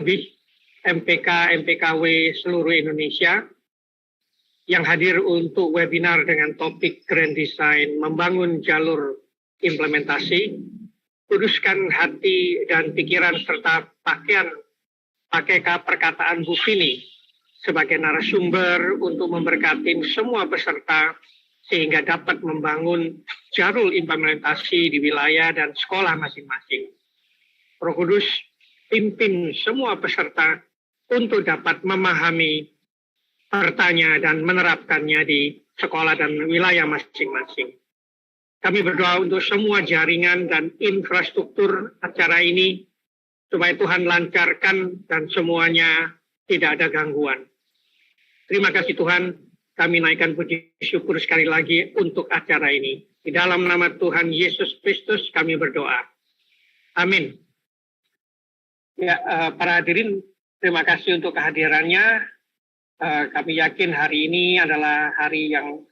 lebih MPK, MPKW seluruh Indonesia yang hadir untuk webinar dengan topik Grand Design, membangun jalur implementasi, kuduskan hati dan pikiran serta pakai perkataan Bu Vini sebagai narasumber untuk memberkati semua peserta sehingga dapat membangun jalur implementasi di wilayah dan sekolah masing-masing. Roh Kudus pimpin semua peserta untuk dapat memahami artanya dan menerapkannya di sekolah dan wilayah masing-masing. Kami berdoa untuk semua jaringan dan infrastruktur acara ini, supaya Tuhan lancarkan dan semuanya tidak ada gangguan. Terima kasih Tuhan, kami naikkan puji syukur sekali lagi untuk acara ini. Di dalam nama Tuhan Yesus Kristus kami berdoa. Amin. Ya, para hadirin, terima kasih untuk kehadirannya. Kami yakin hari ini adalah hari yang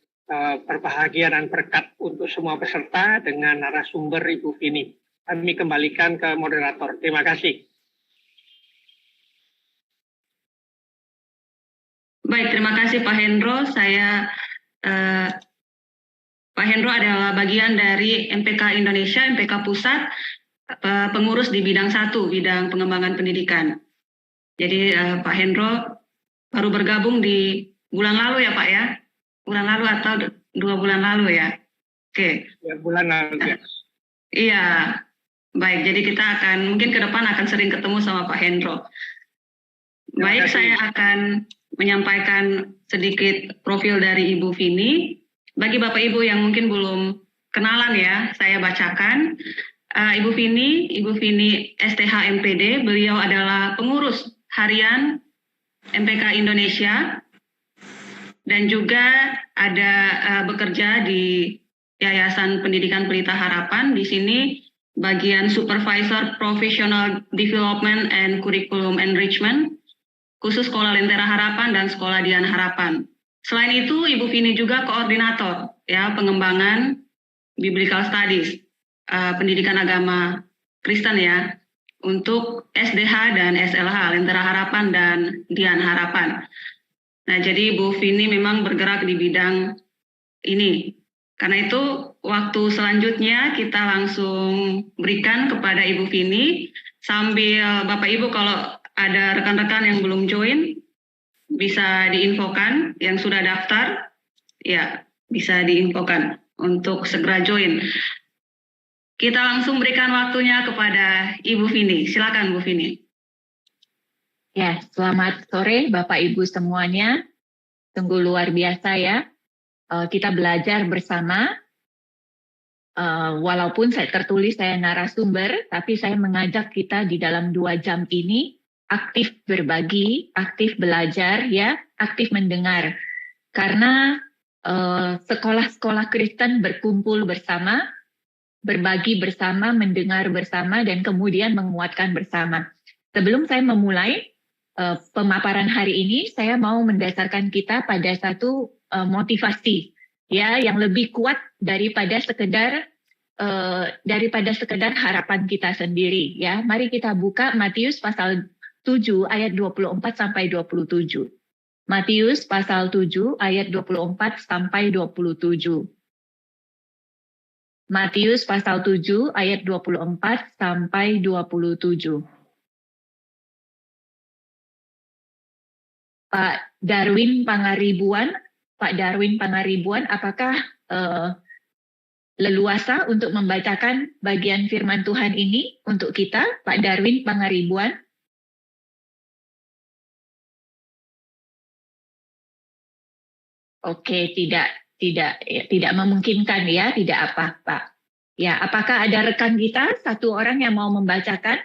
berbahagia dan berkat untuk semua peserta dengan narasumber Ibu Vini. Kami kembalikan ke moderator. Terima kasih. Baik, terima kasih Pak Hendro. Pak Hendro adalah bagian dari MPK Indonesia, MPK Pusat, pengurus di bidang 1, bidang pengembangan pendidikan. Jadi Pak Hendro baru bergabung di bulan lalu ya Pak ya? Bulan lalu atau 2 bulan lalu ya? Oke. Ya, bulan lalu ya. Iya, baik. Jadi kita mungkin ke depan akan sering ketemu sama Pak Hendro. Baik, saya akan menyampaikan sedikit profil dari Ibu Vini. Bagi Bapak Ibu yang mungkin belum kenalan ya, saya bacakan. Ibu Vini STH MPD, beliau adalah pengurus harian MPK Indonesia dan juga ada bekerja di Yayasan Pendidikan Pelita Harapan. Di sini bagian Supervisor Professional Development and Curriculum Enrichment, khusus Sekolah Lentera Harapan dan Sekolah Dian Harapan. Selain itu, Ibu Vini juga koordinator ya pengembangan Biblical Studies, pendidikan agama Kristen ya, untuk SDH dan SLH, Lentera Harapan dan Dian Harapan. Nah, jadi Ibu Vini memang bergerak di bidang ini. Karena itu, waktu selanjutnya kita langsung berikan kepada Ibu Vini, sambil Bapak Ibu kalau ada rekan-rekan yang belum join, bisa diinfokan, yang sudah daftar, ya bisa diinfokan untuk segera join. Kita langsung berikan waktunya kepada Ibu Vini. Silakan Bu Vini. Ya, selamat sore Bapak Ibu semuanya. Sungguh luar biasa ya. Kita belajar bersama. Walaupun saya tertulis saya narasumber, tapi saya mengajak kita di dalam 2 jam ini aktif berbagi, aktif belajar ya, aktif mendengar. Karena sekolah-sekolah Kristen berkumpul bersama, berbagi bersama, mendengar bersama, dan kemudian menguatkan bersama. Sebelum saya memulai pemaparan hari ini, saya mau mendasarkan kita pada satu motivasi ya yang lebih kuat daripada sekedar harapan kita sendiri ya. Mari kita buka Matius pasal 7 ayat 24 sampai 27. Matius pasal 7 ayat 24 sampai 27. Matius pasal 7 ayat 24 sampai 27. Pak Darwin Pangaribuan, apakah leluasa untuk membacakan bagian firman Tuhan ini untuk kita, Pak Darwin Pangaribuan? Oke, tidak memungkinkan ya, tidak apa-apa. Ya, apakah ada rekan kita, satu orang yang mau membacakan?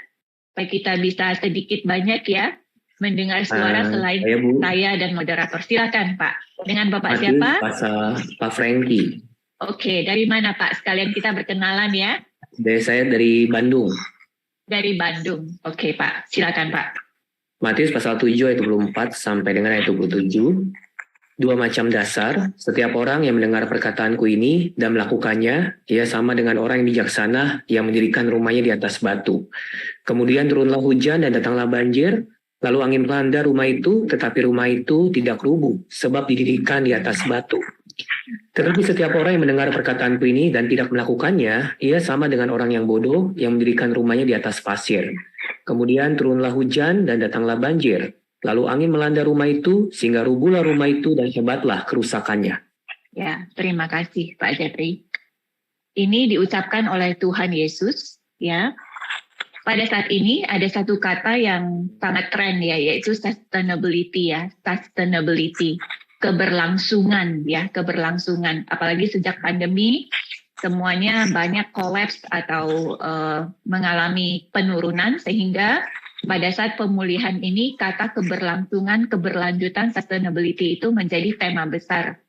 Supaya kita bisa sedikit banyak ya, mendengar suara selain saya dan moderator. Silakan Pak. Dengan Bapak siapa? Pak Franky. Oke, dari mana Pak? Sekalian kita berkenalan ya. Saya dari Bandung. Dari Bandung. Oke Pak, silakan Pak. Matius pasal 7 ayat 24 sampai dengan ayat 27. 2 macam dasar, setiap orang yang mendengar perkataanku ini dan melakukannya, ia sama dengan orang yang bijaksana yang mendirikan rumahnya di atas batu. Kemudian turunlah hujan dan datanglah banjir, Lalu angin melanda rumah itu, tetapi rumah itu tidak rubuh, sebab didirikan di atas batu. Tetapi setiap orang yang mendengar perkataanku ini dan tidak melakukannya, ia sama dengan orang yang bodoh yang mendirikan rumahnya di atas pasir. Kemudian turunlah hujan dan datanglah banjir. Lalu angin melanda rumah itu, sehingga rubuhlah rumah itu dan hebatlah kerusakannya. Ya, terima kasih Pak Jeffrey. Ini diucapkan oleh Tuhan Yesus, ya. Pada saat ini ada satu kata yang sangat tren ya, yaitu sustainability ya, sustainability, keberlangsungan ya, keberlangsungan. Apalagi sejak pandemi, semuanya banyak collapse atau mengalami penurunan, sehingga pada saat pemulihan ini kata keberlangsungan, keberlanjutan, sustainability itu menjadi tema besar,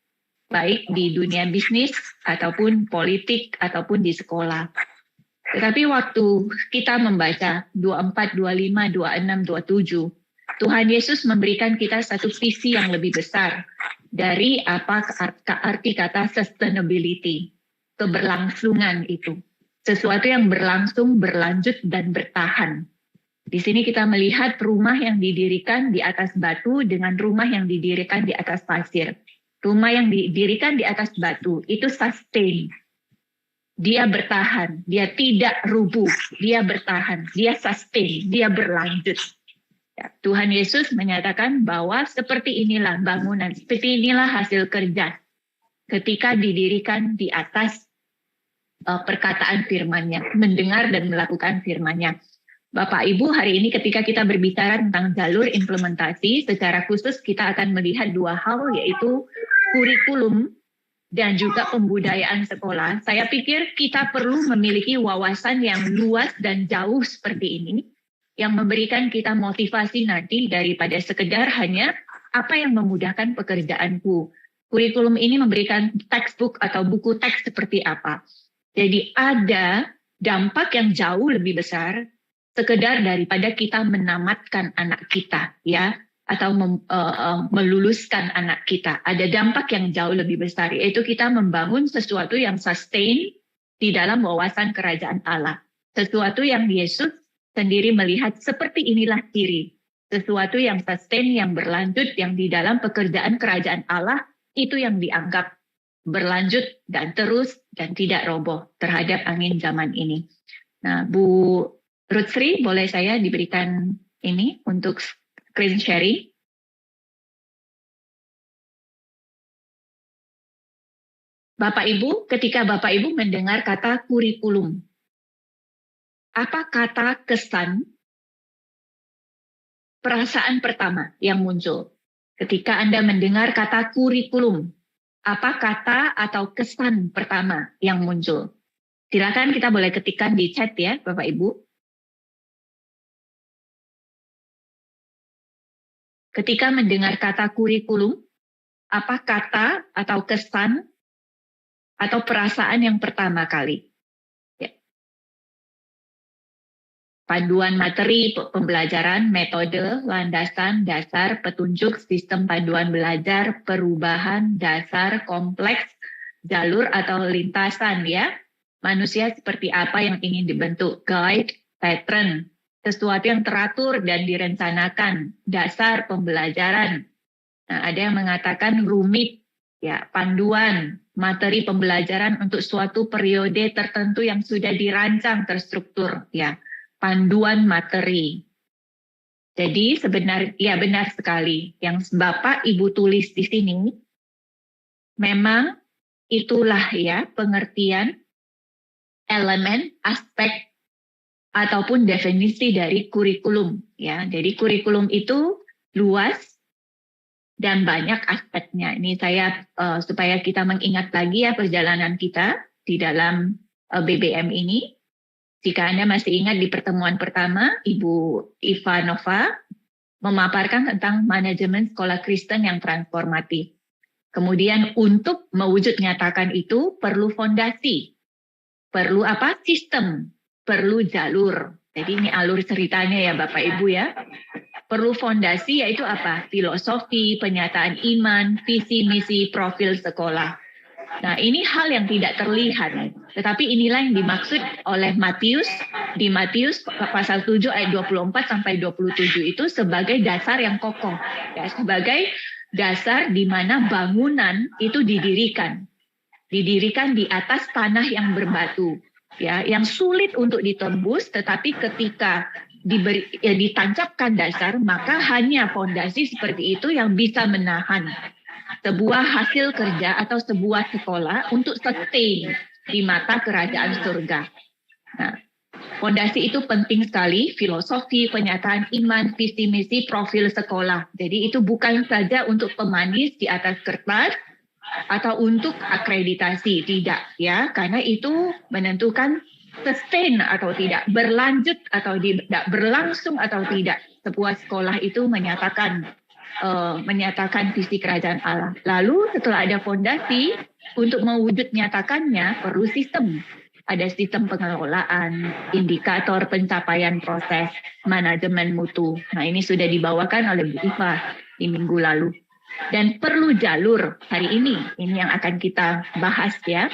baik di dunia bisnis ataupun politik ataupun di sekolah. Tetapi waktu kita membaca 24, 25, 26, 27, Tuhan Yesus memberikan kita satu visi yang lebih besar dari apa arti kata sustainability, keberlangsungan itu. Sesuatu yang berlangsung, berlanjut, dan bertahan. Di sini kita melihat rumah yang didirikan di atas batu dengan rumah yang didirikan di atas pasir. Rumah yang didirikan di atas batu itu sustain. Dia bertahan, dia tidak rubuh, dia bertahan, dia sustain, dia berlanjut. Ya, Tuhan Yesus menyatakan bahwa seperti inilah bangunan, seperti inilah hasil kerja ketika didirikan di atas perkataan firman-Nya, mendengar dan melakukan firman-Nya. Bapak Ibu, hari ini ketika kita berbicara tentang jalur implementasi, secara khusus kita akan melihat dua hal, yaitu kurikulum dan juga pembudayaan sekolah. Saya pikir kita perlu memiliki wawasan yang luas dan jauh seperti ini, yang memberikan kita motivasi nanti daripada sekedar hanya apa yang memudahkan pekerjaanku. Kurikulum ini memberikan textbook atau buku teks seperti apa. Jadi ada dampak yang jauh lebih besar sekedar daripada kita menamatkan anak kita, ya, atau meluluskan anak kita. Ada dampak yang jauh lebih besar, yaitu kita membangun sesuatu yang sustain di dalam wawasan kerajaan Allah. Sesuatu yang Yesus sendiri melihat seperti inilah ciri. Sesuatu yang sustain, yang berlanjut, yang di dalam pekerjaan kerajaan Allah, itu yang dianggap berlanjut dan terus dan tidak roboh terhadap angin zaman ini. Nah, Bu Ruth Sri, boleh saya diberikan ini untuk screen sharing. Bapak Ibu, ketika Bapak Ibu mendengar kata kurikulum, apa kata kesan, perasaan pertama yang muncul? Ketika Anda mendengar kata kurikulum, apa kata atau kesan pertama yang muncul? Silakan kita boleh ketikkan di chat ya, Bapak Ibu. Ketika mendengar kata kurikulum, apa kata atau kesan atau perasaan yang pertama kali? Ya. Panduan materi pembelajaran, metode, landasan, dasar, petunjuk, sistem panduan belajar, perubahan, dasar, kompleks, jalur atau lintasan ya. Manusia seperti apa yang ingin dibentuk, guide, pattern, sesuatu yang teratur dan direncanakan, dasar pembelajaran. Nah, ada yang mengatakan rumit, ya, panduan, materi pembelajaran untuk suatu periode tertentu yang sudah dirancang terstruktur, ya, panduan materi. Jadi sebenarnya, ya benar sekali, yang Bapak Ibu tulis di sini, memang itulah ya pengertian, elemen, aspek, ataupun definisi dari kurikulum ya. Jadi kurikulum itu luas dan banyak aspeknya. Ini saya supaya kita mengingat lagi ya perjalanan kita di dalam BBM ini. Jika Anda masih ingat di pertemuan pertama, Ibu Ivanova memaparkan tentang manajemen sekolah Kristen yang transformatif. Kemudian untuk mewujud nyatakan itu perlu fondasi, perlu apa? Sistem. Perlu jalur. Jadi ini alur ceritanya ya Bapak Ibu ya. Perlu fondasi yaitu apa? Filosofi, penyataan iman, visi misi, profil sekolah. Nah ini hal yang tidak terlihat. Tetapi inilah yang dimaksud oleh Matius di Matius pasal 7 ayat 24 sampai 27 itu sebagai dasar yang kokoh, ya, sebagai dasar di mana bangunan itu didirikan di atas tanah yang berbatu, ya, yang sulit untuk ditembus, tetapi ketika ditancapkan dasar, maka hanya fondasi seperti itu yang bisa menahan sebuah hasil kerja atau sebuah sekolah untuk sustain di mata kerajaan surga. Nah, fondasi itu penting sekali, filosofi, penyataan iman, visi misi, profil sekolah. Jadi itu bukan saja untuk pemanis di atas kertas atau untuk akreditasi, tidak, ya, karena itu menentukan sustain atau tidak, berlanjut atau tidak, berlangsung atau tidak. Sebuah sekolah itu menyatakan visi kerajaan Allah. Lalu setelah ada fondasi, untuk mewujud nyatakannya perlu sistem. Ada sistem pengelolaan, indikator pencapaian proses, manajemen mutu. Nah, ini sudah dibawakan oleh Bu Iva di minggu lalu. Dan perlu jalur hari ini yang akan kita bahas, ya.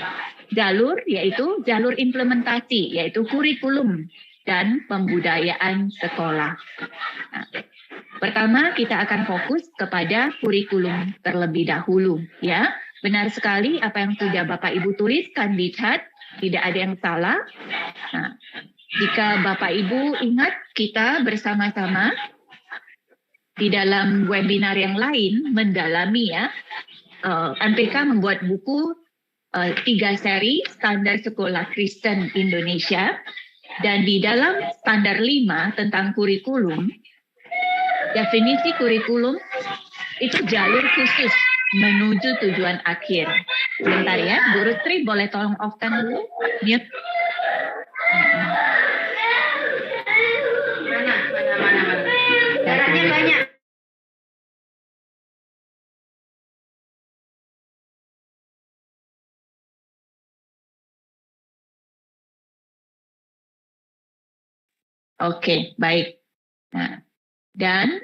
Jalur yaitu jalur implementasi, yaitu kurikulum dan pembudayaan sekolah. Nah, pertama kita akan fokus kepada kurikulum terlebih dahulu, ya. Benar sekali apa yang sudah Bapak Ibu tuliskan di chat, tidak ada yang salah. Nah, jika Bapak Ibu ingat, kita bersama-sama di dalam webinar yang lain mendalami, ya, MPK membuat buku 3 seri standar sekolah Kristen Indonesia, dan di dalam standar 5 tentang kurikulum, definisi kurikulum itu jalur khusus menuju tujuan akhir. Sebentar ya, Bu Rutri boleh tolong off-kan dulu? Mute. Mana. Jaraknya banyak. Oke, baik. Nah, dan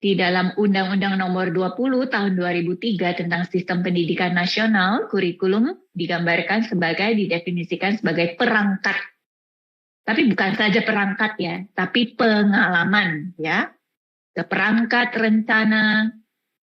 di dalam Undang-Undang Nomor 20 Tahun 2003 tentang Sistem Pendidikan Nasional, kurikulum digambarkan didefinisikan sebagai perangkat. Tapi bukan saja perangkat, ya, tapi pengalaman, ya. Perangkat rencana,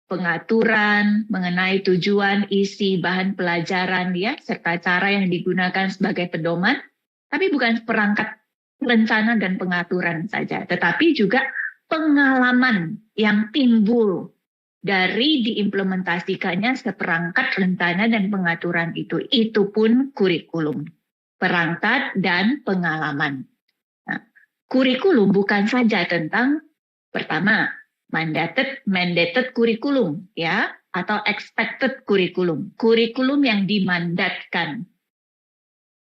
pengaturan mengenai tujuan, isi, bahan pelajaran, ya, serta cara yang digunakan sebagai pedoman. Tapi bukan perangkat rencana dan pengaturan saja, tetapi juga pengalaman yang timbul dari diimplementasikannya seperangkat rencana dan pengaturan itu pun kurikulum, perangkat dan pengalaman. Nah, kurikulum bukan saja tentang pertama mandated kurikulum, ya, atau expected kurikulum yang dimandatkan,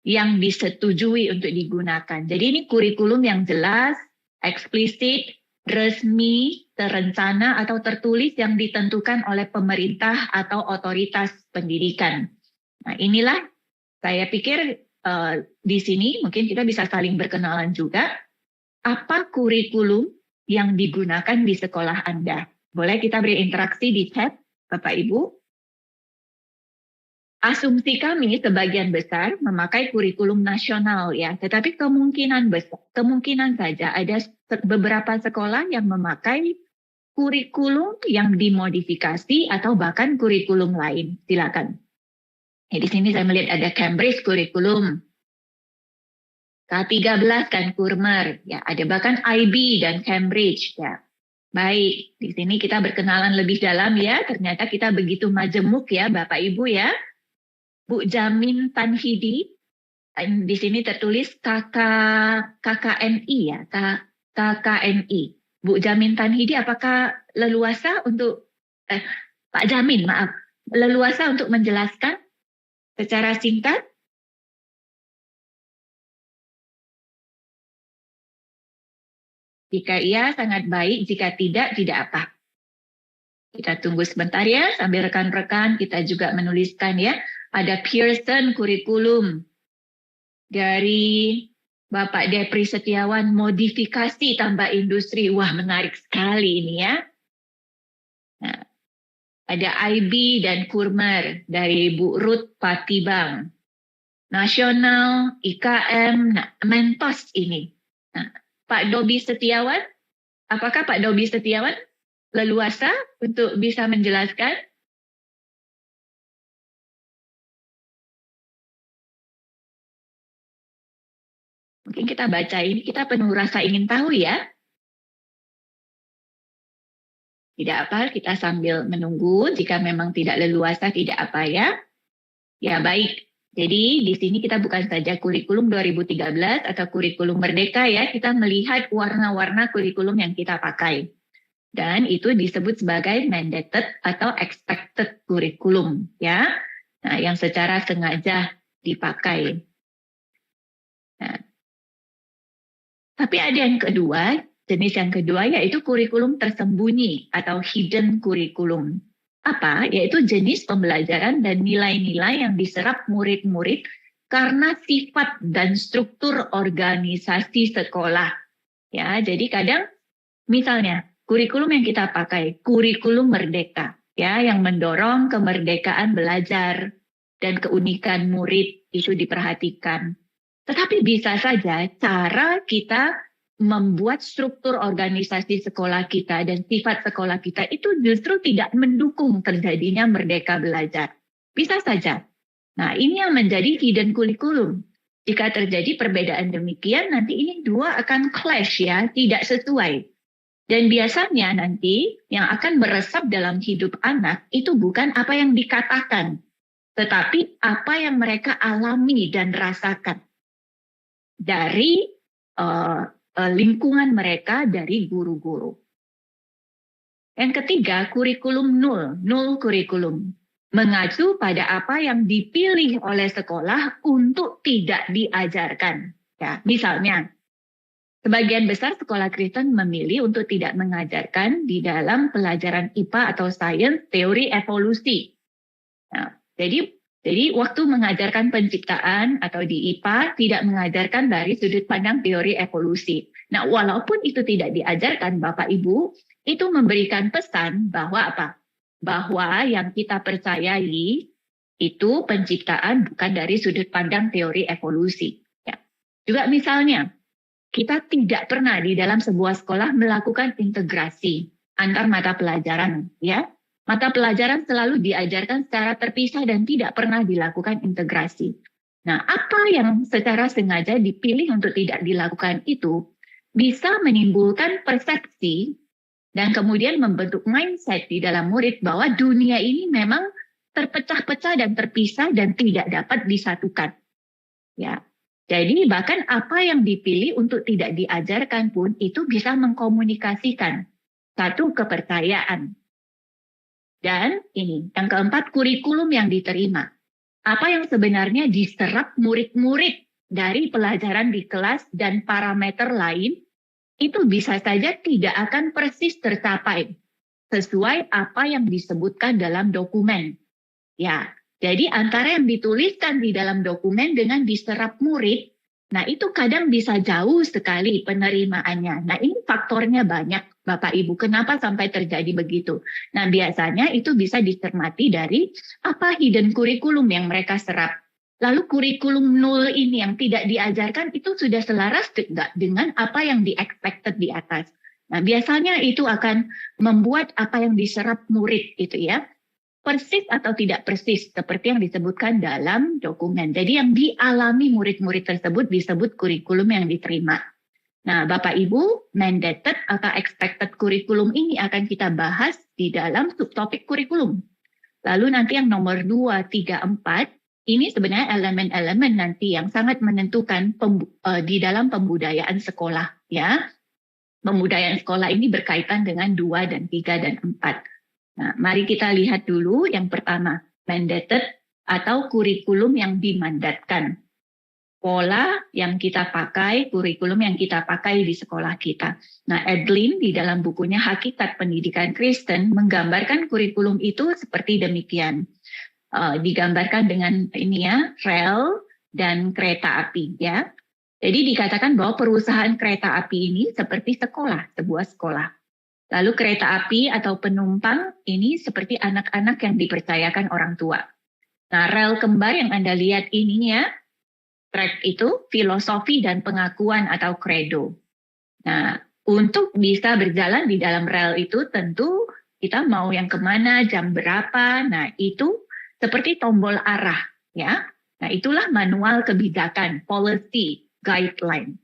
yang disetujui untuk digunakan. Jadi ini kurikulum yang jelas, eksplisit, resmi, terencana atau tertulis yang ditentukan oleh pemerintah atau otoritas pendidikan. Nah, inilah saya pikir di sini mungkin kita bisa saling berkenalan juga. Apa kurikulum yang digunakan di sekolah Anda? Boleh kita beri interaksi di chat, Bapak Ibu? Asumsi kami sebagian besar memakai kurikulum nasional, ya, tetapi kemungkinan saja ada beberapa sekolah yang memakai kurikulum yang dimodifikasi atau bahkan kurikulum lain. Silakan. Ya, di sini saya melihat ada Cambridge kurikulum, K13 kan Kurmer, ya, ada bahkan IB dan Cambridge, ya. Baik, di sini kita berkenalan lebih dalam, ya. Ternyata kita begitu majemuk, ya, Bapak Ibu, ya. Bu Jamin Tanhidi, di sini tertulis KKNI, ya, KKNI. Bu Jamin Tanhidi, apakah leluasa untuk Pak Jamin, maaf, leluasa untuk menjelaskan secara singkat? Jika iya, sangat baik. Jika tidak, tidak apa. Kita tunggu sebentar, ya, sambil rekan-rekan kita juga menuliskan, ya. Ada Pearson kurikulum dari Bapak Depri Setiawan, modifikasi tambah industri. Wah, menarik sekali ini, ya. Nah, ada IB dan Kurmer dari Bu Ruth Patibang. nasional, IKM, Mentos ini. Nah, Pak Dobi Setiawan, apakah Pak Dobi Setiawan leluasa untuk bisa menjelaskan? Mungkin kita baca ini, kita penuh rasa ingin tahu ya. Tidak apa, kita sambil menunggu. Jika memang tidak leluasa, tidak apa ya. Ya baik. Jadi di sini kita bukan saja kurikulum 2013 atau kurikulum Merdeka ya, kita melihat warna-warna kurikulum yang kita pakai. Dan itu disebut sebagai mandated atau expected kurikulum ya. Nah, yang secara sengaja dipakai. Nah, tapi ada yang kedua, jenis yang kedua yaitu kurikulum tersembunyi atau hidden kurikulum. Apa? Yaitu jenis pembelajaran dan nilai-nilai yang diserap murid-murid karena sifat dan struktur organisasi sekolah. Ya, jadi kadang misalnya kurikulum yang kita pakai kurikulum Merdeka, ya, yang mendorong kemerdekaan belajar dan keunikan murid itu diperhatikan. Tetapi bisa saja cara kita membuat struktur organisasi sekolah kita dan sifat sekolah kita itu justru tidak mendukung terjadinya merdeka belajar. Bisa saja. Nah, ini yang menjadi hidden kurikulum. Jika terjadi perbedaan demikian, nanti ini dua akan clash ya, tidak sesuai. Dan biasanya nanti yang akan meresap dalam hidup anak itu bukan apa yang dikatakan, tetapi apa yang mereka alami dan rasakan dari lingkungan mereka, dari guru-guru. Yang ketiga, kurikulum nul kurikulum. Mengacu pada apa yang dipilih oleh sekolah untuk tidak diajarkan. Ya, misalnya, sebagian besar sekolah Kristen memilih untuk tidak mengajarkan di dalam pelajaran IPA atau sains teori evolusi. Nah, jadi waktu mengajarkan penciptaan atau di IPA tidak mengajarkan dari sudut pandang teori evolusi. Nah, walaupun itu tidak diajarkan, Bapak Ibu, itu memberikan pesan bahwa apa? Bahwa yang kita percayai itu penciptaan bukan dari sudut pandang teori evolusi. Ya. Juga misalnya, kita tidak pernah di dalam sebuah sekolah melakukan integrasi antar mata pelajaran, ya. Mata pelajaran selalu diajarkan secara terpisah dan tidak pernah dilakukan integrasi. Nah, apa yang secara sengaja dipilih untuk tidak dilakukan itu bisa menimbulkan persepsi dan kemudian membentuk mindset di dalam murid bahwa dunia ini memang terpecah-pecah dan terpisah dan tidak dapat disatukan. Ya. Jadi bahkan apa yang dipilih untuk tidak diajarkan pun itu bisa mengkomunikasikan satu kepercayaan. Dan ini, yang keempat, kurikulum yang diterima. Apa yang sebenarnya diserap murid-murid dari pelajaran di kelas dan parameter lain, itu bisa saja tidak akan persis tercapai sesuai apa yang disebutkan dalam dokumen. Ya, jadi antara yang dituliskan di dalam dokumen dengan diserap murid, nah itu kadang bisa jauh sekali penerimaannya. Nah ini faktornya banyak Bapak Ibu, kenapa sampai terjadi begitu? Nah biasanya itu bisa dicermati dari apa hidden kurikulum yang mereka serap. Lalu kurikulum nul ini yang tidak diajarkan itu sudah selaras tidak dengan apa yang di-expected di atas. Nah biasanya itu akan membuat apa yang diserap murid itu ya, persis atau tidak persis seperti yang disebutkan dalam dokumen. Jadi yang dialami murid-murid tersebut disebut kurikulum yang diterima. Nah, Bapak Ibu, mandated atau expected kurikulum ini akan kita bahas di dalam subtopik kurikulum. Lalu nanti yang nomor 2, 3, 4, ini sebenarnya elemen-elemen nanti yang sangat menentukan di dalam pembudayaan sekolah. Ya, pembudayaan sekolah ini berkaitan dengan 2 dan 3 dan 4. Nah, mari kita lihat dulu yang pertama, mandated atau kurikulum yang dimandatkan. Pola yang kita pakai, kurikulum yang kita pakai di sekolah kita. Nah, Edlin di dalam bukunya Hakikat Pendidikan Kristen menggambarkan kurikulum itu seperti demikian. Digambarkan dengan ini ya, rel dan kereta api ya. Jadi dikatakan bahwa perusahaan kereta api ini seperti sekolah, sebuah sekolah. Lalu kereta api atau penumpang ini seperti anak-anak yang dipercayakan orang tua. Nah, rel kembar yang Anda lihat ini ya, track itu filosofi dan pengakuan atau credo. Nah, untuk bisa berjalan di dalam rel itu tentu kita mau yang kemana, jam berapa. Nah, itu seperti tombol arah, ya. Nah, itulah manual kebijakan, policy, guideline.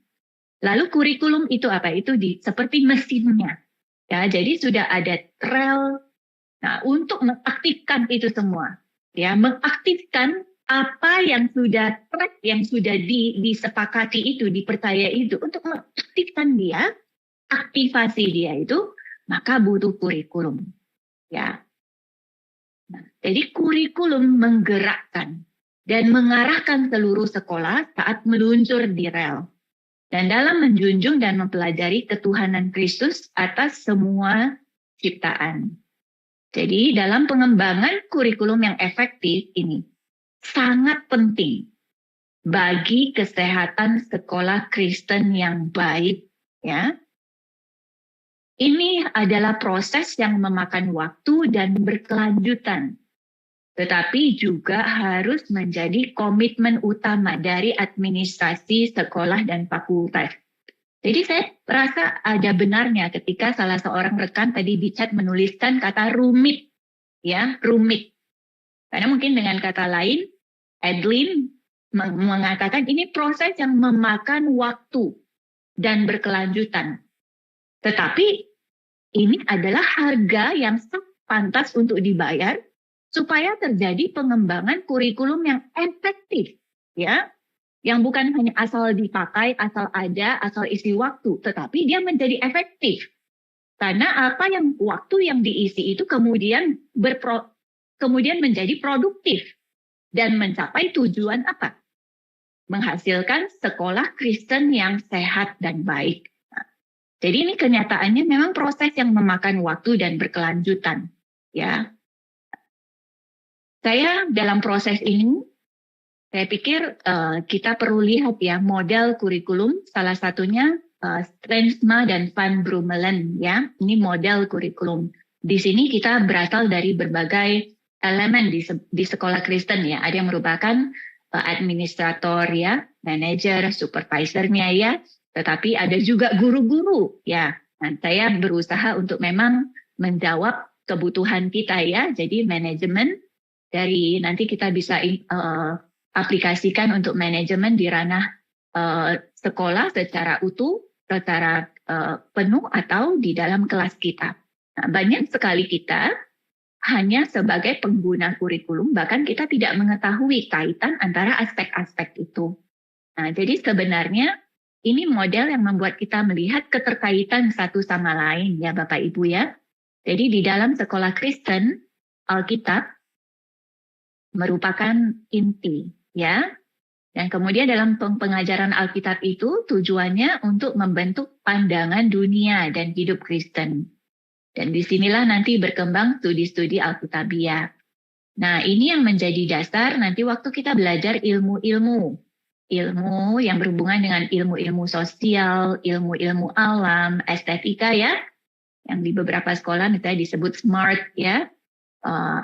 Lalu kurikulum itu apa? Itu seperti mesinnya. Ya, jadi sudah ada rel. Nah, untuk mengaktifkan itu semua, ya, mengaktifkan apa yang sudah track yang sudah disepakati itu, dipercaya itu, untuk mengaktifkan dia, aktivasi dia itu, maka butuh kurikulum. Ya. Nah, jadi kurikulum menggerakkan dan mengarahkan seluruh sekolah saat meluncur di rel. Dan dalam menjunjung dan mempelajari ketuhanan Kristus atas semua ciptaan. Jadi dalam pengembangan kurikulum yang efektif ini sangat penting bagi kesehatan sekolah Kristen yang baik, ya. Ini adalah proses yang memakan waktu dan berkelanjutan, tetapi juga harus menjadi komitmen utama dari administrasi sekolah dan fakultas. Jadi saya rasa ada benarnya ketika salah seorang rekan tadi di chat menuliskan kata rumit, ya, rumit. Karena mungkin dengan kata lain, Edlin mengatakan ini proses yang memakan waktu dan berkelanjutan. Tetapi ini adalah harga yang pantas untuk dibayar supaya terjadi pengembangan kurikulum yang efektif, ya, yang bukan hanya asal dipakai, asal ada, asal isi waktu, tetapi dia menjadi efektif. Karena apa yang waktu yang diisi itu kemudian menjadi produktif dan mencapai tujuan apa? Menghasilkan sekolah Kristen yang sehat dan baik. Jadi ini kenyataannya memang proses yang memakan waktu dan berkelanjutan, ya. Saya dalam proses ini, saya pikir kita perlu lihat ya model kurikulum, salah satunya Stensma dan Van Brummelen, ya. Ini model kurikulum. Di sini kita berasal dari berbagai elemen di sekolah Kristen, ya. Ada yang merupakan administrator, ya, manajer, supervisornya, ya. Tetapi ada juga guru-guru, ya. Nah, saya berusaha untuk memang menjawab kebutuhan kita, ya. Jadi manajemen dari nanti kita bisa aplikasikan untuk manajemen di ranah sekolah secara utuh, secara penuh atau di dalam kelas kita. Nah, banyak sekali kita hanya sebagai pengguna kurikulum, bahkan kita tidak mengetahui kaitan antara aspek-aspek itu. Nah, jadi sebenarnya ini model yang membuat kita melihat keterkaitan satu sama lain, ya Bapak Ibu, ya. Jadi di dalam sekolah Kristen, Alkitab merupakan inti, ya. Dan kemudian dalam pengajaran Alkitab itu tujuannya untuk membentuk pandangan dunia dan hidup Kristen. Dan disinilah nanti berkembang studi-studi Alkitabiah. Nah, ini yang menjadi dasar nanti waktu kita belajar ilmu-ilmu yang berhubungan dengan ilmu-ilmu sosial, ilmu-ilmu alam, estetika, ya. Yang di beberapa sekolah misalnya disebut smart, ya.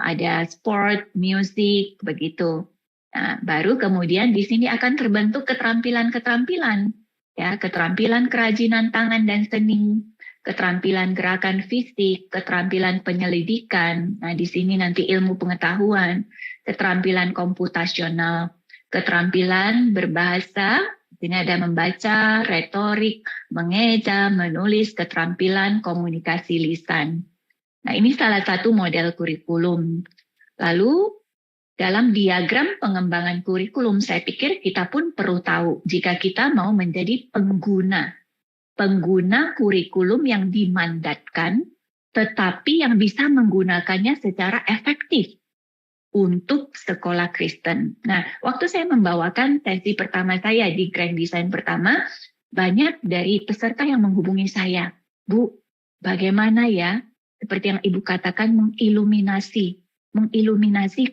Ada sport, musik, begitu. Nah, baru kemudian di sini akan terbentuk keterampilan-keterampilan, ya, keterampilan kerajinan tangan dan seni, keterampilan gerakan fisik, keterampilan penyelidikan. Nah, di sini nanti ilmu pengetahuan, keterampilan komputasional, keterampilan berbahasa. Di sini ada membaca, retorik, mengeja, menulis, keterampilan komunikasi lisan. Nah, ini salah satu model kurikulum. Lalu dalam diagram pengembangan kurikulum, saya pikir kita pun perlu tahu jika kita mau menjadi pengguna kurikulum yang dimandatkan, tetapi yang bisa menggunakannya secara efektif untuk sekolah Kristen. Nah, waktu saya membawakan sesi pertama saya di Grand Design pertama, banyak dari peserta yang menghubungi saya, Bu, bagaimana ya, seperti yang Ibu katakan, mengiluminasi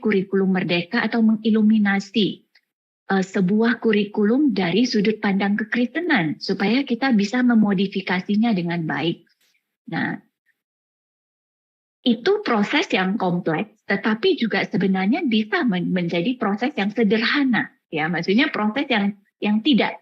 kurikulum merdeka atau mengiluminasi sebuah kurikulum dari sudut pandang kekristenan supaya kita bisa memodifikasinya dengan baik. Nah, itu proses yang kompleks, tetapi juga sebenarnya bisa menjadi proses yang sederhana Ya, maksudnya proses yang tidak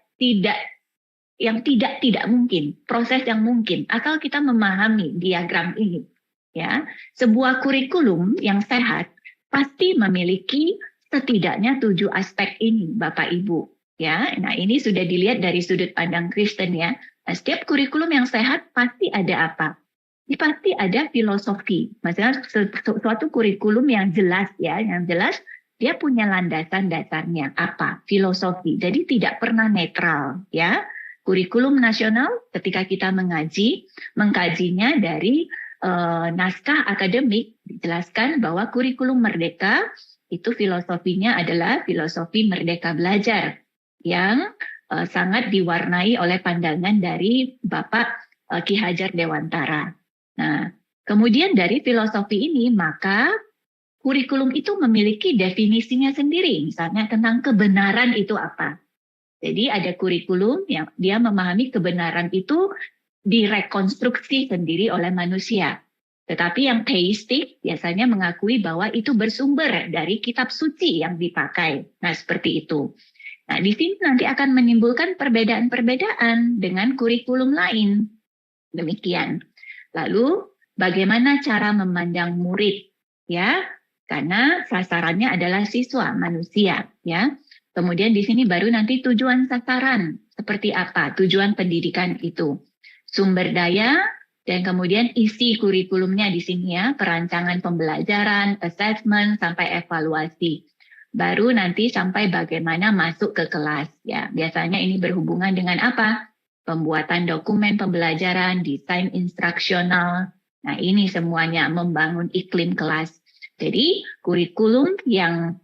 mungkin, proses yang mungkin. Asal kita memahami diagram ini, ya, sebuah kurikulum yang sehat pasti memiliki setidaknya 7 aspek ini, Bapak Ibu. Ya, nah ini sudah dilihat dari sudut pandang Kristen ya. Nah, setiap kurikulum yang sehat pasti ada apa? Ini pasti ada filosofi. Maksudnya suatu kurikulum yang jelas ya, yang jelas dia punya landasan dasarnya apa? Filosofi. Jadi tidak pernah netral ya. Kurikulum nasional ketika kita mengkajinya dari naskah akademik dijelaskan bahwa kurikulum merdeka itu filosofinya adalah filosofi merdeka belajar yang sangat diwarnai oleh pandangan dari Bapak Ki Hajar Dewantara. Nah, kemudian dari filosofi ini maka kurikulum itu memiliki definisinya sendiri, misalnya tentang kebenaran itu apa. Jadi ada kurikulum yang dia memahami kebenaran itu direkonstruksi sendiri oleh manusia. Tetapi yang teistik biasanya mengakui bahwa itu bersumber dari kitab suci yang dipakai. Nah, seperti itu. Nah, di sini nanti akan menimbulkan perbedaan-perbedaan dengan kurikulum lain. Demikian. Lalu, bagaimana cara memandang murid? Ya, karena sasarannya adalah siswa, manusia. Ya. Kemudian di sini baru nanti tujuan sasaran. Seperti apa tujuan pendidikan itu? Sumber daya, dan kemudian isi kurikulumnya di sini ya, perancangan pembelajaran, assessment, sampai evaluasi. Baru nanti sampai bagaimana masuk ke kelas. Ya, biasanya ini berhubungan dengan apa? Pembuatan dokumen pembelajaran, desain instruksional. Nah, ini semuanya membangun iklim kelas. Jadi, kurikulum yang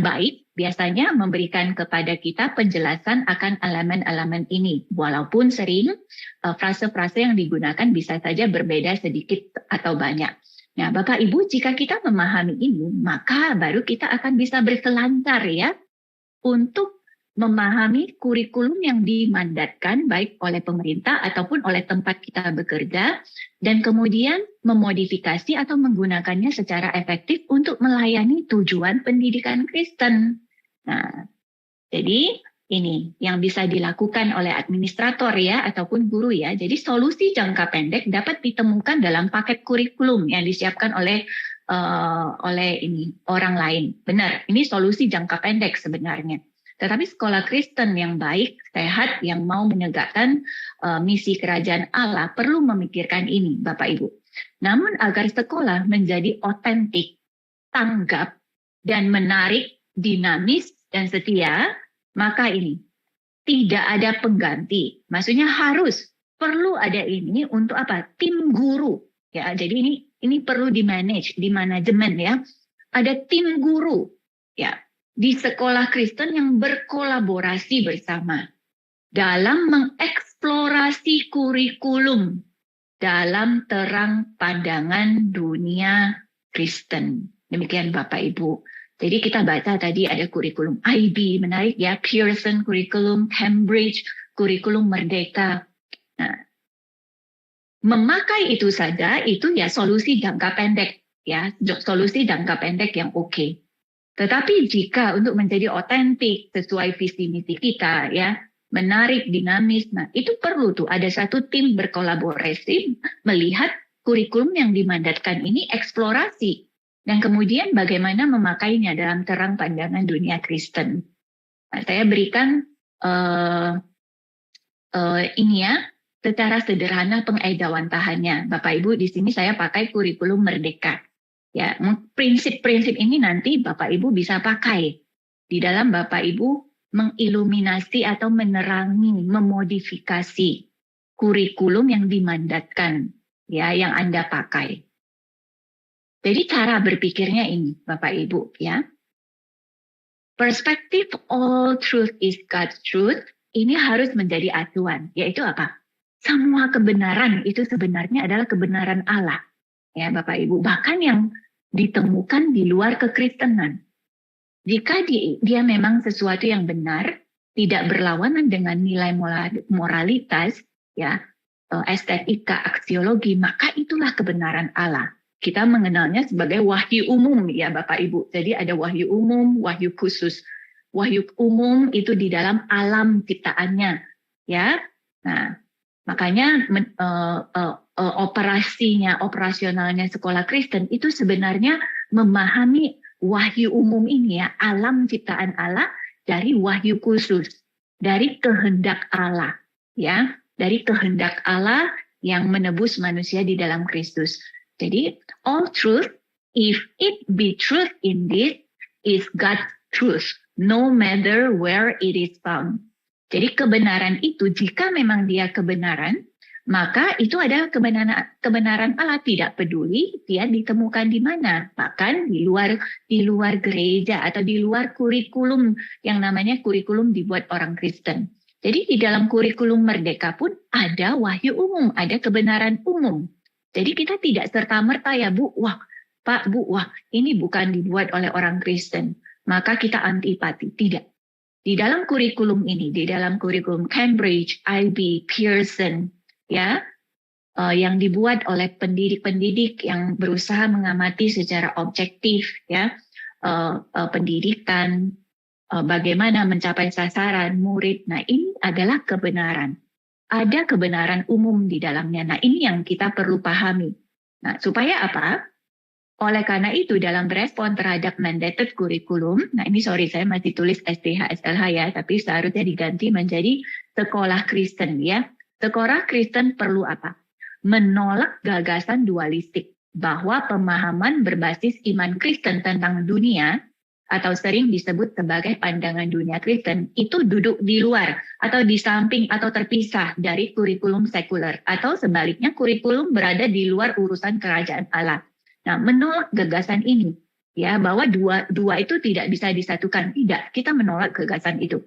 baik biasanya memberikan kepada kita penjelasan akan elemen-elemen ini. Walaupun sering frase-frase yang digunakan bisa saja berbeda sedikit atau banyak. Nah, Bapak Ibu, jika kita memahami ini, maka baru kita akan bisa berselancar ya untuk memahami kurikulum yang dimandatkan baik oleh pemerintah ataupun oleh tempat kita bekerja, dan kemudian memodifikasi atau menggunakannya secara efektif untuk melayani tujuan pendidikan Kristen. Nah, jadi ini yang bisa dilakukan oleh administrator ya ataupun guru ya. Jadi solusi jangka pendek dapat ditemukan dalam paket kurikulum yang disiapkan oleh ini orang lain. Benar, ini solusi jangka pendek sebenarnya. Tetapi sekolah Kristen yang baik, sehat, yang mau menegakkan misi kerajaan Allah perlu memikirkan ini, Bapak Ibu. Namun agar sekolah menjadi otentik, tanggap, dan menarik, dinamis, dan setia, maka ini tidak ada pengganti. Maksudnya perlu ada ini untuk apa? Tim guru. Ya, jadi ini perlu di-manage, di manajemen ya. Ada tim guru. Ya. Di sekolah Kristen yang berkolaborasi bersama dalam mengeksplorasi kurikulum dalam terang pandangan dunia Kristen. Demikian Bapak Ibu. Jadi kita baca tadi ada kurikulum IB, menarik ya, Pearson kurikulum, Cambridge, kurikulum Merdeka. Nah, memakai itu saja itu ya solusi jangka pendek ya, solusi jangka pendek yang oke. Tetapi jika untuk menjadi otentik sesuai visi misi kita ya, menarik, dinamis, nah itu perlu tuh ada satu tim berkolaborasi melihat kurikulum yang dimandatkan ini eksplorasi dan kemudian bagaimana memakainya dalam terang pandangan dunia Kristen. Nah, saya berikan ini ya secara sederhana pengedawantahannya. Bapak Ibu di sini saya pakai kurikulum Merdeka. Ya, prinsip-prinsip ini nanti Bapak Ibu bisa pakai di dalam Bapak Ibu mengiluminasi atau menerangi, memodifikasi kurikulum yang dimandatkan, ya, yang Anda pakai. Jadi cara berpikirnya ini, Bapak Ibu, ya. Perspektif all truth is God's truth ini harus menjadi acuan, yaitu apa? Semua kebenaran itu sebenarnya adalah kebenaran Allah, ya, Bapak Ibu. Bahkan yang ditemukan di luar kekristenan. Jika dia memang sesuatu yang benar, tidak berlawanan dengan nilai moralitas, ya, estetika, aksiologi, maka itulah kebenaran Allah. Kita mengenalnya sebagai wahyu umum, ya Bapak Ibu. Jadi ada wahyu umum, wahyu khusus. wahyu umum itu di dalam alam ciptaannya, ya. Nah, makanya operasionalnya sekolah Kristen itu sebenarnya memahami wahyu umum ini, ya, alam ciptaan Allah dari wahyu khusus, dari kehendak Allah, ya, dari kehendak Allah yang menebus manusia di dalam Kristus. Jadi all truth, if it be truth indeed, is God's truth, no matter where it is found. Jadi kebenaran itu, jika memang dia kebenaran, maka itu adalah kebenaran Allah, tidak peduli dia ditemukan di mana, bahkan di luar gereja atau di luar kurikulum yang namanya kurikulum dibuat orang Kristen. Jadi di dalam kurikulum Merdeka pun ada wahyu umum, ada kebenaran umum. Jadi kita tidak serta-merta, ya Bu, wah Pak, Bu, wah ini bukan dibuat oleh orang Kristen, maka kita antipati. Tidak. Di dalam kurikulum ini, di dalam kurikulum Cambridge, IB, Pearson, ya, yang dibuat oleh pendidik-pendidik yang berusaha mengamati secara objektif, ya, pendidikan, bagaimana mencapai sasaran murid. Nah, ini adalah kebenaran. Ada kebenaran umum di dalamnya. Nah, ini yang kita perlu pahami. Nah, supaya apa? Oleh karena itu, dalam respon terhadap mandated kurikulum, nah ini sorry saya masih tulis STH SLH ya, tapi seharusnya diganti menjadi sekolah Kristen, ya. Sekolah Kristen perlu apa? Menolak gagasan dualistik, bahwa pemahaman berbasis iman Kristen tentang dunia, atau sering disebut sebagai pandangan dunia Kristen, itu duduk di luar, atau di samping, atau terpisah dari kurikulum sekuler, atau sebaliknya kurikulum berada di luar urusan kerajaan Allah. Nah, menolak gagasan ini, ya, bahwa dua itu tidak bisa disatukan. Tidak, kita menolak gagasan itu.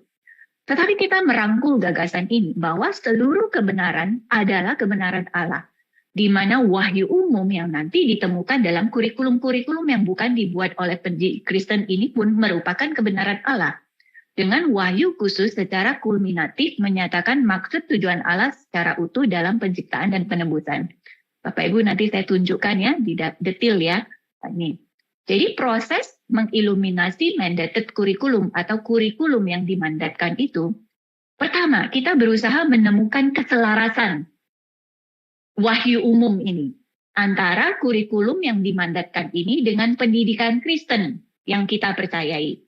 Tetapi kita merangkul gagasan ini, bahwa seluruh kebenaran adalah kebenaran Allah, di mana wahyu umum yang nanti ditemukan dalam kurikulum-kurikulum yang bukan dibuat oleh pendidik Kristen ini pun merupakan kebenaran Allah. Dengan wahyu khusus secara kulminatif menyatakan maksud tujuan Allah secara utuh dalam penciptaan dan penebusan. Bapak Ibu nanti saya tunjukkan ya di detail ya. Ini. Jadi proses mengiluminasi mandated kurikulum atau kurikulum yang dimandatkan itu, pertama kita berusaha menemukan keselarasan wahyu umum ini antara kurikulum yang dimandatkan ini dengan pendidikan Kristen yang kita percayai.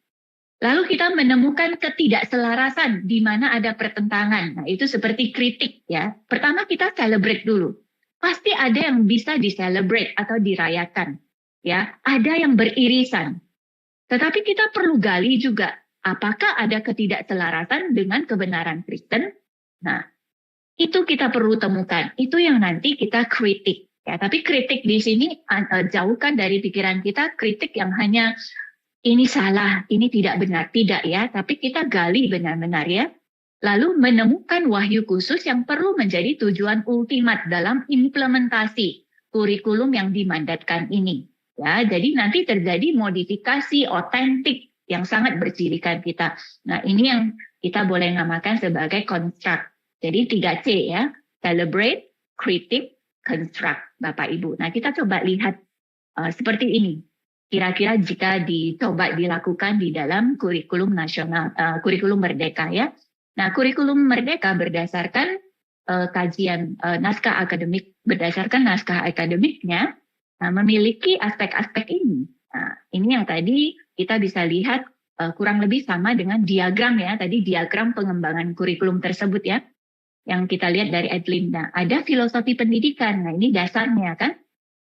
Lalu kita menemukan ketidakselarasan di mana ada pertentangan. Nah, itu seperti kritik ya. Pertama kita celebrate dulu. Pasti ada yang bisa di-celebrate atau dirayakan. Ya, ada yang beririsan. Tetapi kita perlu gali juga, apakah ada ketidakselarasan dengan kebenaran Kristen? Nah, itu kita perlu temukan. Itu yang nanti kita kritik. Ya, tapi kritik di sini jauhkan dari pikiran kita kritik yang hanya ini salah, ini tidak benar. Tidak ya, tapi kita gali benar-benar ya. Lalu menemukan wahyu khusus yang perlu menjadi tujuan ultimat dalam implementasi kurikulum yang dimandatkan ini. Ya, jadi nanti terjadi modifikasi otentik yang sangat bercirikan kita. Nah, ini yang kita boleh namakan sebagai construct. Jadi 3C ya, celebrate, critique, construct, Bapak Ibu. Nah, kita coba lihat seperti ini. Kira-kira jika dicoba dilakukan di dalam kurikulum nasional, kurikulum Merdeka ya. Nah, kurikulum Merdeka berdasarkan kajian naskah akademik, berdasarkan naskah akademiknya, memiliki aspek-aspek ini. Nah, ini yang tadi kita bisa lihat kurang lebih sama dengan diagram ya, tadi diagram pengembangan kurikulum tersebut ya, yang kita lihat dari Edlinda. Ada filosofi pendidikan, nah ini dasarnya kan.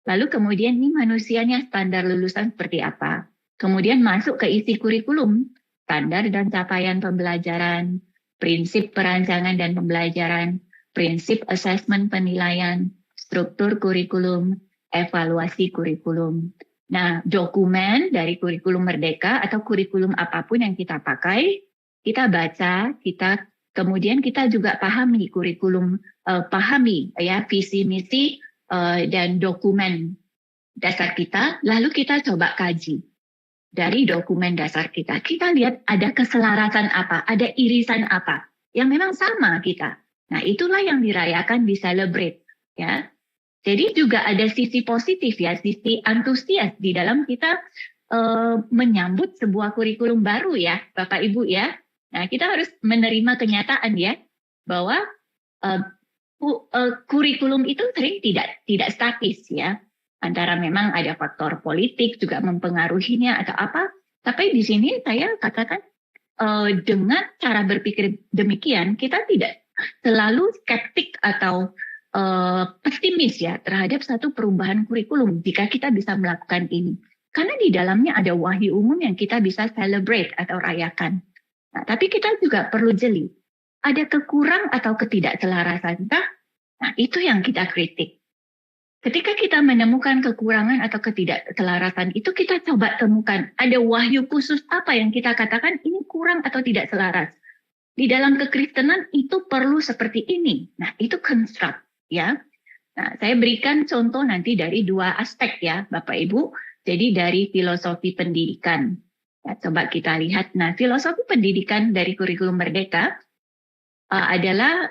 Lalu kemudian ini manusianya standar lulusan seperti apa. Kemudian masuk ke isi kurikulum, standar dan capaian pembelajaran, prinsip perancangan dan pembelajaran, prinsip asesmen penilaian, struktur kurikulum, evaluasi kurikulum. Nah, dokumen dari kurikulum Merdeka atau kurikulum apapun yang kita pakai, kita baca, kemudian kita juga pahami kurikulum, pahami ya visi misi dan dokumen dasar kita, lalu kita coba kaji. Dari dokumen dasar kita, kita lihat ada keselarasan apa, ada irisan apa, yang memang sama kita. Nah, itulah yang dirayakan, di-celebrate. Ya. Jadi juga ada sisi positif ya, sisi antusias di dalam kita menyambut sebuah kurikulum baru ya, Bapak Ibu ya. Nah, kita harus menerima kenyataan ya bahwa kurikulum itu sering tidak statis ya. Antara memang ada faktor politik juga mempengaruhinya atau apa. Tapi di sini saya katakan dengan cara berpikir demikian, kita tidak selalu skeptik atau pesimis ya terhadap satu perubahan kurikulum jika kita bisa melakukan ini. Karena di dalamnya ada wahyu umum yang kita bisa celebrate atau rayakan. Nah, tapi kita juga perlu jeli. Ada kekurang atau ketidakselarasan kita, nah itu yang kita kritik. Ketika kita menemukan kekurangan atau ketidakselarasan itu, kita coba temukan ada wahyu khusus apa yang kita katakan ini kurang atau tidak selaras. Di dalam kekristenan itu perlu seperti ini. Nah, itu construct ya. Nah, saya berikan contoh nanti dari dua aspek ya, Bapak Ibu. Jadi dari filosofi pendidikan. Ya, coba kita lihat. Nah, filosofi pendidikan dari kurikulum Merdeka adalah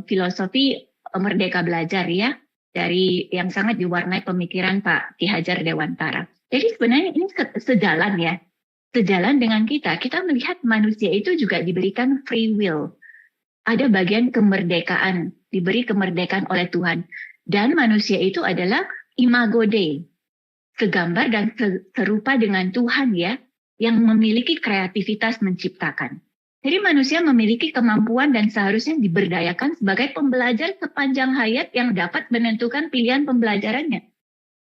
filosofi Merdeka Belajar ya, dari yang sangat diwarnai pemikiran Pak Ki Hajar Dewantara. Jadi sebenarnya ini sejalan ya, sejalan dengan kita melihat manusia itu juga diberikan free will. Ada bagian kemerdekaan, diberi kemerdekaan oleh Tuhan. Dan manusia itu adalah imago Dei, segambar dan serupa dengan Tuhan ya, yang memiliki kreativitas menciptakan. Jadi manusia memiliki kemampuan dan seharusnya diberdayakan sebagai pembelajar sepanjang hayat yang dapat menentukan pilihan pembelajarannya.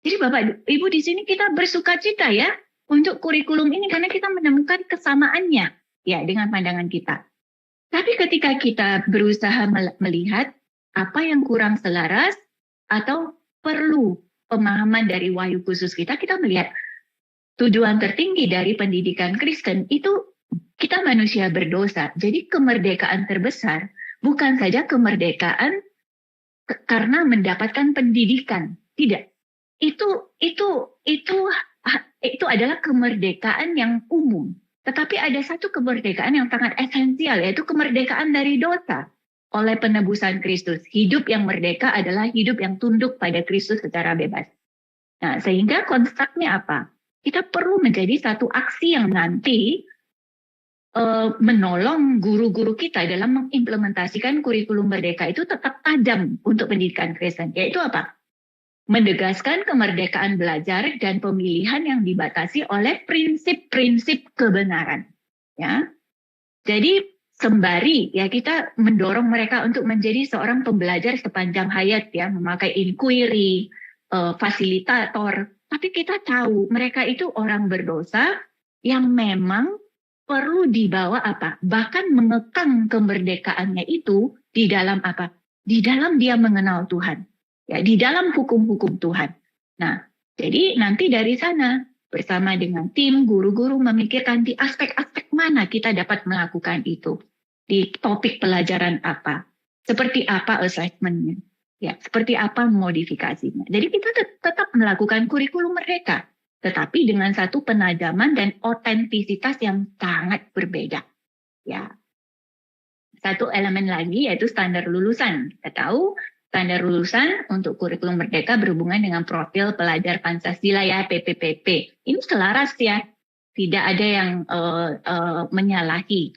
Jadi Bapak Ibu di sini kita bersukacita ya untuk kurikulum ini karena kita menemukan kesamaannya ya dengan pandangan kita. Tapi ketika kita berusaha melihat apa yang kurang selaras atau perlu pemahaman dari wahyu khusus kita melihat tujuan tertinggi dari pendidikan Kristen itu kita manusia berdosa. Jadi kemerdekaan terbesar bukan saja kemerdekaan karena mendapatkan pendidikan. Tidak. Itu adalah kemerdekaan yang umum. Tetapi ada satu kemerdekaan yang sangat esensial, yaitu kemerdekaan dari dosa oleh penebusan Kristus. Hidup yang merdeka adalah hidup yang tunduk pada Kristus secara bebas. Nah, sehingga konstruknya apa? Kita perlu menjadi satu aksi yang nanti menolong guru-guru kita dalam mengimplementasikan kurikulum Merdeka itu tetap tajam untuk pendidikan Kristen. Yaitu apa? Menegaskan kemerdekaan belajar dan pemilihan yang dibatasi oleh prinsip-prinsip kebenaran. Ya, jadi sembari ya kita mendorong mereka untuk menjadi seorang pembelajar sepanjang hayat ya, memakai inquiry, fasilitator. Tapi kita tahu mereka itu orang berdosa yang memang perlu dibawa apa? Bahkan mengekang kemerdekaannya itu di dalam apa? Di dalam dia mengenal Tuhan. Ya, di dalam hukum-hukum Tuhan. Nah, jadi nanti dari sana bersama dengan tim guru-guru memikirkan di aspek-aspek mana kita dapat melakukan itu. Di topik pelajaran apa? Seperti apa assessment-nya? Ya, seperti apa modifikasinya. Jadi kita tetap melakukan kurikulum Merdeka, tetapi dengan satu penajaman dan otentisitas yang sangat berbeda. Ya, satu elemen lagi yaitu standar lulusan. Kita tahu standar lulusan untuk kurikulum Merdeka berhubungan dengan profil pelajar Pancasila ya, PPPP. Ini selaras ya, tidak ada yang menyalahi.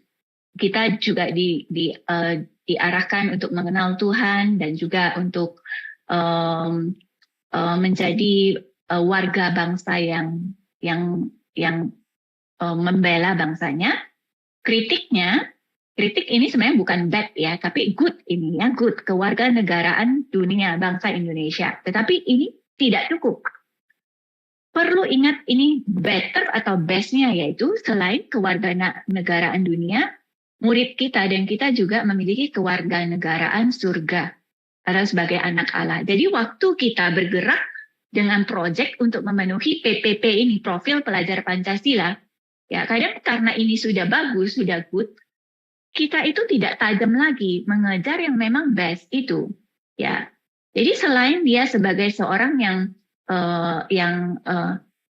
Kita juga diarahkan untuk mengenal Tuhan dan juga untuk menjadi warga bangsa yang membela bangsanya. Kritik ini sebenarnya bukan bad ya, tapi good ini ya, good kewarganegaraan dunia bangsa Indonesia. Tetapi ini tidak cukup. Perlu ingat ini better atau bestnya yaitu selain kewarganegaraan dunia, murid kita dan kita juga memiliki kewarganegaraan surga atau sebagai anak Allah. Jadi waktu kita bergerak dengan proyek untuk memenuhi PPP ini, profil pelajar Pancasila, ya kadang karena ini sudah bagus, sudah good, kita itu tidak tajam lagi mengejar yang memang best itu. Ya, jadi selain dia sebagai seorang yang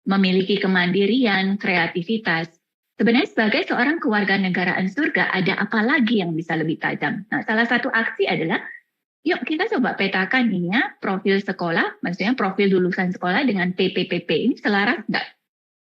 memiliki kemandirian, kreativitas, sebenarnya sebagai seorang kewarganegaraan surga, ada apa lagi yang bisa lebih tajam? Nah, salah satu aksi adalah, yuk kita coba petakan ini ya, profil sekolah, maksudnya profil lulusan sekolah dengan PPPP ini selaras enggak?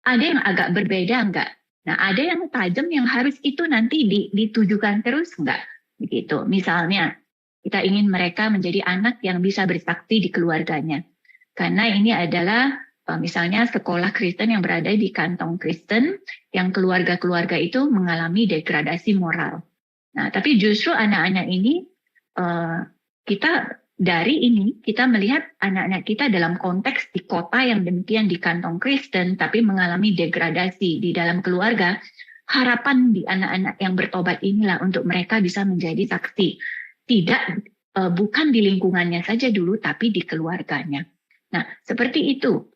ada yang agak berbeda enggak? Nah, ada yang tajam yang harus itu nanti ditujukan terus enggak? Begitu. Misalnya, kita ingin mereka menjadi anak yang bisa bersakti di keluarganya. Karena ini adalah misalnya sekolah Kristen yang berada di kantong Kristen, yang keluarga-keluarga itu mengalami degradasi moral. Nah, tapi justru anak-anak ini, kita melihat anak-anak kita dalam konteks di kota yang demikian di kantong Kristen, tapi mengalami degradasi di dalam keluarga. Harapan di anak-anak yang bertobat inilah untuk mereka bisa menjadi saksi. Bukan di lingkungannya saja dulu, tapi di keluarganya. Nah, seperti itu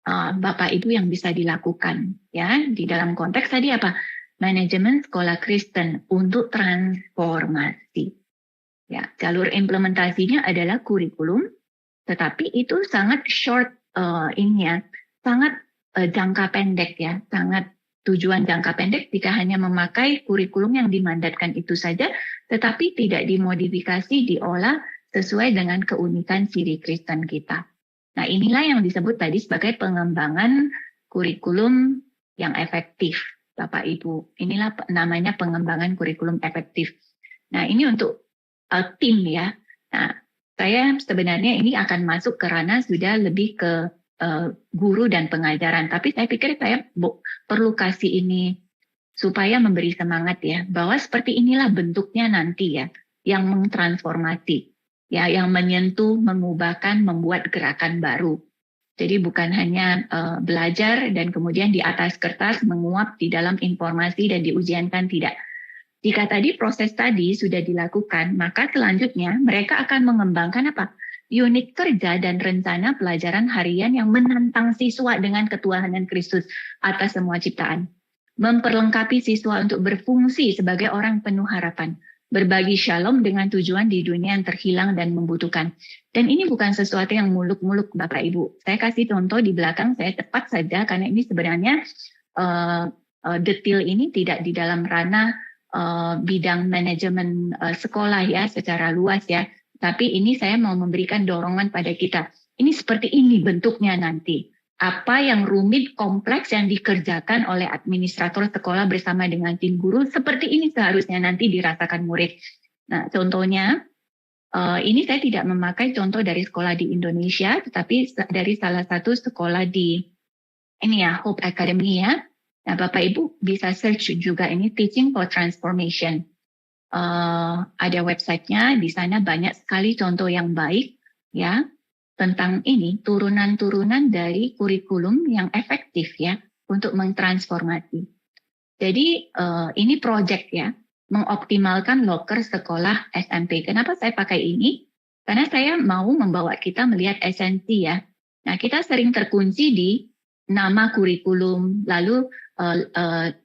Bapak Ibu yang bisa dilakukan ya di dalam konteks tadi apa? Manajemen sekolah Kristen untuk transformasi. Ya, jalur implementasinya adalah kurikulum, tetapi itu sangat short sangat jangka pendek ya, sangat tujuan jangka pendek jika hanya memakai kurikulum yang dimandatkan itu saja, tetapi tidak dimodifikasi, diolah sesuai dengan keunikan ciri Kristen kita. Nah, inilah yang disebut tadi sebagai pengembangan kurikulum yang efektif, Bapak Ibu. Inilah namanya pengembangan kurikulum efektif. Nah, ini untuk tim ya. Nah, saya sebenarnya ini akan masuk ke ranah sudah lebih ke guru dan pengajaran. Tapi saya pikir saya perlu kasih ini supaya memberi semangat ya, bahwa seperti inilah bentuknya nanti ya, yang mentransformasi, ya, yang menyentuh, mengubahkan, membuat gerakan baru. Jadi bukan hanya belajar dan kemudian di atas kertas menguap di dalam informasi dan diujiankan, tidak. Jika tadi proses tadi sudah dilakukan, maka selanjutnya mereka akan mengembangkan apa? Unit kerja dan rencana pelajaran harian yang menantang siswa dengan ketuhanan Kristus atas semua ciptaan. Memperlengkapi siswa untuk berfungsi sebagai orang penuh harapan. Berbagi shalom dengan tujuan di dunia yang terhilang dan membutuhkan. Dan ini bukan sesuatu yang muluk-muluk Bapak Ibu. Saya kasih contoh di belakang, saya cepat saja karena ini sebenarnya detail ini tidak di dalam ranah bidang manajemen sekolah ya secara luas ya. Tapi ini saya mau memberikan dorongan pada kita. Ini seperti ini bentuknya nanti. Apa yang rumit, kompleks yang dikerjakan oleh administrator sekolah bersama dengan tim guru, seperti ini seharusnya nanti dirasakan murid. Nah, contohnya, ini saya tidak memakai contoh dari sekolah di Indonesia, tetapi dari salah satu sekolah di ini ya, Hope Academy ya. Nah, Bapak Ibu bisa search juga ini Teaching for Transformation. Ada websitenya, di sana banyak sekali contoh yang baik ya tentang ini turunan-turunan dari kurikulum yang efektif ya untuk mentransformasi. Jadi ini project ya, mengoptimalkan loker sekolah SMP. Kenapa saya pakai ini? Karena saya mau membawa kita melihat esensi ya. Nah, kita sering terkunci di nama kurikulum, lalu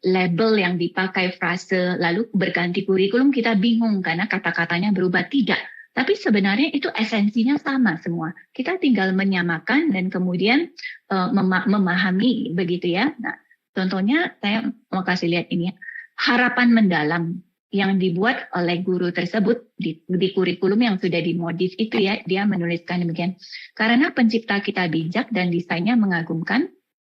label yang dipakai, frase, lalu berganti kurikulum, kita bingung karena kata-katanya berubah. Tidak, tapi sebenarnya itu esensinya sama semua. Kita tinggal menyamakan dan kemudian memahami begitu ya. Nah, contohnya saya mau kasih lihat ini ya. Harapan mendalam yang dibuat oleh guru tersebut di kurikulum yang sudah dimodif itu ya, dia menuliskan demikian. Karena pencipta kita bijak dan desainnya mengagumkan,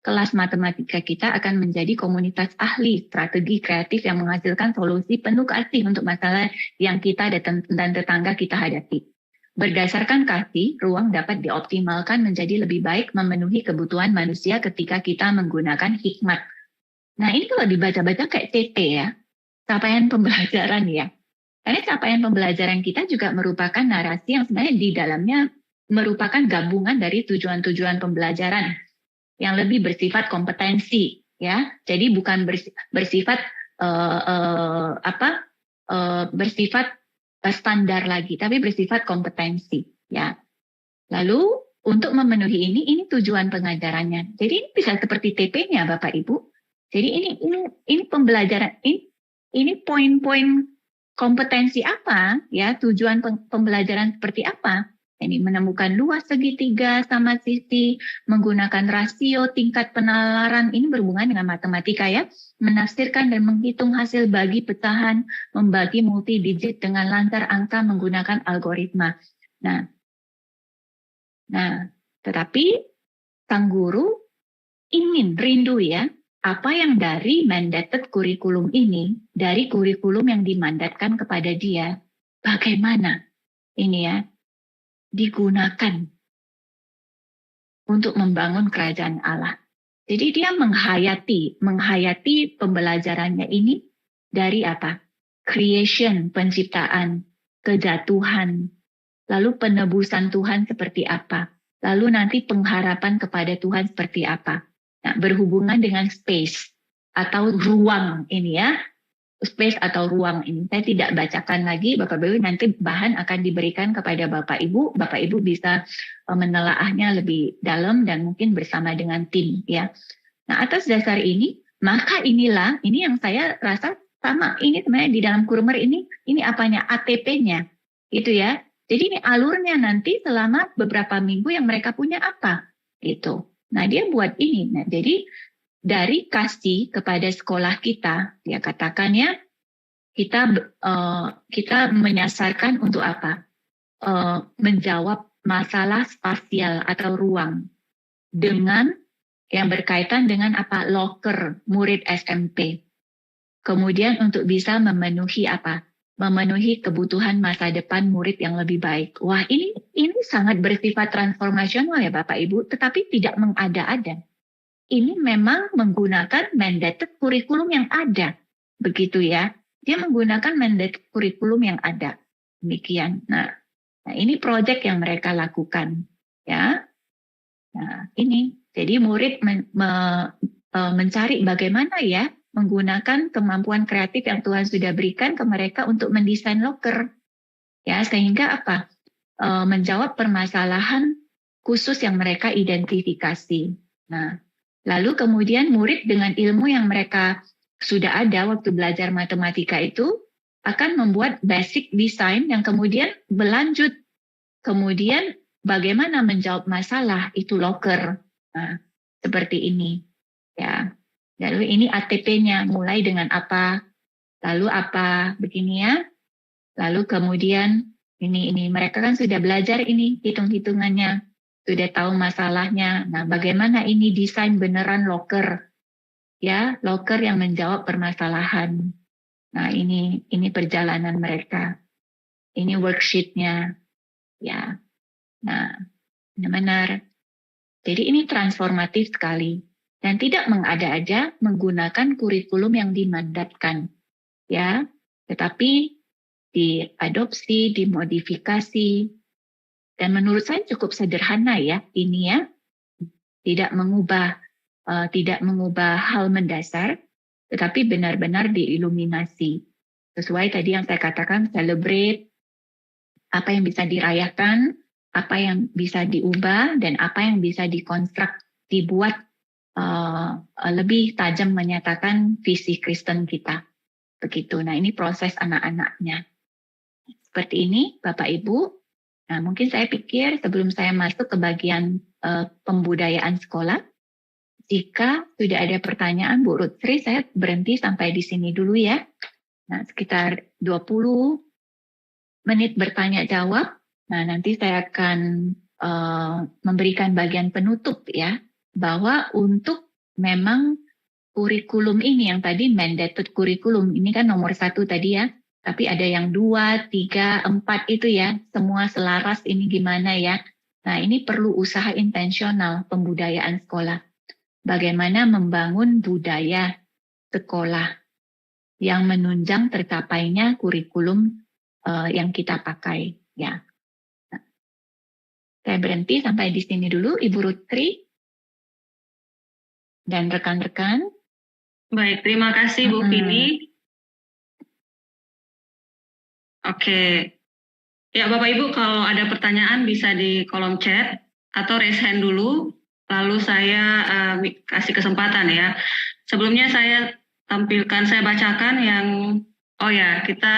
kelas matematika kita akan menjadi komunitas ahli strategi kreatif yang menghasilkan solusi penuh kasih untuk masalah yang kita dan tetangga kita hadapi. Berdasarkan kasih, ruang dapat dioptimalkan menjadi lebih baik memenuhi kebutuhan manusia ketika kita menggunakan hikmat. Nah, ini kalau dibaca-baca kayak CT ya, capaian pembelajaran ya. Karena capaian pembelajaran kita juga merupakan narasi yang sebenarnya di dalamnya merupakan gabungan dari tujuan-tujuan pembelajaran yang lebih bersifat kompetensi ya, jadi bukan bersifat bersifat standar lagi, tapi bersifat kompetensi ya. Lalu untuk memenuhi ini tujuan pengajarannya. Jadi ini bisa seperti TP-nya Bapak Ibu. Jadi ini pembelajaran, ini poin-poin kompetensi apa ya, tujuan pembelajaran seperti apa. Ini menemukan luas segitiga sama sisi, menggunakan rasio, tingkat penalaran, ini berhubungan dengan matematika ya, menafsirkan dan menghitung hasil bagi pecahan, membagi multi digit dengan lancar angka menggunakan algoritma. Nah, tetapi sang guru ingin rindu ya, apa yang dari mandated kurikulum ini, dari kurikulum yang dimandatkan kepada dia, bagaimana ini ya digunakan untuk membangun kerajaan Allah. Jadi dia menghayati pembelajarannya ini dari apa? Creation, penciptaan, kejatuhan, lalu penebusan Tuhan seperti apa, lalu nanti pengharapan kepada Tuhan seperti apa. Nah, berhubungan dengan space atau ruang ini ya, space atau ruang ini. Saya tidak bacakan lagi, Bapak-Ibu, nanti bahan akan diberikan kepada Bapak-Ibu. Bapak-Ibu bisa menelaahnya lebih dalam dan mungkin bersama dengan tim ya. Nah, atas dasar ini, maka inilah, ini yang saya rasa sama, ini sebenarnya di dalam Kurmer ini apanya? ATP-nya, gitu ya. Jadi ini alurnya nanti selama beberapa minggu yang mereka punya apa, gitu. Nah, dia buat ini. Nah, jadi dari kasih kepada sekolah kita, dia katakan ya, kita menyasarkan untuk apa? Menjawab masalah spasial atau ruang dengan yang berkaitan dengan apa? Loker murid SMP. Kemudian untuk bisa memenuhi apa? Memenuhi kebutuhan masa depan murid yang lebih baik. Wah, ini sangat bersifat transformasional ya Bapak Ibu, tetapi tidak mengada-ada. Ini memang menggunakan mandated kurikulum yang ada. Begitu ya. Dia menggunakan mandated kurikulum yang ada. Demikian. Nah ini proyek yang mereka lakukan. Ya. Nah, ini. Jadi murid mencari bagaimana ya menggunakan kemampuan kreatif yang Tuhan sudah berikan ke mereka untuk mendesain loker. Ya, sehingga apa? Menjawab permasalahan khusus yang mereka identifikasi. Nah, lalu kemudian murid dengan ilmu yang mereka sudah ada waktu belajar matematika itu akan membuat basic design yang kemudian berlanjut. Kemudian bagaimana menjawab masalah itu loker. Nah, seperti ini. Ya. Lalu ini ATP-nya mulai dengan apa? Lalu apa? Begini ya. Lalu kemudian ini mereka kan sudah belajar ini hitung-hitungannya. Sudah tahu masalahnya. Nah, bagaimana ini desain beneran loker? Ya, loker yang menjawab permasalahan. Nah, ini perjalanan mereka. Ini worksheet-nya. Ya. Nah, benar. Jadi ini transformatif sekali dan tidak mengada-ada menggunakan kurikulum yang dimandatkan. Ya, tetapi diadopsi, dimodifikasi, dan menurut saya cukup sederhana ya ini ya, tidak mengubah hal mendasar, tetapi benar-benar diiluminasi. Sesuai tadi yang saya katakan, celebrate apa yang bisa dirayakan, apa yang bisa diubah, dan apa yang bisa dikonstruk, dibuat lebih tajam menyatakan visi Kristen kita. Begitu. Nah, ini proses anak-anaknya. Seperti ini, Bapak Ibu. Nah, mungkin saya pikir sebelum saya masuk ke bagian pembudayaan sekolah, jika sudah ada pertanyaan, Bu Ruth Sri, saya berhenti sampai di sini dulu ya. Nah, sekitar 20 menit bertanya jawab. Nah, nanti saya akan memberikan bagian penutup ya, bahwa untuk memang kurikulum ini yang tadi mandated kurikulum, ini kan nomor 1 tadi ya, tapi ada yang 2, 3, 4 itu ya, semua selaras ini gimana ya. Nah, ini perlu usaha intensional pembudayaan sekolah. Bagaimana membangun budaya sekolah yang menunjang tercapainya kurikulum yang kita pakai ya. Nah, saya berhenti sampai di sini dulu, Ibu Rutri dan rekan-rekan. Baik, terima kasih Bu Vini. Oke. Ya, Bapak Ibu kalau ada pertanyaan bisa di kolom chat atau raise hand dulu, lalu saya kasih kesempatan ya. Sebelumnya saya bacakan yang, kita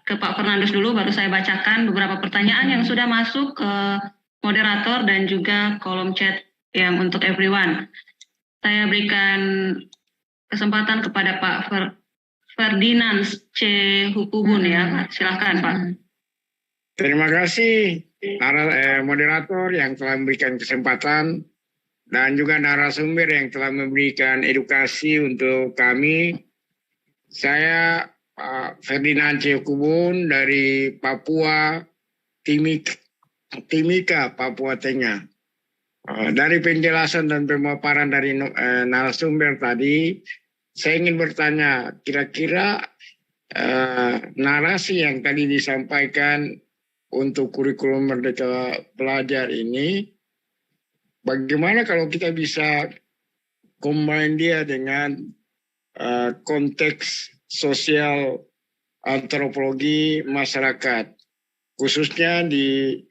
ke Pak Fernandus dulu, baru saya bacakan beberapa pertanyaan yang sudah masuk ke moderator dan juga kolom chat yang untuk everyone. Saya berikan kesempatan kepada Pak Ferdinand C. Hukubun ya, silakan Pak. Terima kasih para moderator yang telah memberikan kesempatan dan juga narasumber yang telah memberikan edukasi untuk kami. Saya Pak Ferdinand Cekubun dari Papua, Timika, Papua Tengah. Dari penjelasan dan pemaparan dari narasumber tadi, saya ingin bertanya, kira-kira narasi yang tadi disampaikan untuk kurikulum Merdeka Belajar ini, bagaimana kalau kita bisa combine dia dengan konteks sosial antropologi masyarakat, khususnya di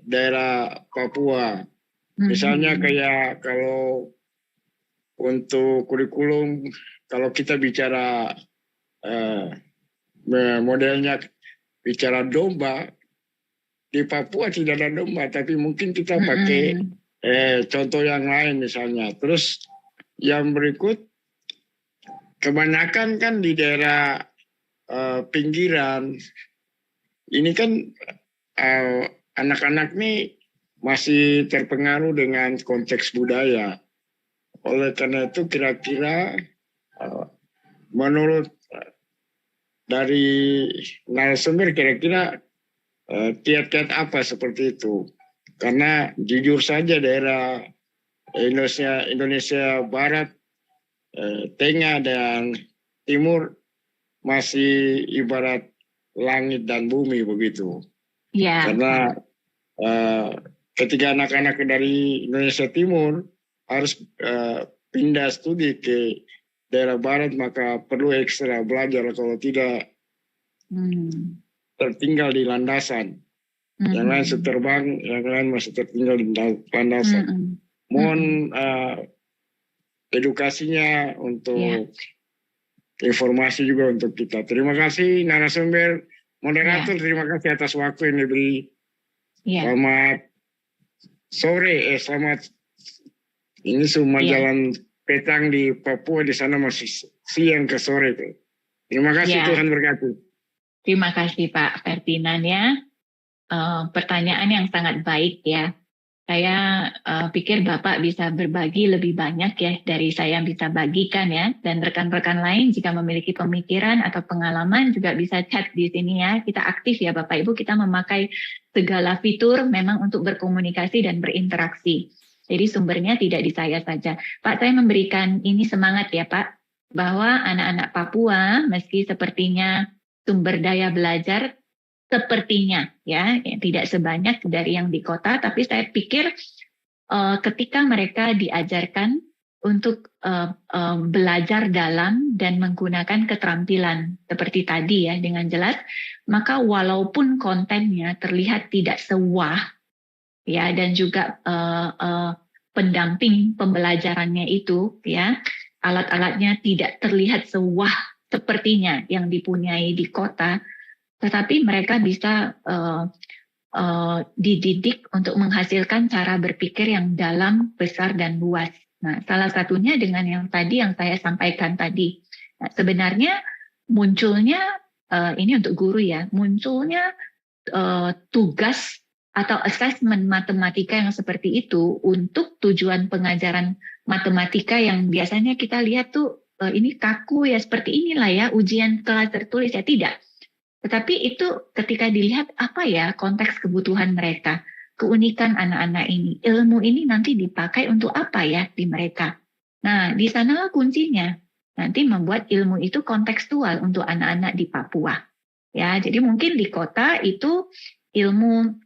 daerah Papua. Misalnya kayak kalau untuk kurikulum, kalau kita bicara modelnya bicara domba, di Papua tidak ada domba, tapi mungkin kita pakai contoh yang lain misalnya. Terus yang berikut, kebanyakan kan di daerah pinggiran, ini kan anak-anak nih masih terpengaruh dengan konteks budaya. Oleh karena itu kira-kira menurut dari narasumber kira-kira kiat-kiat apa seperti itu? Karena jujur saja daerah Indonesia Barat, Tengah dan Timur masih ibarat langit dan bumi begitu. Ya. Karena ketika anak-anak dari Indonesia Timur harus pindah studi ke daerah Barat, maka perlu ekstra belajar, kalau tidak tertinggal di landasan. Yang lain terbang, yang lain masih tertinggal di landasan. Mohon edukasinya untuk informasi juga untuk kita. Terima kasih narasumber, moderator, terima kasih atas waktu yang diberi. Selamat sore, selamat ini semua jalan petang di Papua, di sana masih siang ke sore. Terima kasih, Tuhan berkati. Terima kasih Pak Ferdinand ya. Pertanyaan yang sangat baik ya. Saya pikir Bapak bisa berbagi lebih banyak ya dari saya yang bisa bagikan ya. Dan rekan-rekan lain jika memiliki pemikiran atau pengalaman juga bisa chat di sini ya. Kita aktif ya Bapak Ibu, kita memakai segala fitur memang untuk berkomunikasi dan berinteraksi. Jadi sumbernya tidak di saya saja. Pak, saya memberikan ini semangat ya Pak, bahwa anak-anak Papua meski sepertinya sumber daya belajar sepertinya ya tidak sebanyak dari yang di kota, tapi saya pikir ketika mereka diajarkan untuk belajar dalam dan menggunakan keterampilan seperti tadi ya dengan jelas, maka walaupun kontennya terlihat tidak sewah ya, dan juga pendamping pembelajarannya itu ya, alat-alatnya tidak terlihat sewah sepertinya yang dipunyai di kota, tetapi mereka bisa dididik untuk menghasilkan cara berpikir yang dalam, besar, dan luas. Nah, salah satunya dengan yang tadi yang saya sampaikan tadi. Nah, sebenarnya munculnya, ini untuk guru ya, munculnya tugas atau assessment matematika yang seperti itu untuk tujuan pengajaran matematika yang biasanya kita lihat tuh ini kaku ya, seperti inilah ya ujian kelas tertulis ya, tidak. Tetapi itu ketika dilihat apa ya konteks kebutuhan mereka, keunikan anak-anak ini, ilmu ini nanti dipakai untuk apa ya di mereka. Nah, di sanalah kuncinya. Nanti membuat ilmu itu kontekstual untuk anak-anak di Papua. Ya, jadi mungkin di kota itu ilmu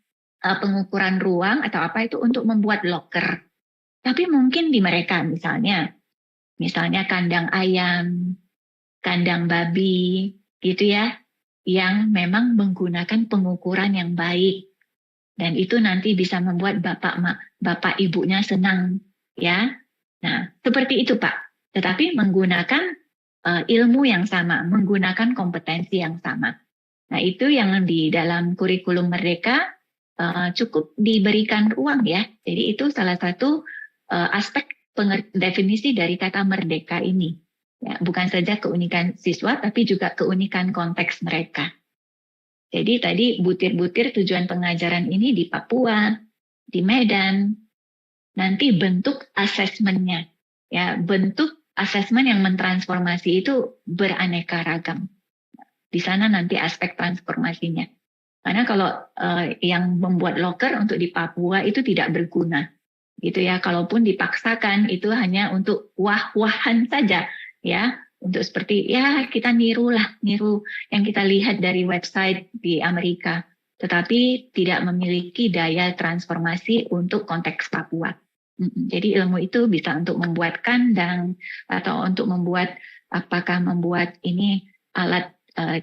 pengukuran ruang atau apa itu untuk membuat loker. Tapi mungkin di mereka misalnya kandang ayam, kandang babi, gitu ya, yang memang menggunakan pengukuran yang baik, dan itu nanti bisa membuat bapak ibunya senang ya. Nah seperti itu Pak, tetapi menggunakan ilmu yang sama, menggunakan kompetensi yang sama. Nah itu yang di dalam kurikulum Merdeka cukup diberikan ruang ya. Jadi itu salah satu aspek definisi dari kata merdeka ini. Ya, bukan saja keunikan siswa, tapi juga keunikan konteks mereka. Jadi tadi butir-butir tujuan pengajaran ini di Papua, di Medan, nanti bentuk asesmennya. Ya, bentuk asesmen yang mentransformasi itu beraneka ragam. Di sana nanti aspek transformasinya. Karena kalau yang membuat loker untuk di Papua itu tidak berguna. Gitu ya, kalaupun dipaksakan itu hanya untuk wah-wahan saja ya, untuk seperti ya kita niru yang kita lihat dari website di Amerika, tetapi tidak memiliki daya transformasi untuk konteks Papua. Jadi ilmu itu bisa untuk membuat kandang atau untuk membuat ini alat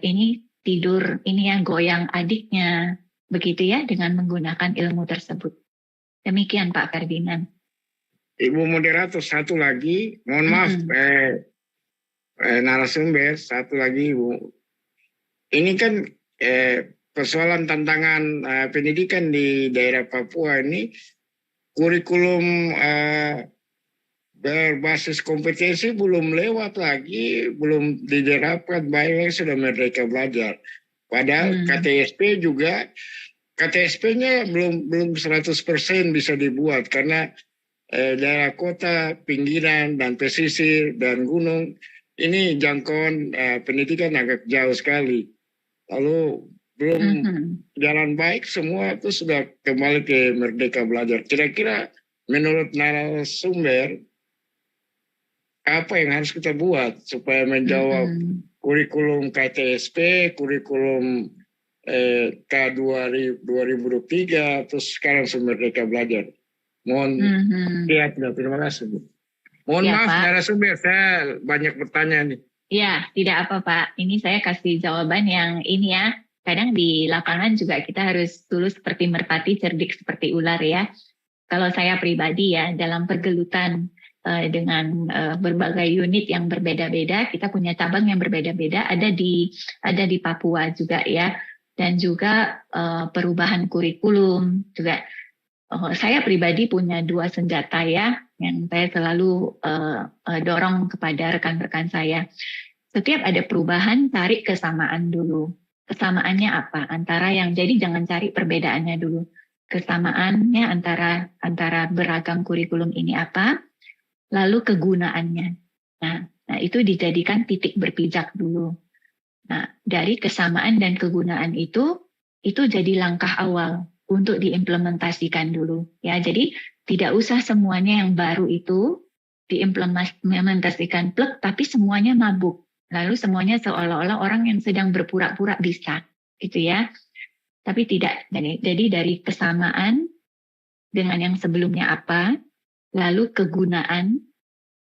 ini tidur ini yang goyang adiknya begitu ya, dengan menggunakan ilmu tersebut. Demikian Pak Ferdinand. Ibu moderator, satu lagi, mohon maaf narasumber, satu lagi Ibu. Ini kan persoalan tantangan pendidikan di daerah Papua ini, kurikulum berbasis kompetensi belum lewat lagi, belum diterapkan baik, sudah merdeka belajar. Padahal KTSP juga, KTSP-nya belum 100% bisa dibuat karena daerah kota, pinggiran, dan pesisir, dan gunung, ini jangkauan pendidikan agak jauh sekali. Lalu belum jalan baik, semua itu sudah kembali ke merdeka belajar. Kira-kira menurut narasumber, apa yang harus kita buat supaya menjawab kurikulum KTSP, kurikulum K2023, terus sekarang merdeka belajar. Mohon terima kasih Bu. Mohon ya, maaf Pak. narasumber, saya banyak bertanya nih. Ya, tidak apa Pak. Ini saya kasih jawaban yang ini ya. Kadang di lapangan juga kita harus tulus seperti merpati, cerdik seperti ular ya. Kalau saya pribadi ya, dalam pergelutan dengan berbagai unit yang berbeda-beda, kita punya cabang yang berbeda-beda, ada di Papua juga ya. Dan juga perubahan kurikulum juga. Saya pribadi punya 2 senjata ya, yang saya selalu dorong kepada rekan-rekan saya. Setiap ada perubahan, cari kesamaan dulu. Kesamaannya apa? Jadi jangan cari perbedaannya dulu. Kesamaannya antara beragam kurikulum ini apa? Lalu kegunaannya. Nah itu dijadikan titik berpijak dulu. Nah, dari kesamaan dan kegunaan itu jadi langkah awal untuk diimplementasikan dulu. Ya, jadi tidak usah semuanya yang baru itu diimplementasikan plek, tapi semuanya mabuk. Lalu semuanya seolah-olah orang yang sedang berpura-pura bisa, gitu ya. Tapi tidak. Jadi dari kesamaan dengan yang sebelumnya apa, lalu kegunaan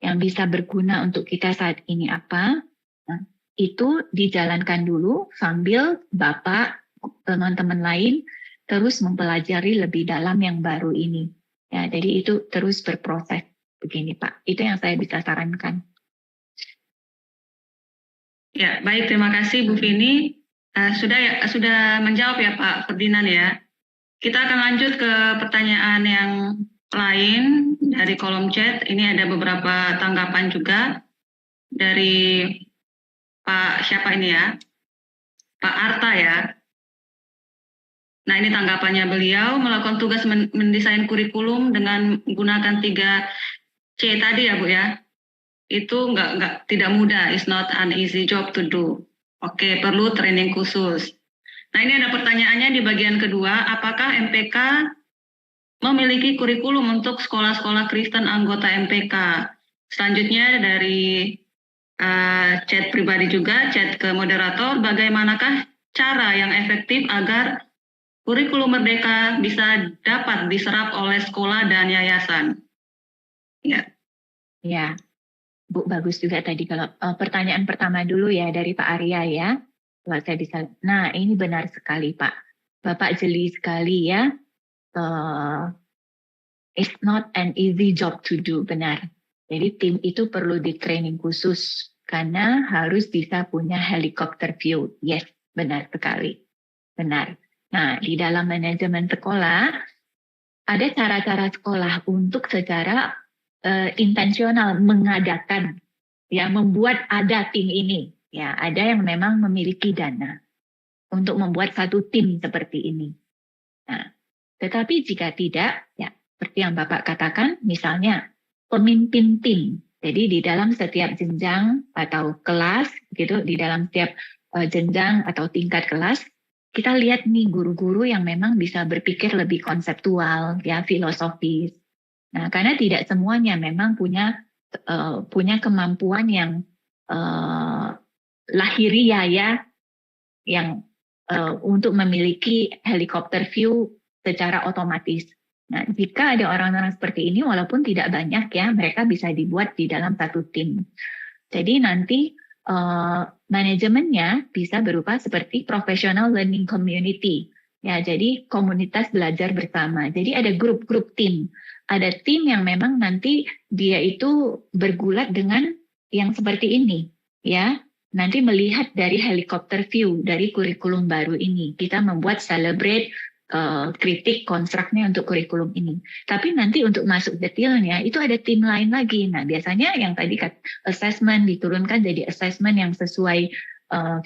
yang bisa berguna untuk kita saat ini apa, nah, itu dijalankan dulu sambil Bapak, teman-teman lain terus mempelajari lebih dalam yang baru ini. Ya, jadi itu terus berproses begini Pak. Itu yang saya bisa sarankan. Ya, baik, terima kasih Bu Vini. Sudah menjawab ya Pak Ferdinand ya. Kita akan lanjut ke pertanyaan yang lain dari kolom chat. Ini ada beberapa tanggapan juga dari Pak siapa ini ya? Pak Arta ya. Nah ini tanggapannya beliau, melakukan tugas mendesain kurikulum dengan menggunakan 3C tadi ya Bu ya. Itu tidak mudah, it's not an easy job to do. Oke, perlu training khusus. Nah ini ada pertanyaannya di bagian kedua, apakah MPK memiliki kurikulum untuk sekolah-sekolah Kristen anggota MPK? Selanjutnya dari chat pribadi juga, chat ke moderator, bagaimanakah cara yang efektif agar kurikulum merdeka bisa dapat diserap oleh sekolah dan yayasan? Ya, Bu, bagus juga tadi. Kalau pertanyaan pertama dulu ya dari Pak Arya ya. Kalau saya bisa, nah ini benar sekali Pak. Bapak jeli sekali ya. It's not an easy job to do, benar. Jadi tim itu perlu di training khusus karena harus bisa punya helicopter view. Yes, benar sekali. Benar. Nah, di dalam manajemen sekolah ada cara-cara sekolah untuk secara intensional mengadakan, ya, membuat ada tim ini. Ya, ada yang memang memiliki dana untuk membuat satu tim seperti ini. Nah, tetapi jika tidak, ya seperti yang Bapak katakan, misalnya pemimpin tim. Jadi di dalam setiap jenjang atau kelas, gitu, di dalam setiap jenjang atau tingkat kelas, kita lihat nih guru-guru yang memang bisa berpikir lebih konseptual, ya, filosofis. Nah, karena tidak semuanya memang punya kemampuan yang lahiriah, ya, yang untuk memiliki helikopter view secara otomatis. Nah, jika ada orang-orang seperti ini, walaupun tidak banyak, ya, mereka bisa dibuat di dalam satu tim. Jadi nanti manajemennya bisa berupa seperti professional learning community. Ya, jadi komunitas belajar bersama. Jadi ada grup-grup tim. Ada tim yang memang nanti dia itu bergulat dengan yang seperti ini, ya. Nanti melihat dari helikopter view dari kurikulum baru ini. Kita membuat celebrate kritik konstruknya untuk kurikulum ini. Tapi nanti untuk masuk detailnya itu ada tim lain lagi. Nah, biasanya yang tadi assessment diturunkan jadi assessment yang sesuai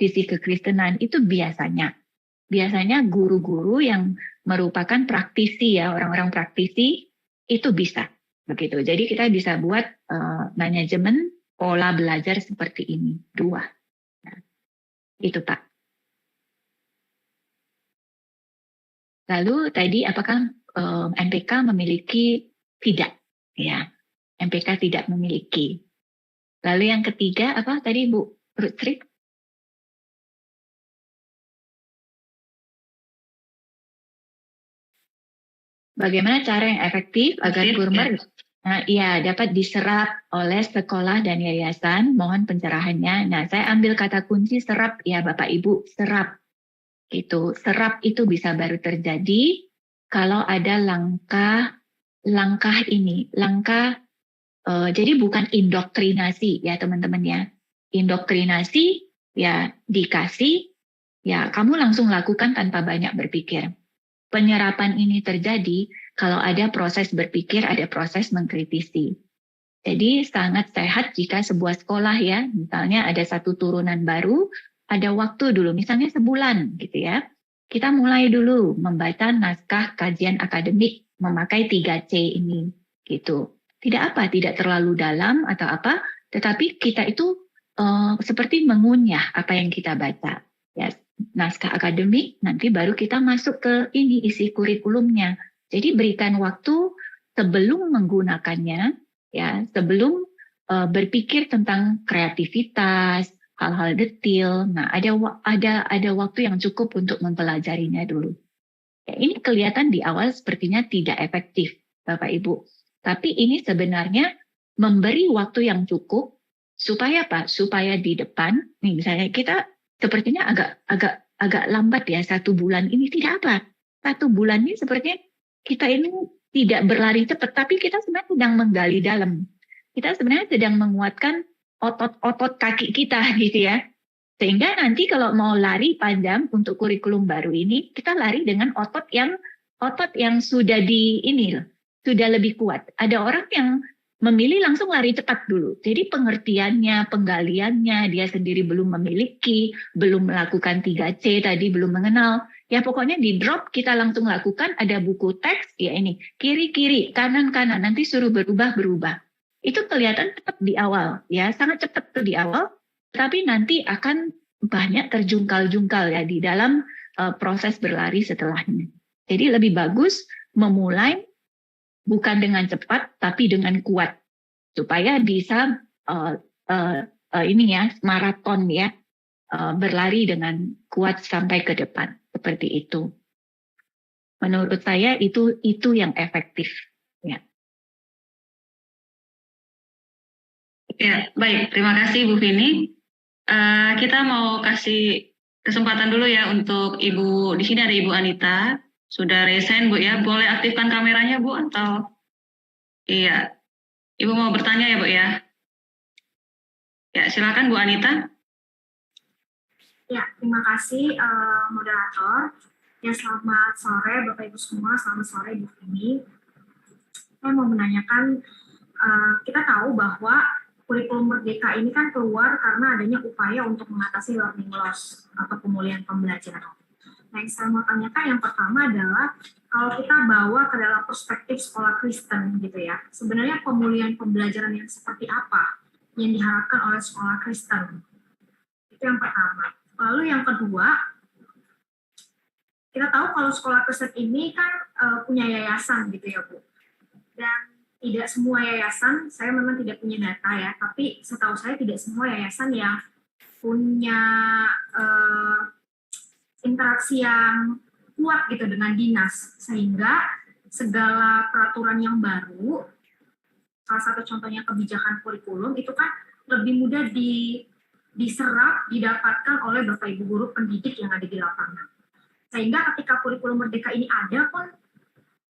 visi kekristenan itu biasanya guru-guru yang merupakan praktisi, ya, orang-orang praktisi itu bisa begitu. Jadi kita bisa buat manajemen pola belajar seperti ini 2. Nah, itu Pak. Lalu tadi apakah MPK memiliki? Tidak, ya. MPK tidak memiliki. Lalu yang ketiga apa tadi Bu Rutri? Bagaimana cara yang efektif agar kurmer dapat diserap oleh sekolah dan yayasan? Mohon pencerahannya. Nah, saya ambil kata kunci serap, ya Bapak Ibu, serap. Gitu. Serap itu bisa baru terjadi kalau ada langkah ini, jadi bukan indoktrinasi, ya teman-teman, ya. Indoktrinasi ya dikasih, ya kamu langsung lakukan tanpa banyak berpikir. Penyerapan ini terjadi kalau ada proses berpikir, ada proses mengkritisi. Jadi sangat sehat jika sebuah sekolah, ya, misalnya ada satu turunan baru, ada waktu dulu, misalnya sebulan gitu, ya. Kita mulai dulu membaca naskah kajian akademik memakai 3C ini gitu. Tidak terlalu dalam atau apa, tetapi kita itu seperti mengunyah apa yang kita baca. Ya, naskah akademik nanti baru kita masuk ke ini isi kurikulumnya. Jadi berikan waktu sebelum menggunakannya, ya, sebelum berpikir tentang kreativitas, hal-hal detail. Nah, ada waktu yang cukup untuk mempelajarinya dulu. Ya, ini kelihatan di awal sepertinya tidak efektif, Bapak Ibu. Tapi ini sebenarnya memberi waktu yang cukup supaya apa? Supaya di depan, nih misalnya kita sepertinya agak lambat, ya, 1 bulan ini tidak apa. 1 bulan ini sepertinya kita ini tidak berlari cepat, tapi kita sebenarnya sedang menggali dalam. Kita sebenarnya sedang menguatkan otot kaki kita gitu, ya. Sehingga nanti kalau mau lari panjang untuk kurikulum baru ini, kita lari dengan otot yang sudah sudah lebih kuat. Ada orang yang memilih langsung lari cepat dulu. Jadi pengertiannya, penggaliannya dia sendiri belum memiliki, belum melakukan 3C tadi, belum mengenal. Ya pokoknya di drop kita langsung lakukan, ada buku teks, ya ini kiri-kiri, kanan-kanan, nanti suruh berubah-berubah. Itu kelihatan cepat di awal, ya, sangat cepat tuh di awal, tapi nanti akan banyak terjungkal-jungkal, ya, di dalam proses berlari setelahnya. Jadi lebih bagus memulai bukan dengan cepat, tapi dengan kuat, supaya bisa maraton, ya, berlari dengan kuat sampai ke depan, seperti itu. Menurut saya itu yang efektif, ya. Ya, baik. Terima kasih Bu Vini. Kita mau kasih kesempatan dulu, ya, untuk Ibu. Di sini ada Ibu Anita. Sudah resen, Bu, ya. Boleh aktifkan kameranya, Bu, atau? Iya. Ibu mau bertanya, ya, Bu, ya. Ya, silakan Bu Anita. Ya, terima kasih moderator. Ya, selamat sore Bapak Ibu semua. Selamat sore Bu Vini. Saya mau menanyakan, kita tahu bahwa kurikulum Merdeka ini kan keluar karena adanya upaya untuk mengatasi learning loss atau pemulihan pembelajaran. Nah, yang saya mau tanyakan yang pertama adalah kalau kita bawa ke dalam perspektif sekolah Kristen gitu ya, sebenarnya pemulihan pembelajaran yang seperti apa yang diharapkan oleh sekolah Kristen? Itu yang pertama. Lalu yang kedua, kita tahu kalau sekolah Kristen ini kan punya yayasan gitu ya Bu. Dan tidak semua yayasan, saya memang tidak punya data ya, tapi setahu saya tidak semua yayasan yang punya interaksi yang kuat gitu dengan dinas, sehingga segala peraturan yang baru, salah satu contohnya kebijakan kurikulum, itu kan lebih mudah diserap, didapatkan oleh Bapak Ibu guru pendidik yang ada di lapangan. Sehingga ketika kurikulum merdeka ini ada pun,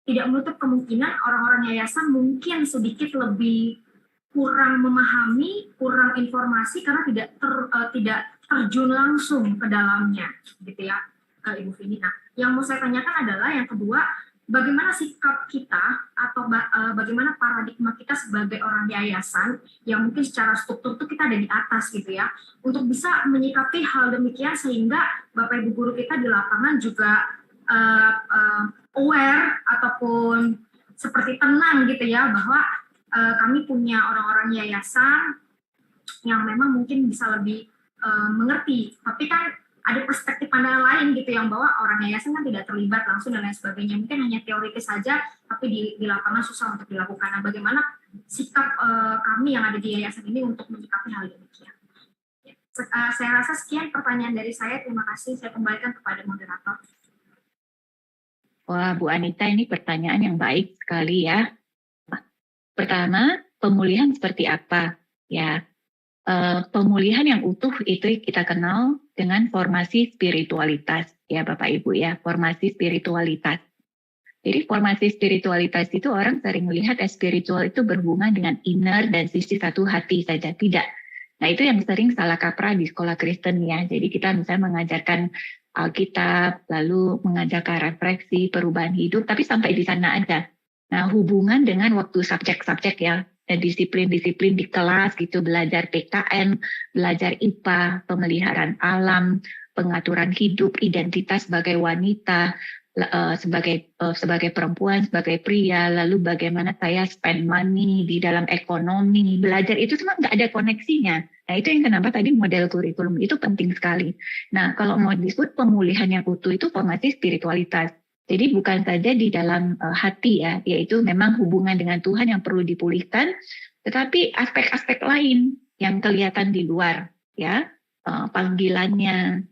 tidak menutup kemungkinan orang-orang yayasan mungkin sedikit lebih kurang memahami, kurang informasi karena tidak terjun langsung ke dalamnya, gitu ya, Ibu Vini. Nah, yang mau saya tanyakan adalah yang kedua, bagaimana sikap kita atau bagaimana paradigma kita sebagai orang yayasan yang mungkin secara struktur itu kita ada di atas gitu ya, untuk bisa menyikapi hal demikian sehingga Bapak Ibu guru kita di lapangan juga aware ataupun seperti tenang gitu ya, bahwa kami punya orang-orang yayasan yang memang mungkin bisa lebih mengerti, tapi kan ada perspektif pandangan lain gitu yang bahwa orang yayasan kan tidak terlibat langsung dan lain sebagainya, mungkin hanya teoritis saja, tapi di lapangan susah untuk dilakukan. Nah, bagaimana sikap kami yang ada di yayasan ini untuk menyikapi hal demikian? Ya, saya rasa sekian pertanyaan dari saya. Terima kasih. Saya kembalikan kepada moderator. Wah, Bu Anita, ini pertanyaan yang baik sekali ya. Pertama, pemulihan seperti apa? Ya, pemulihan yang utuh itu kita kenal dengan formasi spiritualitas, ya Bapak Ibu ya, formasi spiritualitas. Jadi formasi spiritualitas itu orang sering melihat spiritual itu berhubungan dengan inner dan sisi satu hati saja, tidak. Nah, itu yang sering salah kaprah di sekolah Kristen ya. Jadi kita misalnya mengajarkan Alkitab, lalu mengajarkan refleksi, perubahan hidup, tapi sampai di sana aja. Nah, hubungan dengan waktu subjek-subjek ya, disiplin-disiplin di kelas gitu, belajar PKN, belajar IPA, pemeliharaan alam, pengaturan hidup, identitas sebagai wanita, sebagai perempuan, sebagai pria, lalu bagaimana saya spend money di dalam ekonomi, belajar itu semua nggak ada koneksinya. Nah, itu yang kenapa tadi model kurikulum itu penting sekali. Nah, kalau mau disebut pemulihan yang utuh itu formasi spiritualitas. Jadi bukan saja di dalam hati ya, yaitu memang hubungan dengan Tuhan yang perlu dipulihkan, tetapi aspek-aspek lain yang kelihatan di luar ya, panggilannya,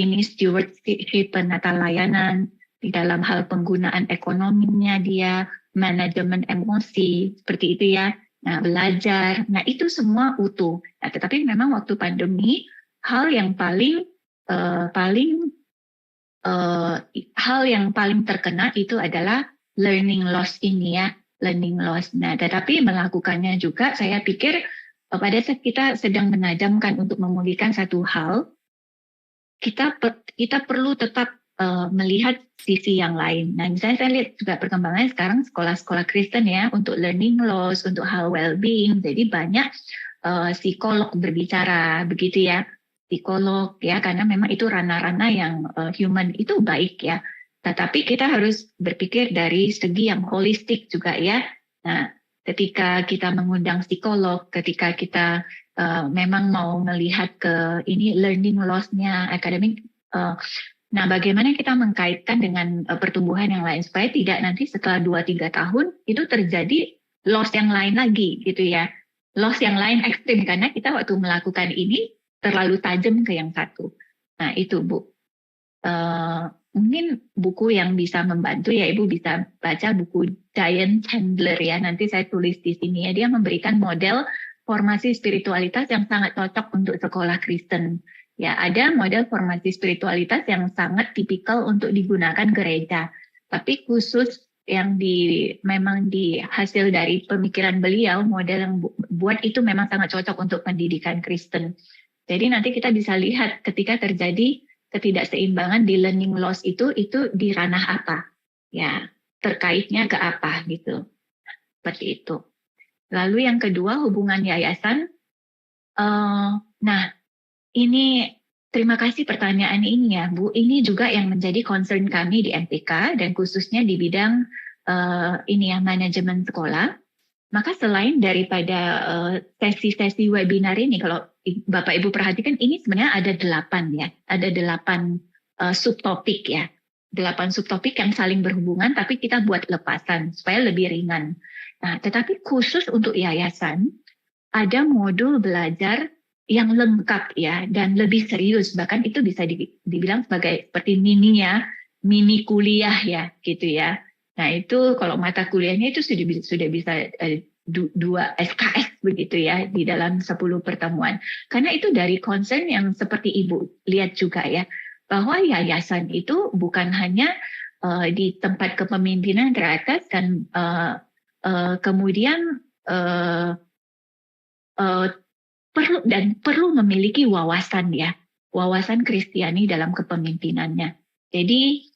ini stewardship, penata layanan, di dalam hal penggunaan ekonominya dia, manajemen emosi, seperti itu ya. Nah, belajar, nah itu semua utuh. Nah, tetapi memang waktu pandemi, hal yang paling terkena itu adalah learning loss ini ya, learning loss. Nah, tetapi melakukannya juga saya pikir pada saat kita sedang menajamkan untuk memulihkan satu hal, kita perlu tetap melihat sisi yang lain. Nah, misalnya saya lihat juga perkembangannya sekarang sekolah-sekolah Kristen ya, untuk learning loss, untuk hal well-being, jadi banyak psikolog berbicara begitu ya. Psikolog ya, karena memang itu ranah-ranah yang human itu baik ya. Tetapi kita harus berpikir dari segi yang holistik juga ya. Nah, ketika kita mengundang psikolog, ketika kita memang mau melihat ke ini learning loss-nya akademik, nah bagaimana kita mengkaitkan dengan pertumbuhan yang lain supaya tidak nanti setelah 2-3 tahun itu terjadi loss yang lain lagi gitu ya. Loss yang lain ekstrim karena kita waktu melakukan ini terlalu tajam ke yang satu. Nah itu Bu. Mungkin buku yang bisa membantu ya Ibu bisa baca buku Diane Chandler ya. Nanti saya tulis di sini ya. Dia memberikan model formasi spiritualitas yang sangat cocok untuk sekolah Kristen. Ya, ada model formasi spiritualitas yang sangat tipikal untuk digunakan gereja. Tapi khusus yang memang di hasil dari pemikiran beliau, model yang buat itu memang sangat cocok untuk pendidikan Kristen. Jadi nanti kita bisa lihat ketika terjadi ketidakseimbangan di learning loss itu di ranah apa, ya terkaitnya ke apa gitu, seperti itu. Lalu yang kedua hubungan yayasan, nah ini Terima kasih pertanyaan ini ya Bu. Ini juga yang menjadi concern kami di MPK dan khususnya di bidang ini ya, manajemen sekolah. Maka selain daripada sesi-sesi webinar ini, kalau Bapak Ibu perhatikan ini sebenarnya ada 8 ya, ada 8 subtopik ya, 8 subtopik yang saling berhubungan, tapi kita buat lepasan supaya lebih ringan. Nah, tetapi khusus untuk yayasan ada modul belajar yang lengkap ya dan lebih serius, bahkan itu bisa dibilang sebagai seperti mini kuliah ya gitu ya. Nah itu kalau mata kuliahnya itu sudah bisa 2 SKS begitu ya di dalam 10 pertemuan. Karena itu dari concern yang seperti Ibu lihat juga ya, bahwa yayasan itu bukan hanya di tempat kepemimpinan teratas dan kemudian perlu memiliki wawasan ya, wawasan Kristiani dalam kepemimpinannya. Jadi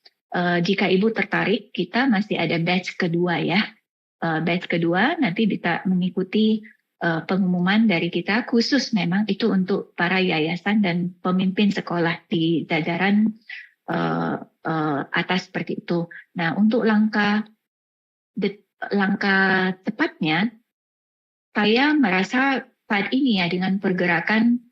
jika Ibu tertarik, kita masih ada batch kedua ya. Batch kedua nanti bisa mengikuti pengumuman dari kita, khusus memang itu untuk para yayasan dan pemimpin sekolah di jajaran atas seperti itu. Nah, untuk langkah tepatnya, saya merasa saat ini ya dengan pergerakan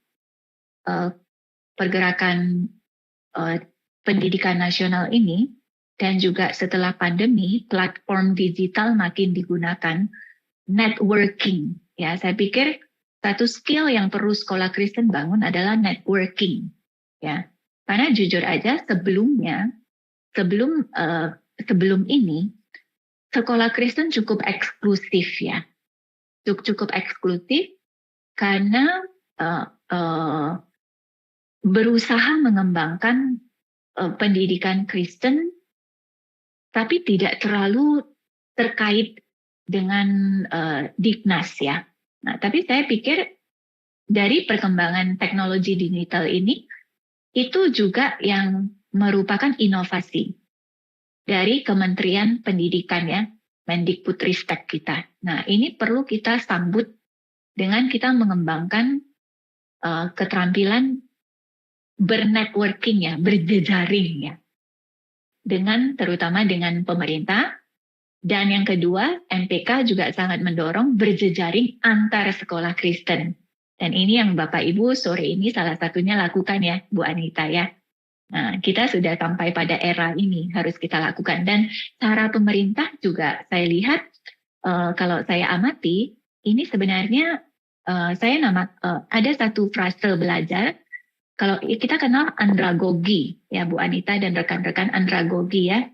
pendidikan nasional ini, dan juga setelah pandemi, platform digital makin digunakan, networking. Ya, saya pikir satu skill yang perlu sekolah Kristen bangun adalah networking. Ya, karena jujur aja sebelum ini, sekolah Kristen cukup eksklusif ya, cukup eksklusif karena berusaha mengembangkan pendidikan Kristen, tapi tidak terlalu terkait dengan Dignas ya. Nah, tapi saya pikir dari perkembangan teknologi digital ini, itu juga yang merupakan inovasi dari Kementerian Pendidikan ya, Mendikbudristek kita. Nah, ini perlu kita sambut dengan kita mengembangkan keterampilan bernetworking ya, berjejaring ya, terutama dengan pemerintah. Dan yang kedua, MPK juga sangat mendorong berjejaring antar sekolah Kristen. Dan ini yang Bapak Ibu sore ini salah satunya lakukan ya, Bu Anita ya. Nah, kita sudah sampai pada era ini harus kita lakukan. Dan cara pemerintah juga saya lihat, kalau saya amati, ini sebenarnya ada satu frase belajar. Kalau kita kenal andragogi ya Bu Anita dan rekan-rekan, andragogi ya,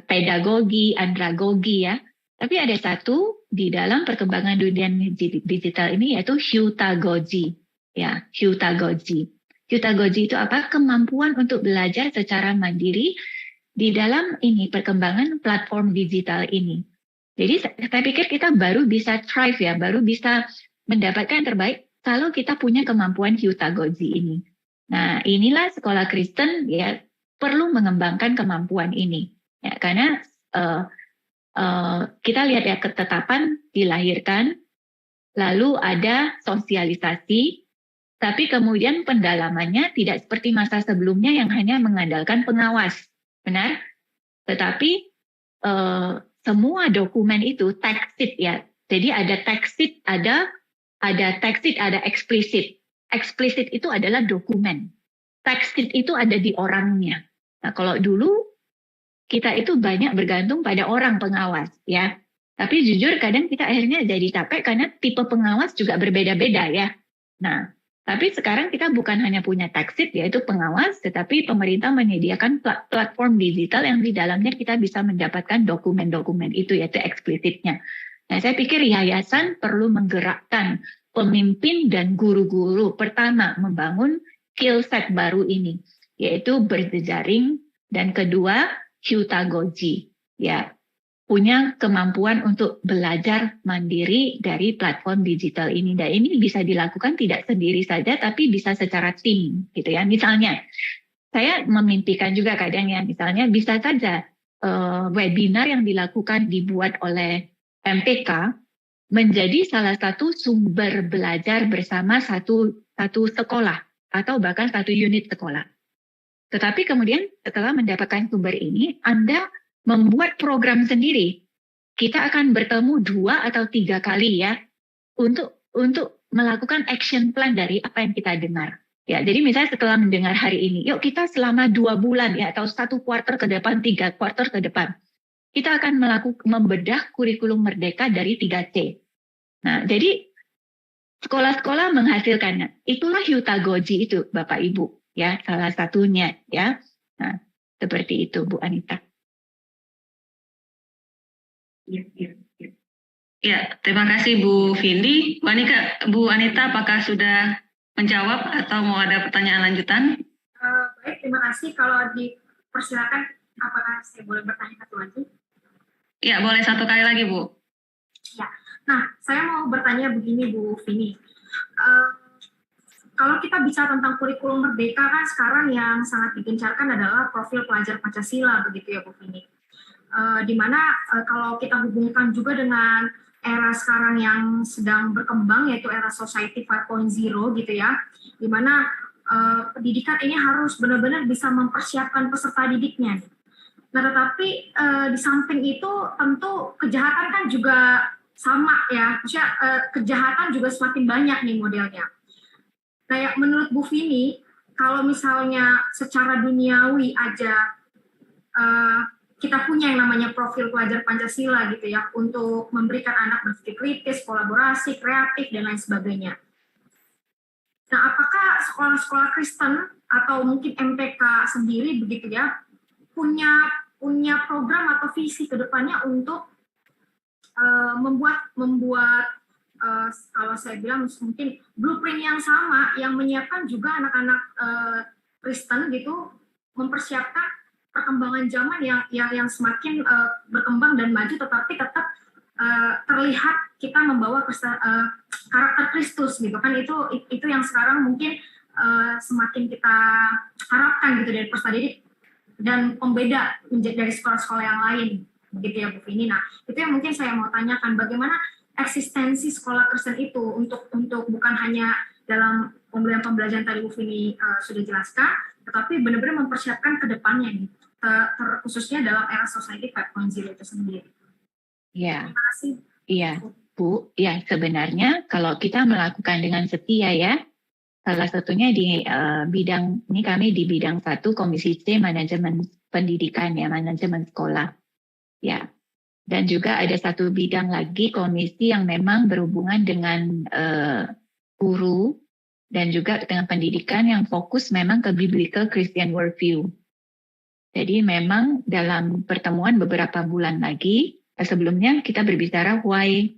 pedagogi, andragogi ya. Tapi ada satu di dalam perkembangan dunia digital ini yaitu heutagogy ya, heutagogy. Heutagogy itu apa? Kemampuan untuk belajar secara mandiri di dalam ini perkembangan platform digital ini. Jadi saya pikir kita baru bisa thrive ya, baru bisa mendapatkan yang terbaik kalau kita punya kemampuan heutagogy ini. Nah, inilah sekolah Kristen ya perlu mengembangkan kemampuan ini. Ya, karena kita lihat ya, ketetapan dilahirkan, lalu ada sosialisasi, tapi kemudian pendalamannya tidak seperti masa sebelumnya yang hanya mengandalkan pengawas. Benar? Tetapi semua dokumen itu text sheet ya. Jadi ada text sheet, ada text sheet, ada eksplisit. Eksplisit itu adalah dokumen. Text sheet itu ada di orangnya. Nah, kalau dulu kita itu banyak bergantung pada orang pengawas ya. Tapi jujur kadang kita akhirnya jadi capek karena tipe pengawas juga berbeda-beda ya. Nah, tapi sekarang kita bukan hanya punya text sheet yaitu pengawas, tetapi pemerintah menyediakan platform digital yang di dalamnya kita bisa mendapatkan dokumen-dokumen itu yaitu eksplisitnya. Nah, saya pikir yayasan perlu menggerakkan pemimpin dan guru-guru. Pertama, membangun skill set baru ini, yaitu berjejaring, dan kedua, heutagogy. Ya, punya kemampuan untuk belajar mandiri dari platform digital ini. Dan ini bisa dilakukan tidak sendiri saja, tapi bisa secara tim, gitu ya. Misalnya, saya memimpikan juga kadang ya, misalnya bisa saja webinar yang dibuat oleh MPK menjadi salah satu sumber belajar bersama satu sekolah. atau bahkan 1 unit sekolah. Tetapi kemudian setelah mendapatkan sumber ini, Anda membuat program sendiri. Kita akan bertemu 2 atau 3 kali ya untuk melakukan action plan dari apa yang kita dengar. Ya, jadi misalnya setelah mendengar hari ini, yuk kita selama 2 bulan ya atau 1 kuarter ke depan, 3 kuarter ke depan, kita akan membedah kurikulum merdeka dari 3C. Nah, jadi sekolah-sekolah menghasilkannya. Itulah Hutagoji itu, Bapak Ibu, ya, salah satunya ya. Nah, seperti itu Bu Anita. Ya, terima kasih Bu Vindi. Bu Anita, apakah sudah menjawab atau mau ada pertanyaan lanjutan? Baik, terima kasih. Kalau dipersilakan, apakah saya boleh bertanya satu lagi? Ya, boleh 1 kali lagi, Bu. Ya, nah saya mau bertanya begini Bu Vini. Kalau kita bicara tentang kurikulum merdeka kan sekarang yang sangat digencarkan adalah profil pelajar Pancasila, begitu ya Bu Vini. Di mana kalau kita hubungkan juga dengan era sekarang yang sedang berkembang, yaitu era Society 5.0 gitu ya, di mana pendidikan ini harus benar-benar bisa mempersiapkan peserta didiknya. Nah, tetapi di samping itu tentu kejahatan kan juga sama ya, maksudnya kejahatan juga semakin banyak nih modelnya. Kayak menurut Bu Vini, kalau misalnya secara duniawi aja kita punya yang namanya profil pelajar Pancasila gitu ya, untuk memberikan anak berpikir kritis, kolaborasi, kreatif, dan lain sebagainya. Nah, apakah sekolah-sekolah Kristen atau mungkin MPK sendiri begitu ya, punya program atau visi ke depannya untuk membuat kalau saya bilang mungkin blueprint yang sama, yang menyiapkan juga anak-anak Kristen gitu, mempersiapkan perkembangan zaman yang semakin berkembang dan maju, tetapi tetap terlihat kita membawa karakter Kristus gitu kan. Itu yang sekarang mungkin semakin kita harapkan gitu dari peserta didik dan pembeda dari sekolah-sekolah yang lain begitu ya Bu Vini. Nah, itu yang mungkin saya mau tanyakan, bagaimana eksistensi sekolah Kristen itu untuk bukan hanya dalam pembelajaran tadi Bu Vini sudah jelaskan, tetapi benar-benar mempersiapkan ke depannya nih, khususnya dalam era Society 5.0 itu sendiri. Ya. Terima kasih. Iya, Bu. Ya, sebenarnya kalau kita melakukan dengan setia ya, salah satunya di bidang ini, kami di bidang 1 Komisi C Manajemen Pendidikan ya, manajemen sekolah. Ya. Dan juga ada 1 bidang lagi komisi yang memang berhubungan dengan guru dan juga dengan pendidikan yang fokus memang ke Biblical Christian Worldview. Jadi memang dalam pertemuan beberapa bulan lagi, sebelumnya kita berbicara why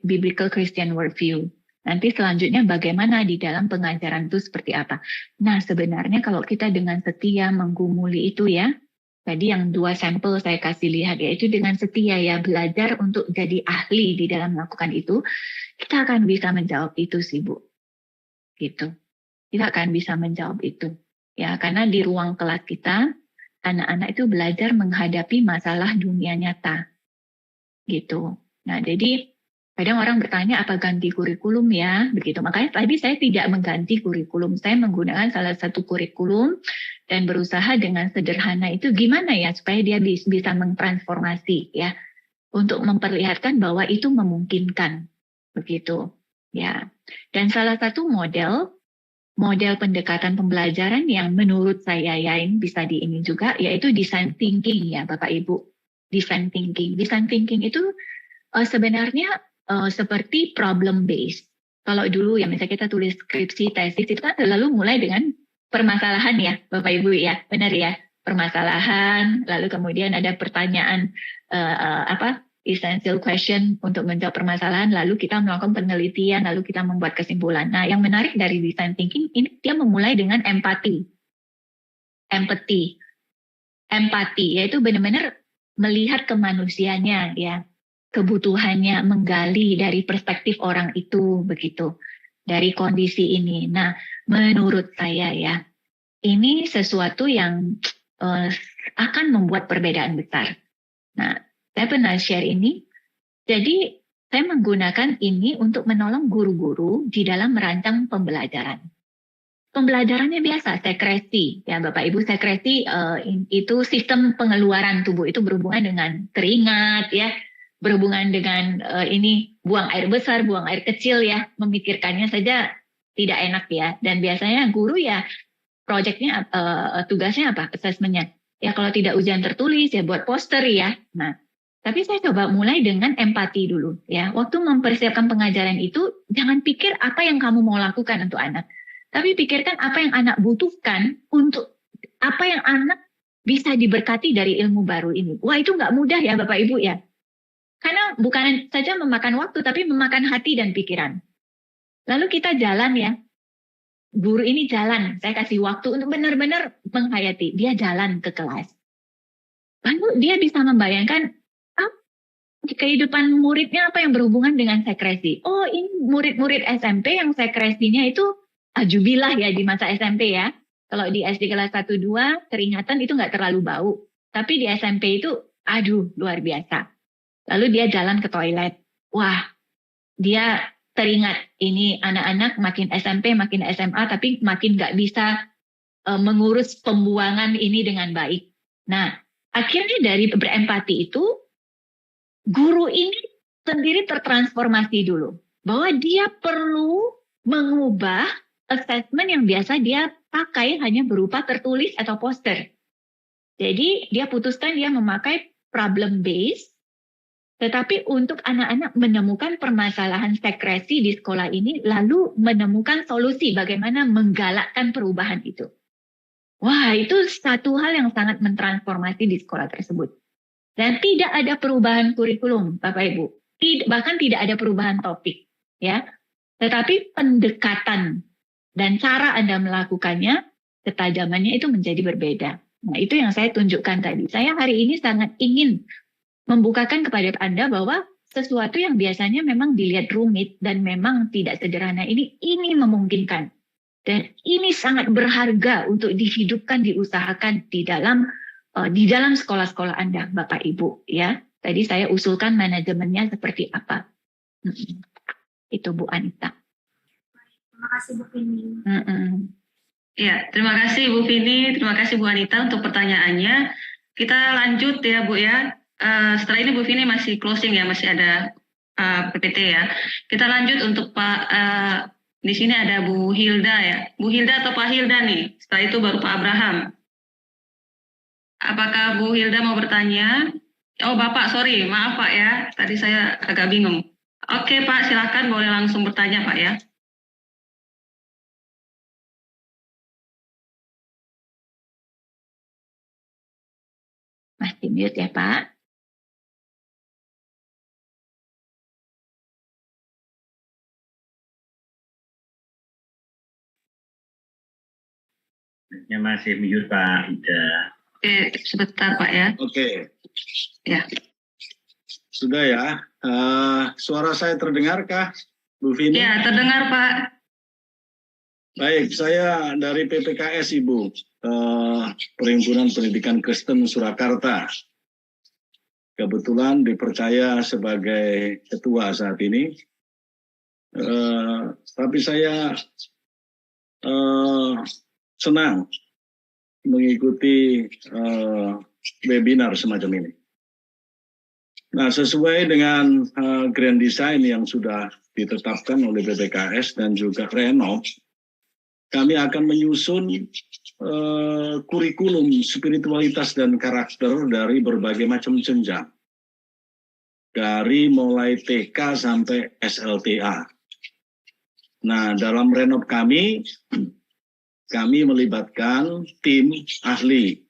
Biblical Christian Worldview. Nanti selanjutnya bagaimana di dalam pengajaran itu seperti apa. Nah, sebenarnya kalau kita dengan setia menggumuli itu ya, tadi yang 2 sampel saya kasih lihat, yaitu dengan setia ya belajar untuk jadi ahli di dalam melakukan itu, kita akan bisa menjawab itu sih Bu. Gitu. Kita akan bisa menjawab itu. Ya, karena di ruang kelas kita, anak-anak itu belajar menghadapi masalah dunia nyata. Gitu. Nah, jadi kadang orang bertanya apa ganti kurikulum ya, begitu. Makanya tadi saya tidak mengganti kurikulum, saya menggunakan salah satu kurikulum dan berusaha dengan sederhana itu gimana ya supaya dia bisa mentransformasi ya, untuk memperlihatkan bahwa itu memungkinkan, begitu. Ya. Dan salah satu model pendekatan pembelajaran yang menurut saya ya ini bisa di ini juga, yaitu design thinking ya Bapak Ibu. Design thinking itu sebenarnya seperti problem based. Kalau dulu ya misalnya kita tulis skripsi, tesis itu kan selalu mulai dengan permasalahan ya Bapak Ibu ya, benar ya, permasalahan, lalu kemudian ada pertanyaan essential question untuk menjawab permasalahan, lalu kita melakukan penelitian, lalu kita membuat kesimpulan. Nah, yang menarik dari design thinking ini dia memulai dengan empati, yaitu benar-benar melihat kemanusiaannya ya, kebutuhannya, menggali dari perspektif orang itu begitu, dari kondisi ini. Nah, menurut saya ya, ini sesuatu yang akan membuat perbedaan besar. Nah, saya pernah share ini, jadi saya menggunakan ini untuk menolong guru-guru di dalam merancang pembelajaran. pembelajarannya biasa, sekresi. Ya Bapak Ibu, sekresi itu sistem pengeluaran tubuh, itu berhubungan dengan keringat ya, berhubungan dengan ini buang air besar, buang air kecil ya, memikirkannya saja tidak enak ya. Dan biasanya guru ya proyeknya tugasnya apa? Asesmennya. Ya kalau tidak ujian tertulis ya buat poster ya. Nah, tapi saya coba mulai dengan empati dulu ya. Waktu mempersiapkan pengajaran itu jangan pikir apa yang kamu mau lakukan untuk anak. Tapi pikirkan apa yang anak butuhkan untuk apa yang anak bisa diberkati dari ilmu baru ini. Wah itu nggak mudah ya Bapak Ibu ya. Karena bukan saja memakan waktu, tapi memakan hati dan pikiran. Lalu kita jalan ya. Guru ini jalan, saya kasih waktu untuk benar-benar menghayati. Dia jalan ke kelas. Lalu dia bisa membayangkan kehidupan muridnya apa yang berhubungan dengan sekresi. Oh ini murid-murid SMP yang sekresinya itu ajubilah ya di masa SMP ya. Kalau di SD kelas 1-2 keringatan itu nggak terlalu bau. Tapi di SMP itu aduh luar biasa. Lalu dia jalan ke toilet. Wah dia teringat ini anak-anak makin SMP makin SMA tapi makin nggak bisa mengurus pembuangan ini dengan baik. Nah akhirnya dari berempati itu guru ini sendiri tertransformasi dulu. Bahwa dia perlu mengubah assessment yang biasa dia pakai hanya berupa tertulis atau poster. Jadi dia putuskan dia memakai problem based, tetapi untuk anak-anak menemukan permasalahan sekresi di sekolah ini, lalu menemukan solusi bagaimana menggalakkan perubahan itu. Wah itu satu hal yang sangat mentransformasi di sekolah tersebut. Dan tidak ada perubahan kurikulum Bapak Ibu, bahkan tidak ada perubahan topik. Ya, tetapi pendekatan dan cara Anda melakukannya, ketajamannya itu menjadi berbeda. Nah, itu yang saya tunjukkan tadi. Saya hari ini sangat ingin membukakan kepada Anda bahwa sesuatu yang biasanya memang dilihat rumit dan memang tidak sederhana ini memungkinkan. Dan ini sangat berharga untuk dihidupkan, diusahakan di dalam sekolah-sekolah Anda, Bapak Ibu. Ya, tadi saya usulkan manajemennya seperti apa. Itu Bu Anita. Terima kasih Bu Vini. Ya, terima kasih Bu Vini, terima kasih Bu Anita untuk pertanyaannya. Kita lanjut ya Bu ya. Setelah ini Bu Vini masih closing ya, masih ada PPT ya. Kita lanjut untuk Pak, di sini ada Bu Hilda ya. Bu Hilda atau Pak Hilda nih? Setelah itu baru Pak Abraham. Apakah Bu Hilda mau bertanya? Oh Bapak, sorry, maaf Pak ya. Tadi saya agak bingung. Oke Pak, silakan boleh langsung bertanya Pak ya. Masih mute ya Pak. Ya masih mute Pak Ida. Oke, sebentar Pak ya. Oke. Ya. Sudah ya. Suara saya terdengarkah, Bu Vini? Ya, terdengar Pak. Baik, saya dari PPKS Ibu, Perhimpunan Pendidikan Kristen Surakarta. Kebetulan dipercaya sebagai ketua saat ini. Tapi saya senang mengikuti webinar semacam ini. Nah, sesuai dengan grand design yang sudah ditetapkan oleh BPKS dan juga Renov, kami akan menyusun kurikulum spiritualitas dan karakter dari berbagai macam jenjang. Dari mulai TK sampai SLTA. Nah, dalam Renov kami melibatkan tim ahli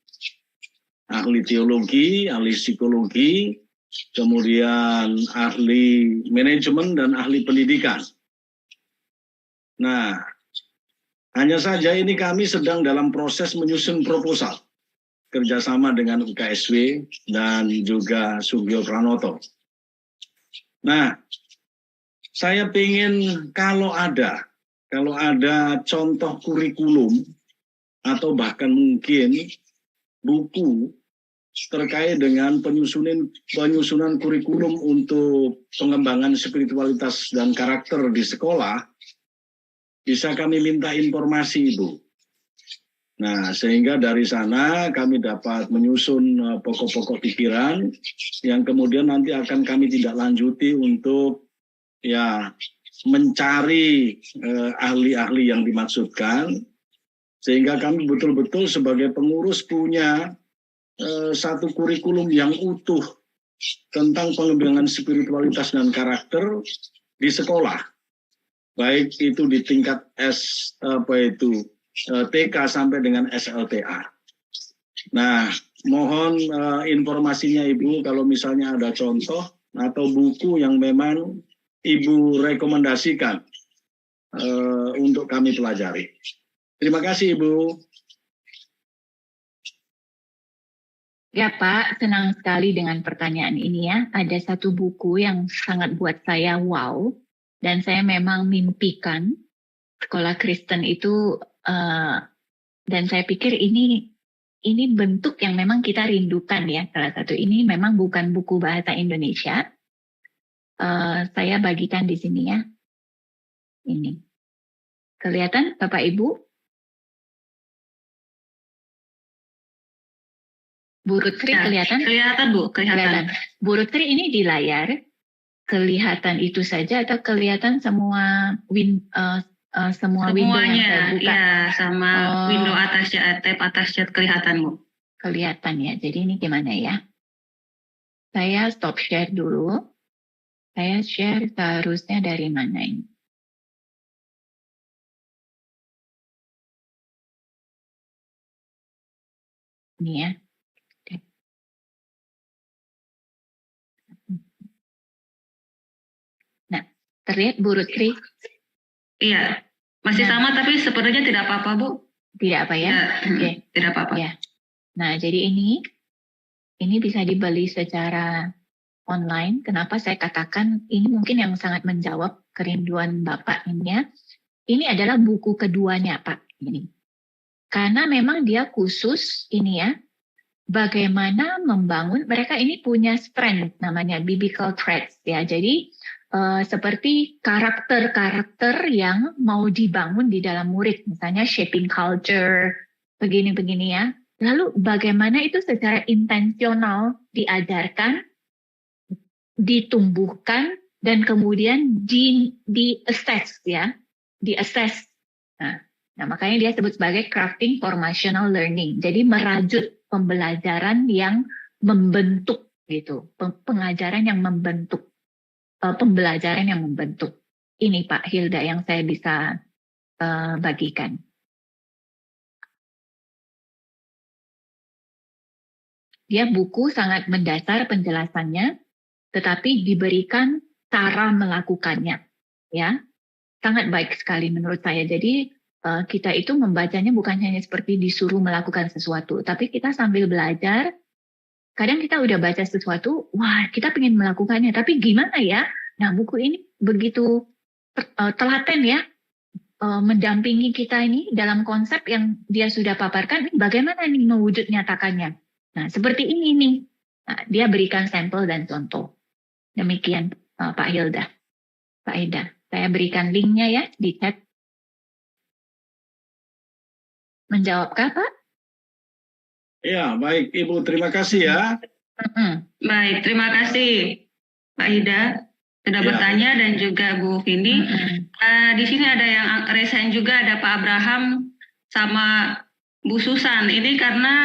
teologi, ahli psikologi, kemudian ahli manajemen dan ahli pendidikan. Nah, hanya saja ini kami sedang dalam proses menyusun proposal kerjasama dengan UKSW dan juga Sugio Pranoto. Nah, saya ingin kalau ada contoh kurikulum atau bahkan mungkin buku terkait dengan penyusunan kurikulum untuk pengembangan spiritualitas dan karakter di sekolah, bisa kami minta informasi Ibu. Nah, sehingga dari sana kami dapat menyusun pokok-pokok pikiran yang kemudian nanti akan kami tidak lanjuti untuk ya mencari ahli-ahli yang dimaksudkan, sehingga kami betul-betul sebagai pengurus punya satu kurikulum yang utuh tentang pengembangan spiritualitas dan karakter di sekolah, baik itu di tingkat TK sampai dengan SLTA. Nah, mohon informasinya Ibu kalau misalnya ada contoh atau buku yang memang Ibu rekomendasikan untuk kami pelajari. Terima kasih Ibu. Ya Pak, senang sekali dengan pertanyaan ini ya. Ada satu buku yang sangat buat saya wow, dan saya memang mimpikan sekolah Kristen itu, dan saya pikir ini bentuk yang memang kita rindukan ya. Salah satu ini memang bukan buku bahasa Indonesia. Saya bagikan di sini ya. Ini kelihatan Bapak Ibu? Bu Rutri Ya, kelihatan? Kelihatan Bu, kelihatan. Bu Rutri ini di layar kelihatan itu saja atau kelihatan semua semua window yang saya buka? Ya, sama window atasnya, tab atasnya kelihatan Bu. Kelihatan ya. Jadi ini gimana ya? Saya stop share dulu. Saya share seharusnya dari mana ini? Ini ya. Nah, terlihat Bu Rutri? Iya, masih sama tapi sepertinya tidak apa-apa Bu. Tidak apa ya? Oke. Tidak apa-apa. Ya. Nah, jadi ini bisa dibeli secara online. Kenapa saya katakan ini mungkin yang sangat menjawab kerinduan Bapak ini ya. Ini adalah buku keduanya Pak. Ini. Karena memang dia khusus ini ya. Bagaimana membangun, mereka ini punya strength namanya biblical traits ya. Jadi seperti karakter-karakter yang mau dibangun di dalam murid. Misalnya shaping culture, begini-begini ya. Lalu bagaimana itu secara intensional diajarkan, ditumbuhkan, dan kemudian di-assess ya. Di-assess. Nah, makanya dia sebut sebagai crafting formational learning. Jadi merajut pembelajaran yang membentuk gitu. Pengajaran yang membentuk. Pembelajaran yang membentuk. Ini Pak Hilda yang saya bisa bagikan. Dia buku sangat mendasar penjelasannya, tetapi diberikan cara melakukannya. Ya, sangat baik sekali menurut saya. Jadi kita itu membacanya bukan hanya seperti disuruh melakukan sesuatu, tapi kita sambil belajar. Kadang kita udah baca sesuatu, wah kita pengen melakukannya, tapi gimana ya? Nah buku ini begitu telaten ya, mendampingi kita ini dalam konsep yang dia sudah paparkan, bagaimana nih mewujud nyatakannya. Nah seperti ini nih, nah, dia berikan sampel dan contoh. Demikian Pak Hilda, Pak Ida. Saya berikan linknya ya di chat. Menjawabkah Pak? Ya, baik Ibu, terima kasih ya. Baik, terima kasih Pak Ida sudah bertanya dan juga Bu Vindi. Di sini ada yang resign juga, ada Pak Abraham sama Bu Susan. Ini karena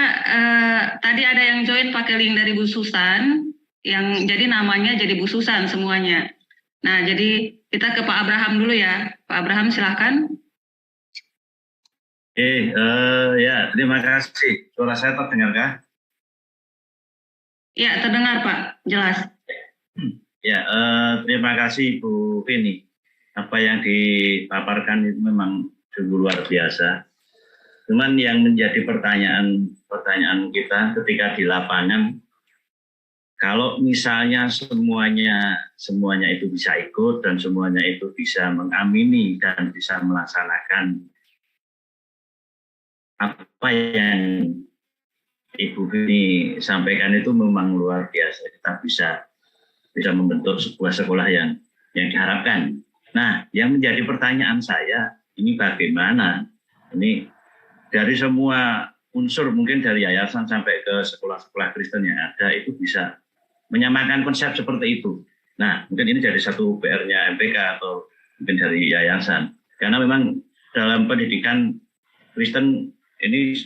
tadi ada yang join pakai link dari Bu Susan, yang jadi namanya jadi Bu Susan semuanya. Nah, jadi kita ke Pak Abraham dulu ya. Pak Abraham silahkan. Ya, terima kasih. Suara saya terdengar kah? Ya, terdengar Pak, jelas. Ya, terima kasih Bu Vini. Apa yang dipaparkan itu memang sungguh luar biasa. Cuman yang menjadi pertanyaan kita ketika di lapangan, kalau misalnya semuanya itu bisa ikut dan semuanya itu bisa mengamini dan bisa melaksanakan apa yang Ibu Vini sampaikan itu memang luar biasa. Kita bisa membentuk sebuah sekolah yang diharapkan. Nah, yang menjadi pertanyaan saya, ini bagaimana? Ini dari semua unsur, mungkin dari yayasan sampai ke sekolah-sekolah Kristen yang ada, itu bisa menyamakan konsep seperti itu. Nah, mungkin ini jadi satu PR-nya MPK atau mungkin dari yayasan. Karena memang dalam pendidikan Kristen ini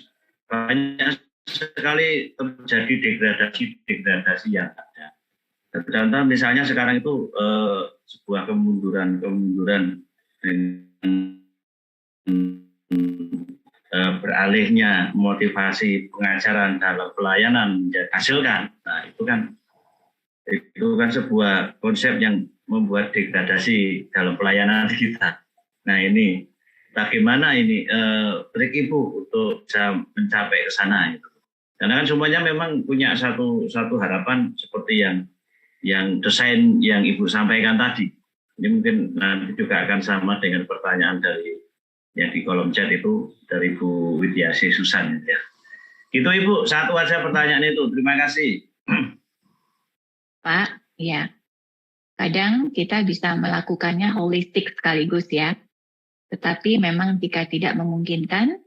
banyak sekali terjadi degradasi yang ada. Contoh misalnya sekarang itu sebuah kemunduran dengan beralihnya motivasi pengajaran dalam pelayanan hasilkan. Nah, itu kan sebuah konsep yang membuat degradasi dalam pelayanan kita. Nah, ini bagaimana ini trik Ibu untuk bisa mencapai ke sana gitu. Karena kan semuanya memang punya satu harapan seperti yang desain yang Ibu sampaikan tadi. Ini mungkin nanti juga akan sama dengan pertanyaan dari yang di kolom chat itu dari Bu Widyasi Susan ya. Gitu Ibu, satu aja pertanyaan itu. Terima kasih. Pak, ya. Kadang kita bisa melakukannya holistik sekaligus ya. Tetapi memang jika tidak memungkinkan,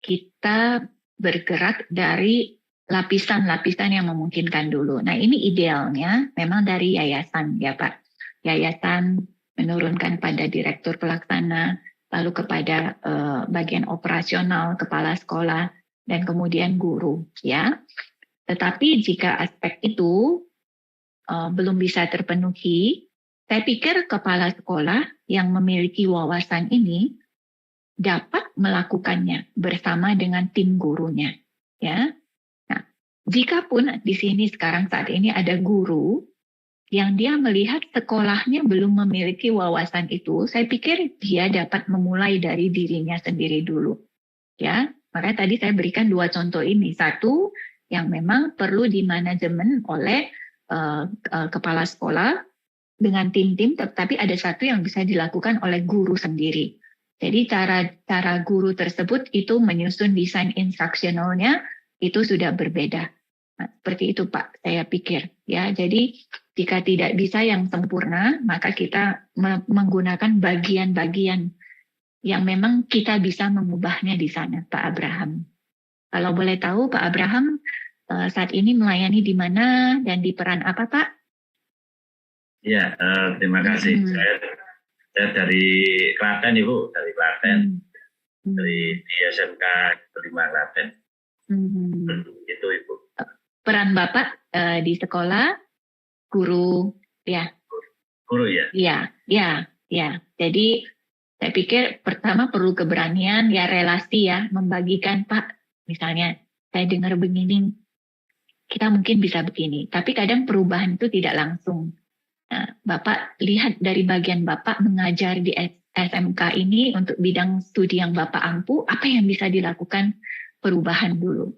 kita bergerak dari lapisan-lapisan yang memungkinkan dulu. Nah, ini idealnya memang dari yayasan ya Pak. Yayasan menurunkan pada direktur pelaksana, lalu kepada bagian operasional, kepala sekolah, dan kemudian guru ya. Tetapi jika aspek itu belum bisa terpenuhi, saya pikir kepala sekolah yang memiliki wawasan ini dapat melakukannya bersama dengan tim gurunya ya. Nah, jika pun di sini sekarang saat ini ada guru yang dia melihat sekolahnya belum memiliki wawasan itu, saya pikir dia dapat memulai dari dirinya sendiri dulu. Ya, makanya tadi saya berikan 2 contoh ini. Satu yang memang perlu dimanajemen oleh kepala sekolah dengan tim-tim, tapi ada satu yang bisa dilakukan oleh guru sendiri. Jadi cara guru tersebut itu menyusun desain instruksionalnya itu sudah berbeda. Nah, seperti itu Pak, saya pikir ya. Jadi jika tidak bisa yang sempurna, maka kita menggunakan bagian-bagian yang memang kita bisa mengubahnya di sana, Pak Abraham. Kalau boleh tahu, Pak Abraham saat ini melayani di mana dan di peran apa, Pak? Ya, terima kasih. Saya dari Klaten, Ibu, dari Klaten, dari di SMK 5 Klaten. Itu Ibu. Peran Bapak di sekolah? Guru, ya. Guru ya? Ya. Jadi saya pikir pertama perlu keberanian, ya relasi ya, membagikan Pak. Misalnya saya dengar begini, kita mungkin bisa begini. Tapi kadang perubahan itu tidak langsung. Nah, Bapak lihat dari bagian Bapak mengajar di SMK ini untuk bidang studi yang Bapak ampu, apa yang bisa dilakukan perubahan dulu.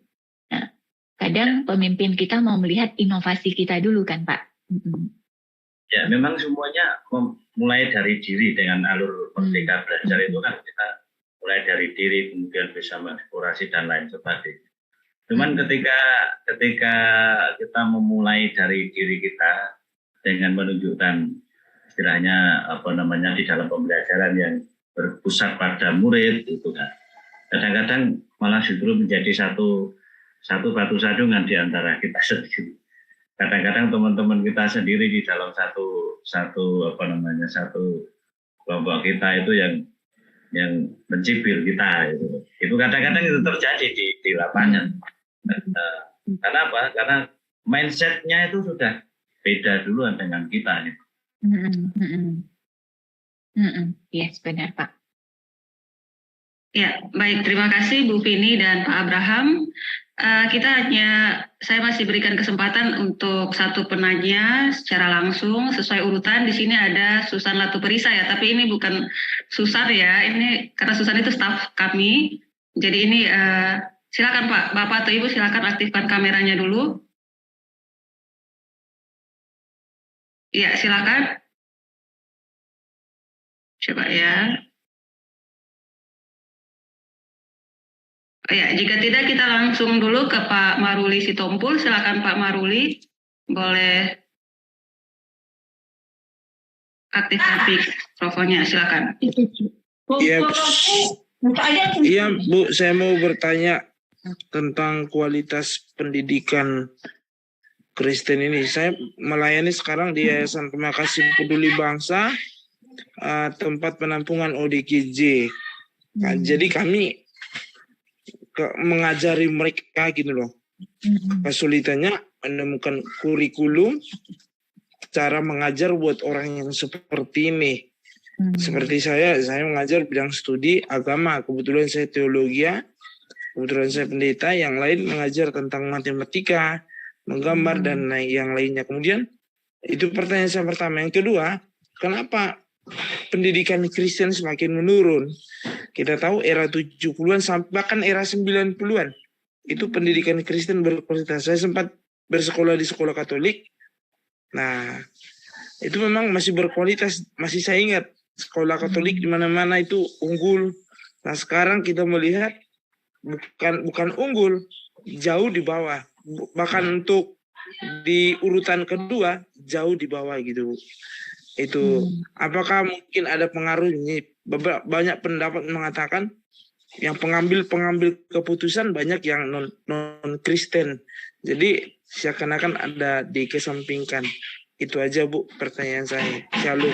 Nah, kadang pemimpin kita mau melihat inovasi kita dulu kan Pak. Ya, memang semuanya mulai dari diri dengan alur Merdeka Belajar itu kan kita mulai dari diri kemudian bisa mengeksplorasi dan lain sebagainya. Cuman ketika kita memulai dari diri kita dengan menunjukkan istilahnya di dalam pembelajaran yang berpusat pada murid itu kan. Kadang-kadang malah justru menjadi satu batu sandungan di antara kita sendiri. Kadang-kadang teman-teman kita sendiri di dalam satu kelompok kita itu yang mencibir kita itu kadang-kadang itu terjadi di lapangan. Karena apa? Karena mindsetnya itu sudah beda duluan dengan kita. Yes, benar Pak. Ya, baik. Terima kasih Bu Vini dan Pak Abraham. Saya masih berikan kesempatan untuk satu penanya secara langsung sesuai urutan. Di sini ada Susan Latuperisa ya, tapi ini bukan Susan ya. Ini karena Susan itu staf kami. Jadi ini silakan Pak, Bapak atau Ibu silakan aktifkan kameranya dulu. Ya, silakan. Coba ya. Ya, jika tidak kita langsung dulu ke Pak Maruli Sitompul. Silakan Pak Maruli, boleh aktifkan mikrofonnya, silakan. Iya Bu, saya mau bertanya tentang kualitas pendidikan Kristen ini. Saya melayani sekarang di Yayasan Pemakasih Peduli Bangsa, tempat penampungan ODGJ. Nah, jadi kami mengajari mereka gitu loh. Kesulitannya menemukan kurikulum cara mengajar buat orang yang seperti ini. Seperti saya mengajar bidang studi agama. Kebetulan saya teologi, kebetulan saya pendeta. Yang lain mengajar tentang matematika, menggambar dan yang lainnya. Kemudian itu pertanyaan saya pertama. Yang kedua, kenapa pendidikan Kristen semakin menurun? Kita tahu era 70-an bahkan era 90-an itu pendidikan Kristen berkualitas. Saya sempat bersekolah di sekolah Katolik. Nah, itu memang masih berkualitas. Masih saya ingat sekolah Katolik di mana-mana itu unggul. Nah, sekarang kita melihat bukan unggul, jauh di bawah. Bahkan untuk di urutan kedua jauh di bawah gitu. Itu apakah mungkin ada pengaruhnya? Banyak pendapat mengatakan yang pengambil keputusan banyak yang non Kristen. Jadi seakan-akan ada dikesampingkan. Itu aja Bu pertanyaan saya. Shalom.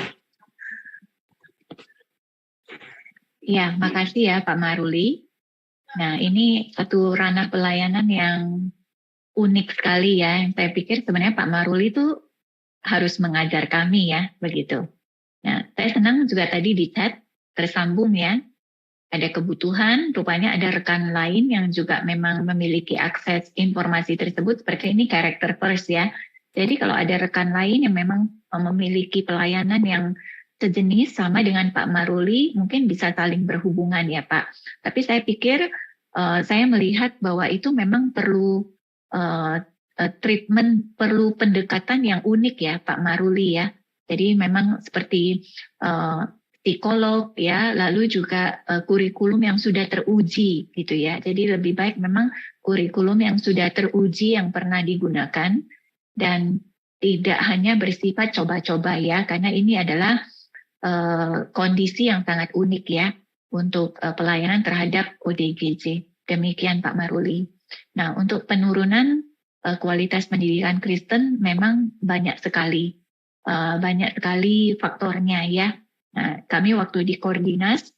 Ya, makasih ya Pak Maruli. Nah, ini satu ranah pelayanan yang unik sekali ya. Yang saya pikir sebenarnya Pak Maruli itu harus mengajar kami ya, begitu. Nah, saya senang juga tadi di chat tersambung ya. Ada kebutuhan, rupanya ada rekan lain yang juga memang memiliki akses informasi tersebut, seperti ini character first ya. Jadi kalau ada rekan lain yang memang memiliki pelayanan yang sejenis sama dengan Pak Maruli, mungkin bisa saling berhubungan ya Pak. Tapi saya pikir saya melihat bahwa itu memang perlu treatment, perlu pendekatan yang unik ya Pak Maruli ya. Jadi memang seperti psikolog ya, lalu juga kurikulum yang sudah teruji gitu ya. Jadi lebih baik memang kurikulum yang sudah teruji yang pernah digunakan dan tidak hanya bersifat coba-coba ya, karena ini adalah kondisi yang sangat unik ya untuk pelayanan terhadap ODGJ. Demikian Pak Maruli. Nah, untuk penurunan kualitas pendidikan Kristen memang banyak sekali faktornya ya. Nah, kami waktu di Koordinas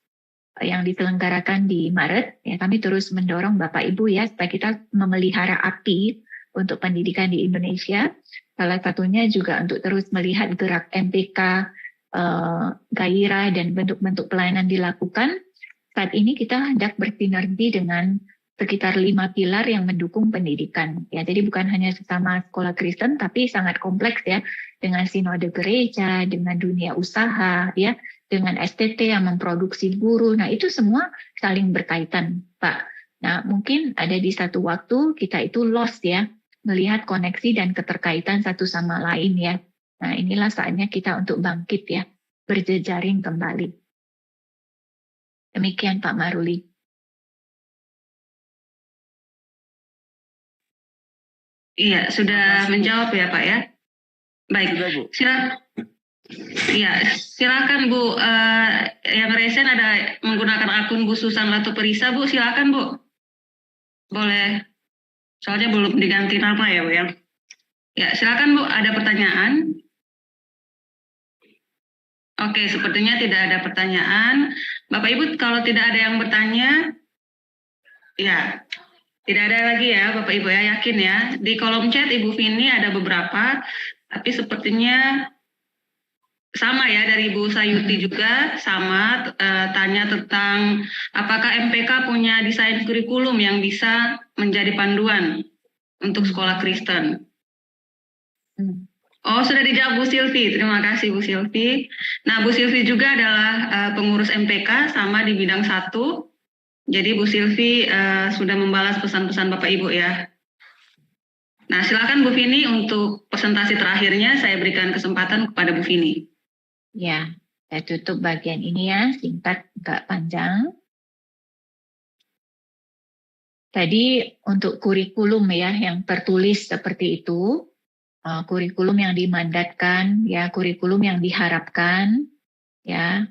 yang diselenggarakan di Maret, ya kami terus mendorong Bapak Ibu ya supaya kita memelihara api untuk pendidikan di Indonesia. Salah satunya juga untuk terus melihat gerak MPK, gairah dan bentuk-bentuk pelayanan dilakukan. Saat ini kita hendak bersinergi dengan sekitar 5 pilar yang mendukung pendidikan. Ya, jadi bukan hanya sesama sekolah Kristen, tapi sangat kompleks ya, dengan sinode gereja, dengan dunia usaha, ya, dengan STT yang memproduksi guru. Nah, itu semua saling berkaitan, Pak. Nah, mungkin ada di satu waktu kita itu lost ya, melihat koneksi dan keterkaitan satu sama lain ya. Nah, inilah saatnya kita untuk bangkit ya, berjejaring kembali. Demikian Pak Maruli. Iya, sudah menjawab ya Pak ya. Baik, silakan Bu. Yang resen ada menggunakan akun Bu Susan Latu Perisa, Bu. Silakan Bu. Boleh. Soalnya belum diganti nama ya Bu ya. Ya, silakan Bu. Ada pertanyaan? Oke, sepertinya tidak ada pertanyaan. Bapak Ibu, kalau tidak ada yang bertanya, ya. Tidak ada lagi ya Bapak Ibu ya, yakin ya. Di kolom chat Ibu Vini ada beberapa, tapi sepertinya sama ya dari Ibu Sayuti juga, sama tanya tentang apakah MPK punya desain kurikulum yang bisa menjadi panduan untuk sekolah Kristen. Oh, sudah dijawab Bu Silvi, terima kasih Bu Silvi. Nah, Bu Silvi juga adalah pengurus MPK sama di bidang 1. Jadi Bu Silvi sudah membalas pesan-pesan Bapak Ibu ya. Nah, silakan Bu Vini untuk presentasi terakhirnya saya berikan kesempatan kepada Bu Vini. Ya, saya tutup bagian ini ya, singkat, agak panjang. Tadi untuk kurikulum ya yang tertulis seperti itu, kurikulum yang dimandatkan, ya kurikulum yang diharapkan, ya.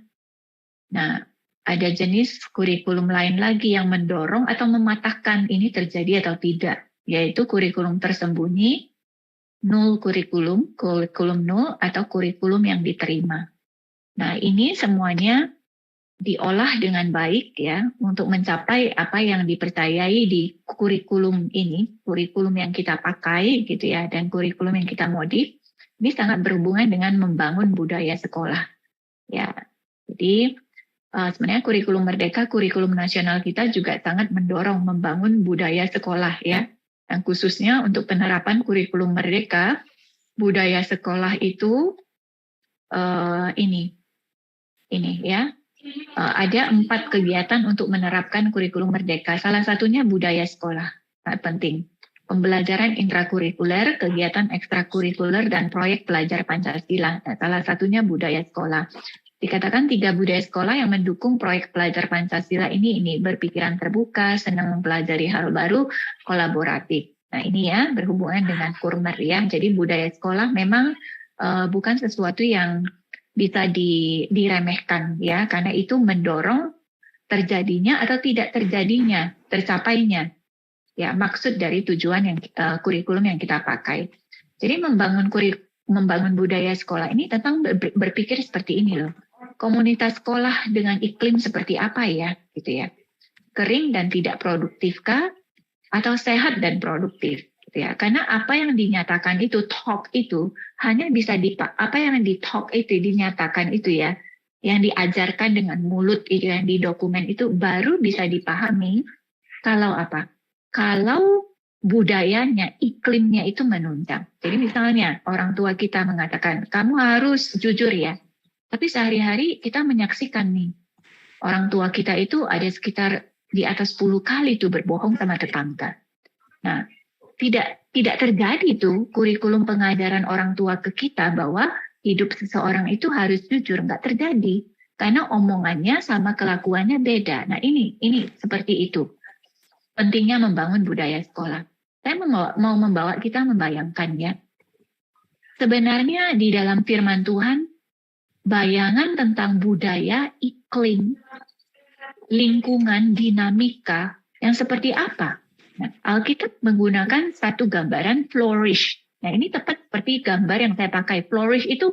Nah, ada jenis kurikulum lain lagi yang mendorong atau mematahkan ini terjadi atau tidak, yaitu kurikulum tersembunyi, null kurikulum null, atau kurikulum yang diterima. Nah, ini semuanya diolah dengan baik ya untuk mencapai apa yang dipercayai di kurikulum ini, kurikulum yang kita pakai gitu ya, dan kurikulum yang kita modif. Ini sangat berhubungan dengan membangun budaya sekolah. Ya, jadi sebenarnya kurikulum Merdeka, kurikulum nasional kita juga sangat mendorong membangun budaya sekolah ya. Dan khususnya untuk penerapan kurikulum Merdeka, budaya sekolah itu ini ya. Ada 4 kegiatan untuk menerapkan kurikulum Merdeka. Salah satunya budaya sekolah, sangat penting. Pembelajaran intrakurikuler, kegiatan ekstrakurikuler, dan proyek pelajar Pancasila. Nah, salah satunya budaya sekolah. Dikatakan 3 budaya sekolah yang mendukung proyek pelajar Pancasila ini berpikiran terbuka, senang mempelajari hal baru, kolaboratif. Nah, ini ya berhubungan dengan Kurmer ya. Jadi budaya sekolah memang bukan sesuatu yang bisa diremehkan ya, karena itu mendorong terjadinya atau tidak terjadinya, tercapainya ya maksud dari tujuan yang kurikulum yang kita pakai. Jadi membangun budaya sekolah ini tentang berpikir seperti ini loh. Komunitas sekolah dengan iklim seperti apa ya, gitu ya. Kering dan tidak produktifkah atau sehat dan produktif, gitu ya. Karena apa yang dinyatakan itu talk itu hanya bisa apa yang di talk itu dinyatakan itu ya, yang diajarkan dengan mulut itu yang di dokumen itu baru bisa dipahami kalau apa? Kalau budayanya, iklimnya itu menunjang. Jadi misalnya orang tua kita mengatakan, kamu harus jujur ya. Tapi sehari-hari kita menyaksikan nih, orang tua kita itu ada sekitar di atas 10 kali tuh berbohong sama tetangga. Nah, tidak terjadi tuh kurikulum pengajaran orang tua ke kita bahwa hidup seseorang itu harus jujur. Nggak terjadi. Karena omongannya sama kelakuannya beda. Nah ini seperti itu. Pentingnya membangun budaya sekolah. Saya mau membawa kita membayangkan ya. Sebenarnya di dalam firman Tuhan, bayangan tentang budaya, iklim, lingkungan, dinamika yang seperti apa? Nah, Alkitab menggunakan satu gambaran flourish. Nah ini tepat seperti gambar yang saya pakai. Flourish itu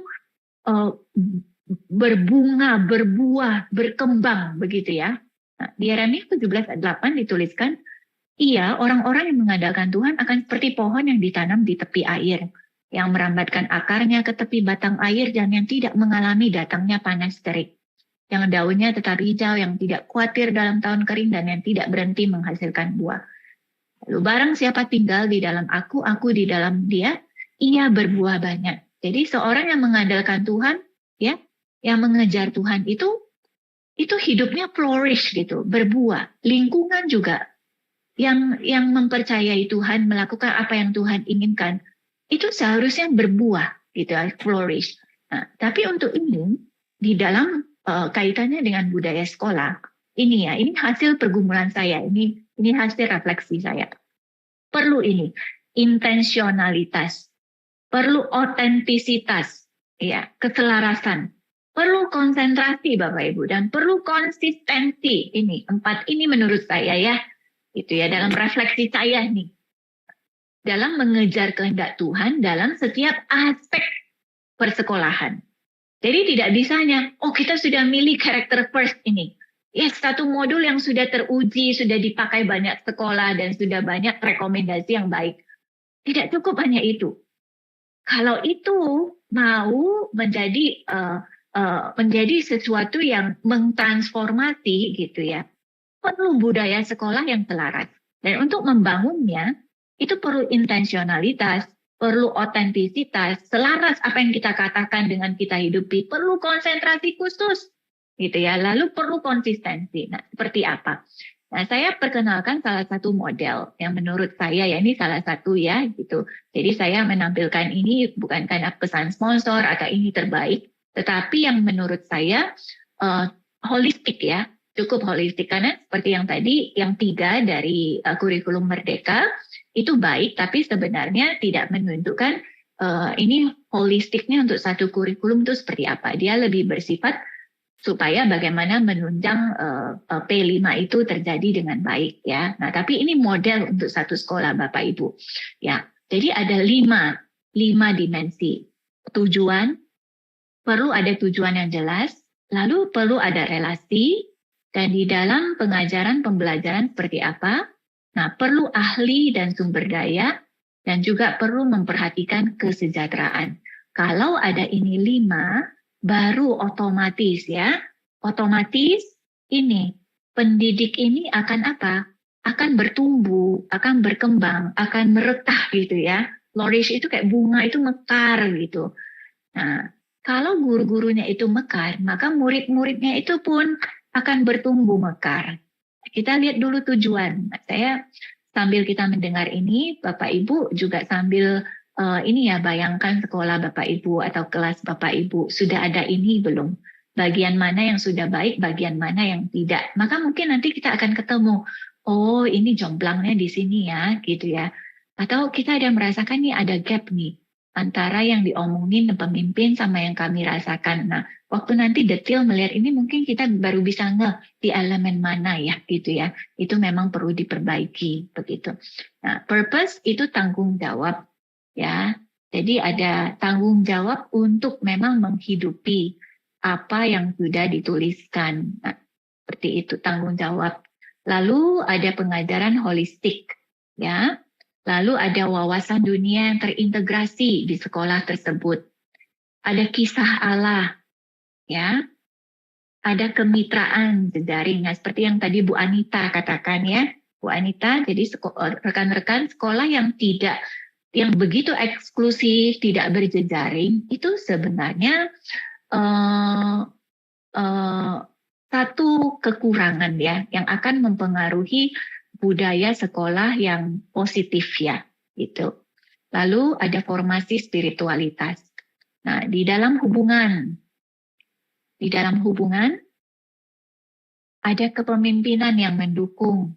berbunga, berbuah, berkembang begitu ya. Nah, di Yeremia 17:8 dituliskan, iya, orang-orang yang mengandalkan Tuhan akan seperti pohon yang ditanam di tepi air, yang merambatkan akarnya ke tepi batang air dan yang tidak mengalami datangnya panas terik, yang daunnya tetap hijau, yang tidak khawatir dalam tahun kering, dan yang tidak berhenti menghasilkan buah. Lalu barang siapa tinggal di dalam aku di dalam dia, ia berbuah banyak. Jadi seorang yang mengandalkan Tuhan, ya, yang mengejar Tuhan itu hidupnya flourish gitu, berbuah. Lingkungan juga yang mempercayai Tuhan, melakukan apa yang Tuhan inginkan, itu seharusnya berbuah gitu, flourish. Nah, tapi untuk ini di dalam kaitannya dengan budaya sekolah, ini hasil pergumulan saya, ini hasil refleksi saya. Perlu ini intensionalitas, perlu otentisitas, ya, keselarasan, perlu konsentrasi Bapak Ibu, dan perlu konsistensi. Ini 4 ini menurut saya ya. Itu ya dalam refleksi saya nih. Dalam mengejar kehendak Tuhan dalam setiap aspek persekolahan. Jadi tidak bisanya, kita sudah milih character first ini. Ya, satu modul yang sudah teruji, sudah dipakai banyak sekolah dan sudah banyak rekomendasi yang baik. Tidak cukup hanya itu. Kalau itu mau menjadi sesuatu yang mentransformasi gitu ya, perlu budaya sekolah yang selaras. Dan untuk membangunnya, itu perlu intensionalitas, perlu otentisitas, selaras apa yang kita katakan dengan kita hidupi, perlu konsentrasi khusus, gitu ya. Lalu perlu konsistensi. Nah, seperti apa? Nah, saya perkenalkan salah satu model yang menurut saya ya ini salah satu ya, gitu. Jadi saya menampilkan ini bukan karena pesan sponsor atau ini terbaik, tetapi yang menurut saya holistik ya. Cukup holistik, karena seperti yang tadi, yang 3 dari kurikulum Merdeka, itu baik, tapi sebenarnya tidak menunjukkan ini holistiknya untuk satu kurikulum itu seperti apa. Dia lebih bersifat supaya bagaimana menunjang P5 itu terjadi dengan baik ya. Nah, tapi ini model untuk satu sekolah Bapak Ibu. Ya. Jadi ada 5 dimensi. Tujuan, perlu ada tujuan yang jelas, lalu perlu ada relasi, dan di dalam pengajaran pembelajaran seperti apa? Nah, perlu ahli dan sumber daya, dan juga perlu memperhatikan kesejahteraan. Kalau ada ini 5, baru otomatis ya, otomatis ini pendidik ini akan apa? Akan bertumbuh, akan berkembang, akan merekah gitu ya. Flourish itu kayak bunga itu mekar gitu. Nah, kalau guru-gurunya itu mekar, maka murid-muridnya itu pun akan bertumbuh mekar. Kita lihat dulu tujuan. Saya sambil kita mendengar ini, Bapak Ibu juga sambil ini ya, bayangkan sekolah Bapak Ibu atau kelas Bapak Ibu sudah ada ini belum? Bagian mana yang sudah baik, bagian mana yang tidak. Maka mungkin nanti kita akan ketemu, oh ini jomblangnya di sini ya, gitu ya. Atau kita ada merasakan nih ada gap nih antara yang diomongin pemimpin sama yang kami rasakan. Nah, waktu nanti detail melihat ini mungkin kita baru bisa di elemen mana ya, gitu ya. Itu memang perlu diperbaiki begitu. Nah, purpose itu tanggung jawab. Ya, jadi ada tanggung jawab untuk memang menghidupi apa yang sudah dituliskan. Nah, seperti itu tanggung jawab. Lalu ada pengajaran holistik, ya. Lalu ada wawasan dunia yang terintegrasi di sekolah tersebut. Ada kisah Allah, ya. Ada kemitraan jejaring, nah, seperti yang tadi Bu Anita katakan ya, Bu Anita. Jadi rekan-rekan sekolah yang begitu eksklusif, tidak berjejaring, itu sebenarnya satu kekurangan ya, yang akan mempengaruhi budaya sekolah yang positif ya, gitu. Lalu ada formasi spiritualitas. Nah, di dalam hubungan ada kepemimpinan yang mendukung.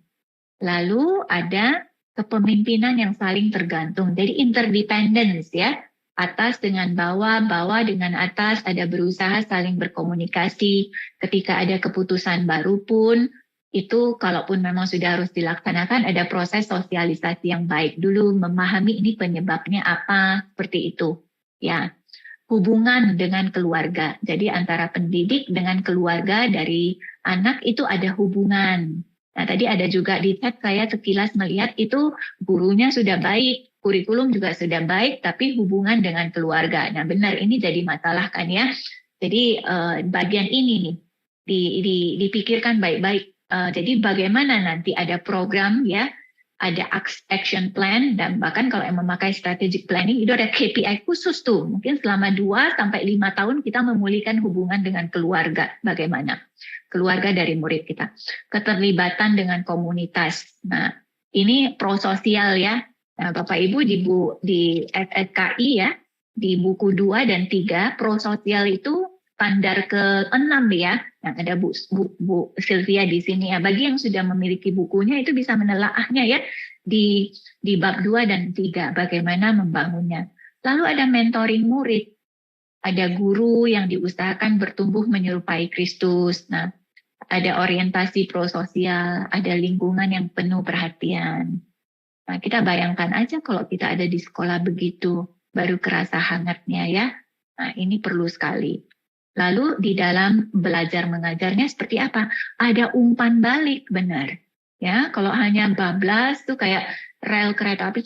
Lalu ada kepemimpinan yang saling tergantung. Jadi interdependence ya. Atas dengan bawah, bawah dengan atas, ada berusaha saling berkomunikasi. Ketika ada keputusan baru pun, itu kalaupun memang sudah harus dilaksanakan, ada proses sosialisasi yang baik dulu, memahami ini penyebabnya apa, seperti itu. Ya. Hubungan dengan keluarga. Jadi antara pendidik dengan keluarga dari anak itu ada hubungan. Nah, tadi ada juga di chat saya sekilas melihat itu gurunya sudah baik, kurikulum juga sudah baik, tapi hubungan dengan keluarga. Nah, benar ini jadi masalah kan ya. Jadi bagian ini nih dipikirkan baik-baik. Jadi bagaimana nanti ada program ya, ada action plan, dan bahkan kalau yang memakai strategic planning itu ada KPI khusus tuh. Mungkin selama 2 sampai 5 tahun kita memulihkan hubungan dengan keluarga. Bagaimana? Keluarga dari murid kita. Keterlibatan dengan komunitas. Nah, ini prososial ya. Nah, Bapak Ibu di SSKI ya, di buku 2 dan 3, prososial itu standar ke-6 ya. Yang ada Bu Sylvia di sini ya. Bagi yang sudah memiliki bukunya itu bisa menelaahnya ya di bab 2 dan 3 bagaimana membangunnya. Lalu ada mentoring murid. Ada guru yang diusahakan bertumbuh menyerupai Kristus. Nah, ada orientasi prososial, ada lingkungan yang penuh perhatian. Nah, kita bayangkan aja kalau kita ada di sekolah begitu, baru kerasa hangatnya ya. Nah, ini perlu sekali. Lalu di dalam belajar mengajarnya seperti apa? Ada umpan balik, benar. Ya, kalau hanya bablas tuh kayak rel kereta api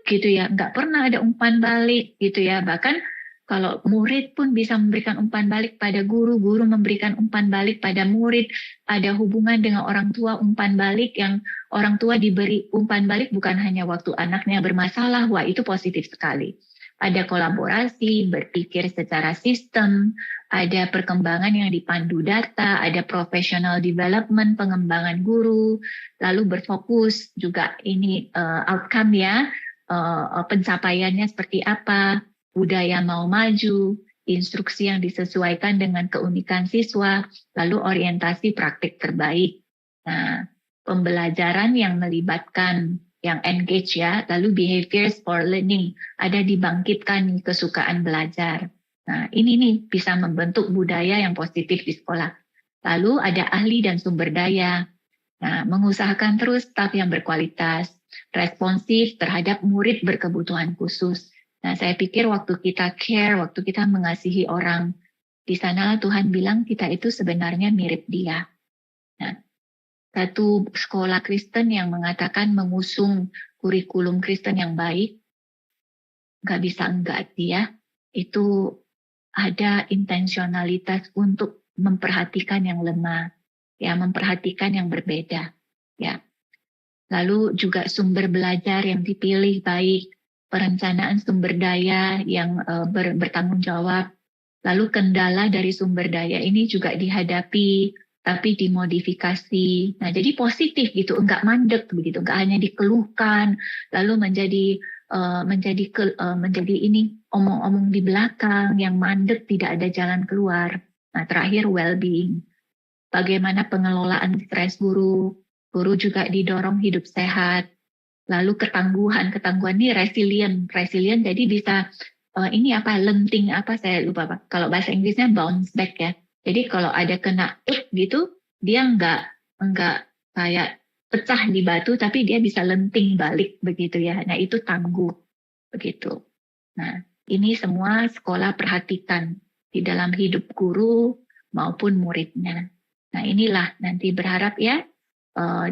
gitu ya, nggak pernah ada umpan balik gitu ya. Bahkan kalau murid pun bisa memberikan umpan balik pada guru, guru memberikan umpan balik pada murid, ada hubungan dengan orang tua, umpan balik yang orang tua diberi umpan balik bukan hanya waktu anaknya bermasalah, wah itu positif sekali. Ada kolaborasi, berpikir secara sistem, ada perkembangan yang dipandu data, ada professional development, pengembangan guru, lalu berfokus juga ini outcome ya, pencapaiannya seperti apa, budaya mau maju, instruksi yang disesuaikan dengan keunikan siswa, lalu orientasi praktik terbaik. Nah, pembelajaran yang melibatkan, yang engage ya, lalu behaviors for learning, ada dibangkitkan kesukaan belajar. Nah, ini nih bisa membentuk budaya yang positif di sekolah. Lalu ada ahli dan sumber daya. Nah, mengusahakan terus staf yang berkualitas, responsif terhadap murid berkebutuhan khusus. Nah, saya pikir waktu kita care, waktu kita mengasihi orang, di sanalah Tuhan bilang kita itu sebenarnya mirip Dia. Nah, satu sekolah Kristen yang mengatakan mengusung kurikulum Kristen yang baik, nggak bisa enggak dia, itu ada intensionalitas untuk memperhatikan yang lemah, ya, memperhatikan yang berbeda, ya. Lalu juga sumber belajar yang dipilih baik, perencanaan sumber daya yang bertanggung jawab. Lalu kendala dari sumber daya ini juga dihadapi, tapi dimodifikasi. Nah, jadi positif gitu, enggak mandek begitu, enggak hanya dikeluhkan, lalu menjadi ini omong-omong di belakang yang mandek, tidak ada jalan keluar. Nah, terakhir well-being. Bagaimana pengelolaan stres guru juga didorong hidup sehat. Lalu ketangguhan ini resilient jadi bisa lenting saya lupa Pak. Kalau bahasa Inggrisnya bounce back ya. Jadi kalau ada kena gitu, dia enggak kayak pecah di batu, tapi dia bisa lenting balik begitu ya. Nah, itu tangguh begitu. Nah, ini semua sekolah perhatikan di dalam hidup guru maupun muridnya. Nah, inilah nanti berharap ya,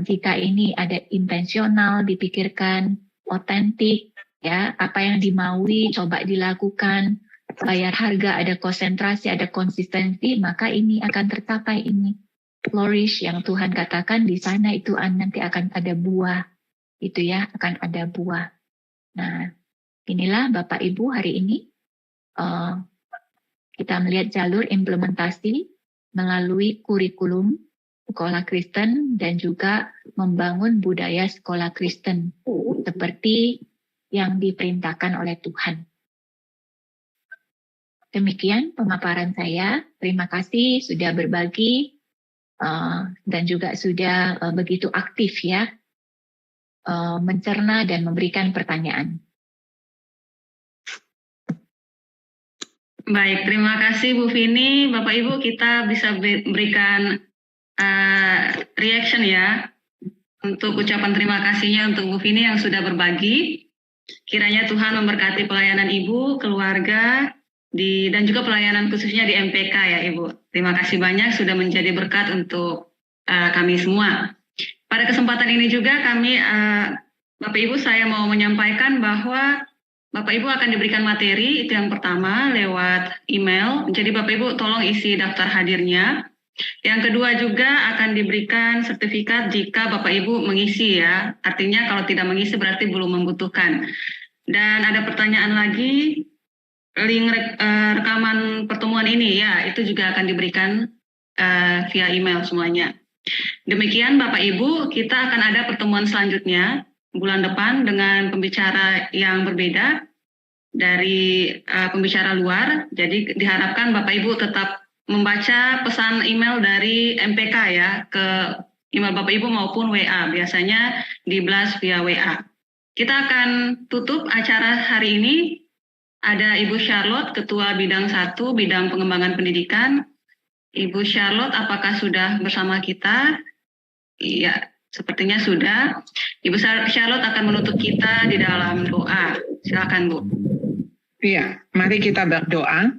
jika ini ada intensional, dipikirkan, otentik, ya, apa yang dimaui coba dilakukan, bayar harga, ada konsentrasi, ada konsistensi, maka ini akan tercapai ini. Flourish yang Tuhan katakan di sana itu nanti akan ada buah, itu ya, akan ada buah. Nah, inilah Bapak Ibu hari ini kita melihat jalur implementasi melalui kurikulum sekolah Kristen dan juga membangun budaya sekolah Kristen seperti yang diperintahkan oleh Tuhan. Demikian pemaparan saya. Terima kasih sudah berbagi dan juga sudah begitu aktif ya mencerna dan memberikan pertanyaan. Baik, terima kasih Bu Vini. Bapak Ibu, kita bisa berikan reaction ya untuk ucapan terima kasihnya untuk Bu Vini yang sudah berbagi. Kiranya Tuhan memberkati pelayanan Ibu, keluarga, dan juga pelayanan khususnya di MPK ya Ibu. Terima kasih banyak sudah menjadi berkat untuk kami semua. Pada kesempatan ini juga kami, Bapak Ibu, saya mau menyampaikan bahwa Bapak Ibu akan diberikan materi, itu yang pertama lewat email. Jadi Bapak Ibu tolong isi daftar hadirnya. Yang kedua juga akan diberikan sertifikat jika Bapak Ibu mengisi ya. Artinya kalau tidak mengisi berarti belum membutuhkan. Dan ada pertanyaan lagi, link rekaman pertemuan ini ya, itu juga akan diberikan via email semuanya. Demikian Bapak Ibu, kita akan ada pertemuan selanjutnya bulan depan dengan pembicara yang berbeda dari pembicara luar. Jadi diharapkan Bapak Ibu tetap membaca pesan email dari MPK ya ke email Bapak Ibu maupun WA. Biasanya di blast via WA. Kita akan tutup acara hari ini. Ada Ibu Charlotte, Ketua Bidang 1, Bidang Pengembangan Pendidikan. Ibu Charlotte, apakah sudah bersama kita? Iya, sepertinya sudah. Ibu Charlotte akan menutup kita di dalam doa. Silakan Bu. Iya, mari kita berdoa.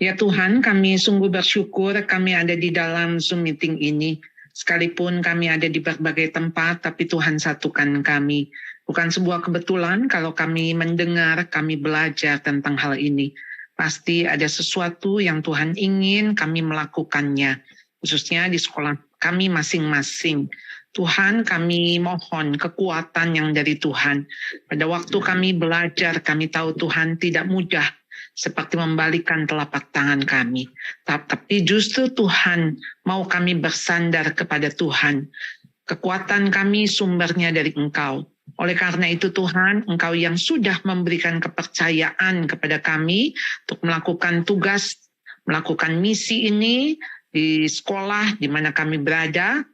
Ya Tuhan, kami sungguh bersyukur kami ada di dalam Zoom meeting ini. Sekalipun kami ada di berbagai tempat, tapi Tuhan satukan kami. Bukan sebuah kebetulan kalau kami mendengar, kami belajar tentang hal ini. Pasti ada sesuatu yang Tuhan ingin kami melakukannya, khususnya di sekolah kami masing-masing. Tuhan, kami mohon kekuatan yang dari Tuhan. Pada waktu kami belajar, kami tahu Tuhan tidak mudah seperti membalikkan telapak tangan kami. Tapi justru Tuhan mau kami bersandar kepada Tuhan. Kekuatan kami sumbernya dari Engkau. Oleh karena itu Tuhan, Engkau yang sudah memberikan kepercayaan kepada kami untuk melakukan tugas, melakukan misi ini di sekolah di mana kami berada.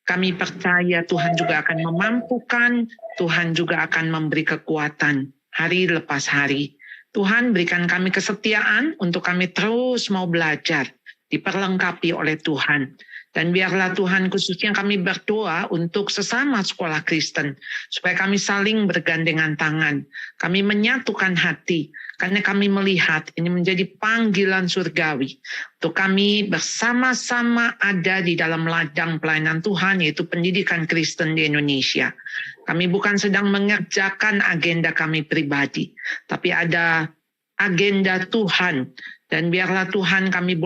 Kami percaya Tuhan juga akan memampukan, Tuhan juga akan memberi kekuatan hari lepas hari. Tuhan berikan kami kesetiaan untuk kami terus mau belajar, diperlengkapi oleh Tuhan. Dan biarlah Tuhan khususnya kami berdoa untuk sesama sekolah Kristen, supaya kami saling bergandengan tangan, kami menyatukan hati, karena kami melihat ini menjadi panggilan surgawi, untuk kami bersama-sama ada di dalam ladang pelayanan Tuhan, yaitu pendidikan Kristen di Indonesia. Kami bukan sedang mengerjakan agenda kami pribadi, tapi ada agenda Tuhan, dan biarlah Tuhan kami